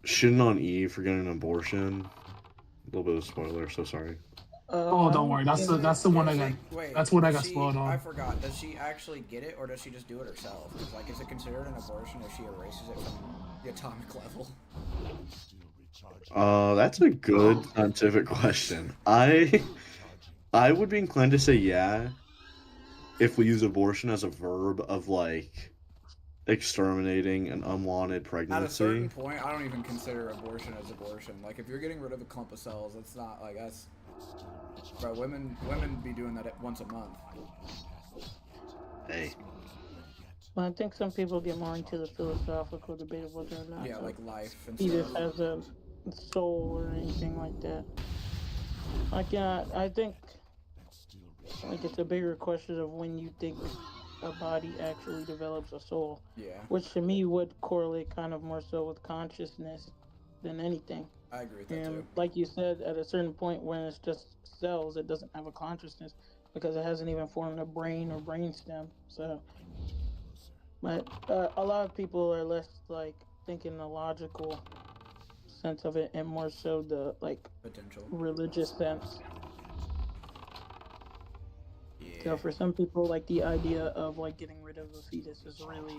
S3: shitting on Eve for getting an abortion. A little bit of spoiler, so sorry.
S5: Oh, don't worry. That's the one I got.
S2: Wait,
S5: That's what I got
S2: she-
S5: spoiled on.
S2: I forgot. Does she actually get it, or does she just do it herself? 'Cause, like, is it considered an abortion if she erases it from the atomic level?
S7: Still recharging.
S3: That's a good scientific question. I would be inclined to say yeah, if we use abortion as a verb of like exterminating an unwanted
S2: At a
S3: pregnancy.
S2: certain point, I don't even consider abortion as abortion. Like, if you're getting rid of a clump of cells, it's not like that's. Bro, women be doing that once a month.
S3: Hey,
S6: I think some people get more into the philosophical debate of whether or not
S2: Yeah, like life and
S6: fetus
S2: stuff.
S6: has a soul or anything like that. Like, yeah, I think like it's a bigger question of when you think a body actually develops a soul,
S2: Yeah,
S6: which to me would correlate kind of more so with consciousness than anything.
S2: I agree with that
S6: And
S2: too.
S6: like you said, at a certain point when it's just cells, it doesn't have a consciousness because it hasn't even formed a brain or brainstem. So, but a lot of people are less like thinking the logical sense of it and more so the like
S2: Potential.
S6: religious sense.
S2: Yeah.
S6: So for some people, like the idea of like getting rid of a fetus is really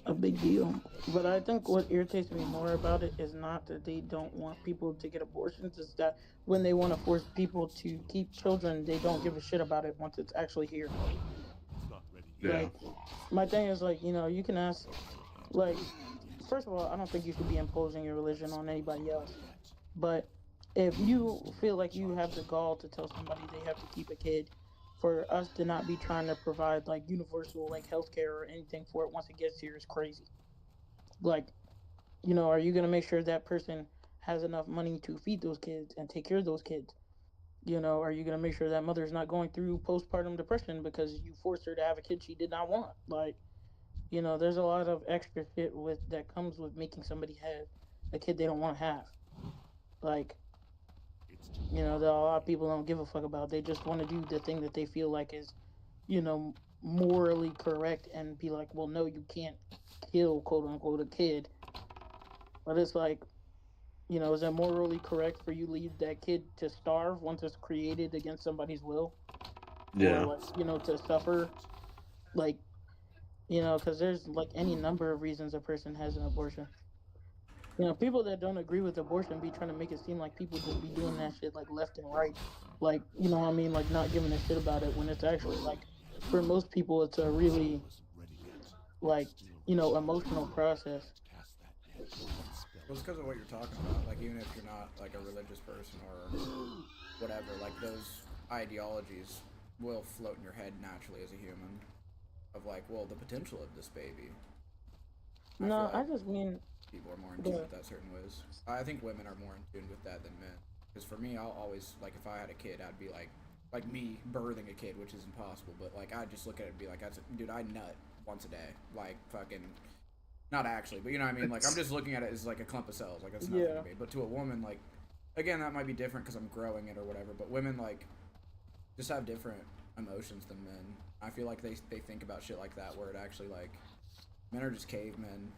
S6: a big deal. But I think what irritates me more about it is not that they don't want people to get abortions, it's that when they want to force people to keep children, they don't give a shit about it once it's actually here.
S7: It's not ready yet.
S3: yeah.
S6: Like, my thing is like, you know, you can ask, like, first of all, I don't think you should be imposing your religion on anybody else. But if you feel like you have the gall to tell somebody they have to keep a kid, for us to not be trying to provide like universal like healthcare or anything for it once it gets here is crazy. Like, you know, are you gonna make sure that person has enough money to feed those kids and take care of those kids? You know, are you gonna make sure that mother's not going through postpartum depression because you forced her to have a kid she did not want? Like, you know, there's a lot of extra shit with that comes with making somebody have a kid they don't want to have. Like, you know, that a lot of people don't give a fuck about. They just want to do the thing that they feel like is, you know, morally correct and be like, well, no, you can't kill, quote unquote, a kid. But it's like, you know, is it morally correct for you to leave that kid to starve once it's created against somebody's will?
S3: Yeah.
S6: Or, like, you know, to suffer? Like, you know, because there's like any number of reasons a person has an abortion. You know, people that don't agree with abortion be trying to make it seem like people just be doing that shit like left and right. Like, you know what I mean? Like not giving a shit about it when it's actually like, for most people, it's a really like, you know, emotional process.
S2: Well, it's because of what you're talking about. Like, even if you're not like a religious person or whatever, like those ideologies will float in your head naturally as a human. Of like, well, the potential of this baby.
S6: No,
S2: feel
S6: I
S2: like
S6: just mean
S2: people are more in tune with that certain ways. I think women are more in tune with that than men. Because for me, I'll always like if I had a kid, I'd be like me birthing a kid, which is impossible. But like I'd just look at it and be like, dude, I nut once a day, like fucking. Not actually, but you know what I mean. Like I'm just looking at it as like a clump of cells. Like that's nothing to me. But to a woman, like again, that might be different because I'm growing it or whatever, but women, like, just have different emotions than men. I feel like they think about shit like that where it actually, like, men are just cavemen.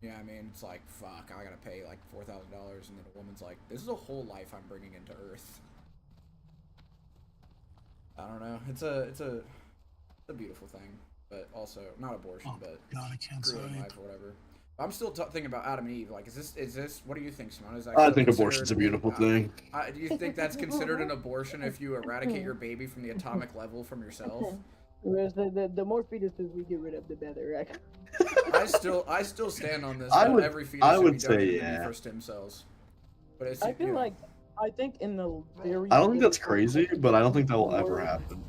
S2: Yeah, I mean, it's like, fuck, I gotta pay, like, $4,000, and then a woman's like, this is a whole life I'm bringing into Earth. I don't know. It's a beautiful thing, but also, not abortion, but
S5: God, I can't
S2: creating
S5: say.
S2: life or whatever. I'm still thinking about Adam and Eve. Like, is this? What do you think, Simone? Is that
S3: I think abortion's a beautiful thing.
S2: do you think that's considered an abortion if you eradicate your baby from the atomic level from yourself?
S6: Whereas the more fetuses we get rid of, the better. Right?
S2: I still stand on this. Every fetus
S3: I
S2: should
S3: would
S2: be
S3: say
S2: donated to me
S3: yeah.
S2: for stem cells. But it's,
S6: I feel like I think in the very.
S3: I don't think that's crazy, but I don't think that will ever happen.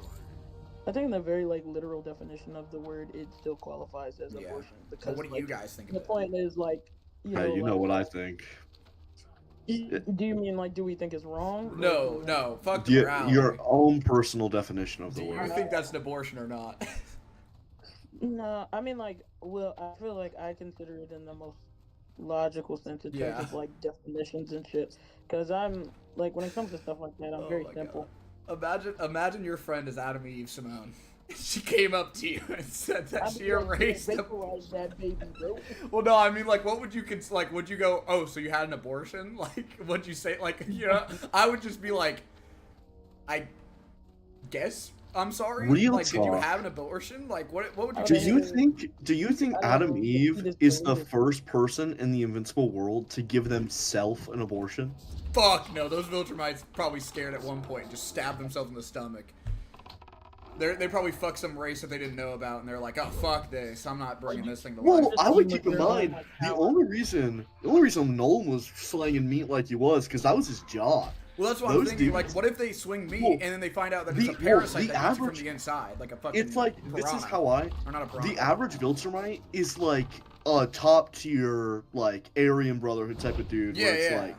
S6: I think in the very like literal definition of the word, it still qualifies as abortion. Because
S2: but what do you guys think?
S6: The point is like,
S3: Hey, you know what I think.
S6: Do you mean like, do we think it's wrong?
S2: No, fuck the morality.
S3: Your own personal definition of the word.
S2: Do you think that's an abortion or not?
S6: No, I mean like, well, I feel like I consider it in the most logical sense in terms of like definitions and shit. Because I'm like, when it comes to stuff like that, I'm very simple.
S2: Imagine your friend is Adam and Eve Simone. She came up to you and said that she erased
S6: that baby, bro.
S2: Well, no, I mean, like, what would you like? Would you go, oh, so you had an abortion? Like, would you say, like, you know? I would just be like, I guess I'm sorry.
S3: Real
S2: like,
S3: talk.
S2: did you have an abortion? Like, what would you?
S3: Do you think Adam Eve is the first person in the invincible world to give themselves an abortion?
S2: Fuck no, those Viltrumites probably scared at one point and just stabbed themselves in the stomach. They probably fucked some race that they didn't know about, and they're like, oh, fuck this, I'm not bringing this thing to life.
S3: Well, I would keep in mind, the only reason Nolan was slanging meat like he was, because that was his job.
S2: Well, that's what I'm thinking, like, what if they swing meat, and then they find out that it's a parasite that eats you from the inside, like a fucking
S3: It's like,
S2: piranha.
S3: this is how
S2: Or not a piranha.
S3: the average Viltrumite is like a top tier, like, Aryan Brotherhood type of dude, where it's like,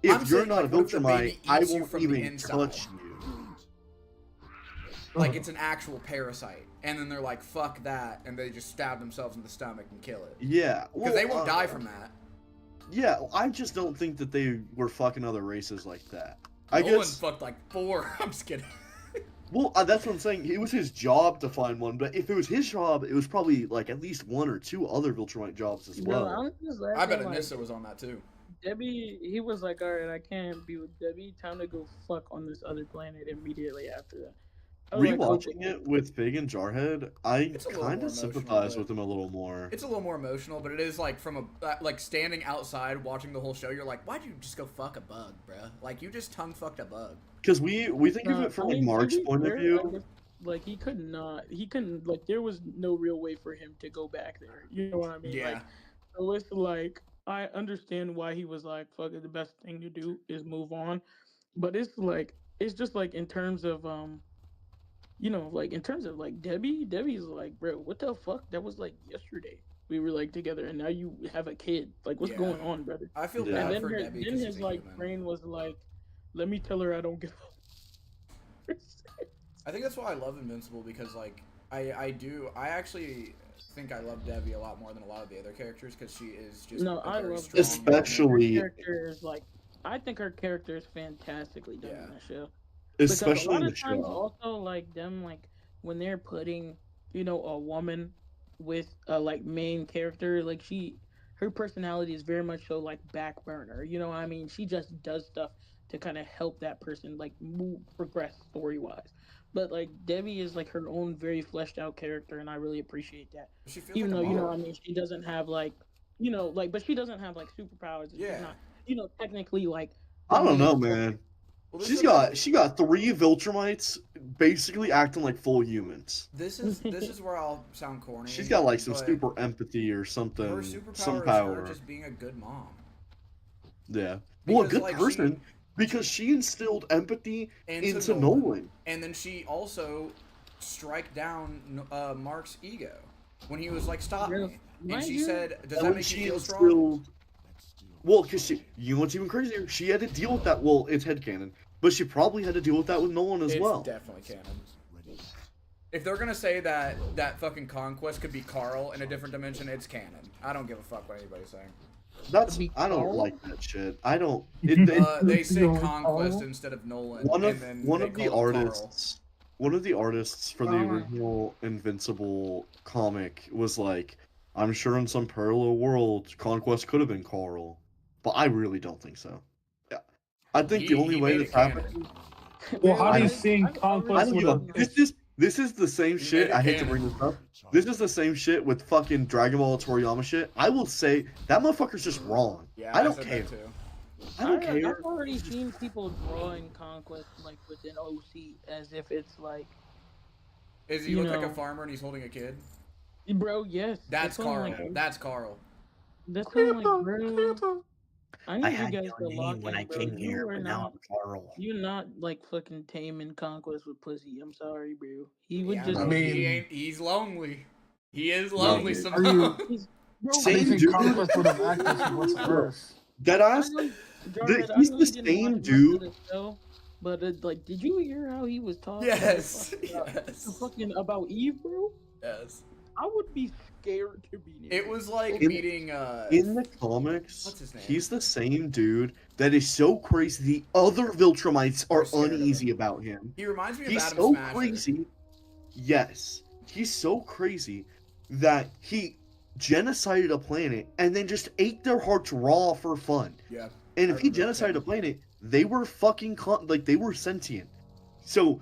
S3: if you're not a Viltrumite, I won't even touch you.
S2: Like, it's an actual parasite. And then they're like, fuck that, and they just stab themselves in the stomach and kill it.
S3: Yeah.
S2: Because they won't die from that.
S3: Yeah, I just don't think that they were fucking other races like that.
S2: Nolan fucked like 4. I'm just kidding.
S3: Well, that's what I'm saying. It was his job to find one, but if it was his job, it was probably like at least 1 or 2 other Viltrumite jobs as well.
S2: I bet Anissa was on that too.
S6: Debbie, he was like, alright, I can't be with Debbie. Time to go fuck on this other planet immediately after that.
S3: Rewatching it with Fig and Jarhead, I kind of sympathize with him a little more.
S2: It's a little more emotional, but it is like from a like standing outside watching the whole show. You're like, why'd you just go fuck a bug, bruh? Like you just tongue fucked a bug.
S3: Because we think of it from like Mark's point of view.
S6: Like he couldn't like there was no real way for him to go back there. You know what I mean?
S2: Yeah.
S6: Like, so it's like I understand why he was like, fuck it, the best thing to do is move on. But it's just like in terms of you know, like in terms of like Debbie's like, bro, what the fuck? That was like yesterday. We were like together, and now you have a kid. Like, what's going on, brother?
S2: I feel bad for Debbie.
S6: Then his like brain was like, let me tell her I don't give a.
S2: I think that's why I love Invincible, because like I actually think I love Debbie a lot more than a lot of the other characters, because she is just
S6: I love
S2: strong,
S3: especially
S6: her character is like, I think her character is fantastically done in that show.
S3: Especially
S6: in
S3: the show.
S6: Also, like them, like when they're putting, you know, a woman with a like main character, like her personality is very much so like back burner. You know what I mean? She just does stuff to kind of help that person like progress story wise. But like Debbie is like her own very fleshed out character, and I really appreciate that. Even though you know, I mean, she doesn't have like, you know, like, but she doesn't have like superpowers. Yeah. She's not, you know, technically like.
S3: I don't know, man. Well, she got 3 Viltrumites basically acting like full humans.
S2: This is where I'll sound corny.
S3: She's got like some super empathy or something.
S2: Her superpower
S3: some power.
S2: Is her just being a good mom.
S3: Yeah. Well, a good person, because she instilled empathy into Nolan.
S2: And then she also strike down Mark's ego when he was like, "Stop me!" And she said, "Does that make you feel strong?"
S3: Well, because you know what's even crazier? She had to deal with that. Well, it's headcanon, but she probably had to deal with that with Nolan as well.
S2: It's definitely canon. If they're gonna say that fucking Conquest could be Carl in a different dimension, it's canon. I don't give a fuck what anybody's saying.
S3: That's
S6: be
S3: I don't
S6: Carl?
S3: like that shit. I don't.
S2: They say
S5: Going
S2: Conquest
S5: Carl?
S2: instead of Nolan,
S3: One
S2: and
S3: of
S2: then
S3: one
S2: they
S3: of the
S2: call it Carl.
S3: artists for the original Invincible comic was like, I'm sure in some parallel world, Conquest could have been Carl, but I really don't think so. Yeah, I think the only
S2: He
S3: way
S2: made
S3: this
S2: it canon.
S3: happened.
S5: Well, how do you
S3: I-
S5: think
S6: I've
S5: Conquest
S3: I don't
S5: would
S3: give a.
S5: have?
S3: This is the same
S2: He
S3: shit.
S2: made it
S3: I hate to
S2: canon.
S3: bring this up. This is the same shit with fucking Dragon Ball Toriyama shit. I will say that motherfucker's just wrong.
S2: Yeah,
S3: I don't
S2: said
S3: care.
S2: that too.
S3: I don't care.
S6: I've already seen people drawing Conquest like within OC as if it's like,
S2: Is he
S6: You
S2: look like a
S6: know.
S2: farmer and he's holding a kid?
S6: bro, yes.
S2: That's
S6: all I'm
S2: Carl.
S6: like,
S2: That's Carl.
S6: that's all I'm like, bro. I need you
S9: had
S6: guys
S9: no
S6: to
S9: name
S6: lock
S9: when
S6: in,
S9: I
S6: bro.
S9: came here,
S6: You are
S9: but now
S6: not.
S9: I'm Carl.
S6: You're not like fucking taming Conquest with pussy. I'm sorry, bro. He would
S2: Yeah,
S6: just.
S2: bro,
S5: I mean-
S2: he ain't. He's lonely. He is
S3: No,
S2: lonely.
S3: dude.
S5: Are you?
S6: Bro,
S5: How do you
S3: Same
S5: think
S3: dude.
S5: Conquest would have acted if he went to
S3: Bro.
S5: Earth?
S3: Deadass.
S6: Jarhead, I
S3: He's
S6: know
S3: the
S6: you didn't
S3: same
S6: watch much
S3: dude.
S6: of the show, but like, did you hear how he was talking?
S2: Yes.
S6: About,
S2: Yes.
S6: fucking about Eve, bro.
S2: Yes.
S6: I would be scared to be near.
S2: It was like
S3: In-
S2: meeting.
S3: In the comics,
S2: What's his name?
S3: he's the same dude that is so crazy. The other Viltrumites are
S2: They're scared of
S3: uneasy
S2: him.
S3: about him.
S2: He reminds me of
S3: He's
S2: Adam
S3: so
S2: Smasher.
S3: crazy. Yes, he's so crazy that he genocided a planet and then just ate their hearts raw for fun.
S2: Yeah.
S3: And
S2: I
S3: if he
S2: remember that
S3: genocided a planet, they were fucking they were sentient. So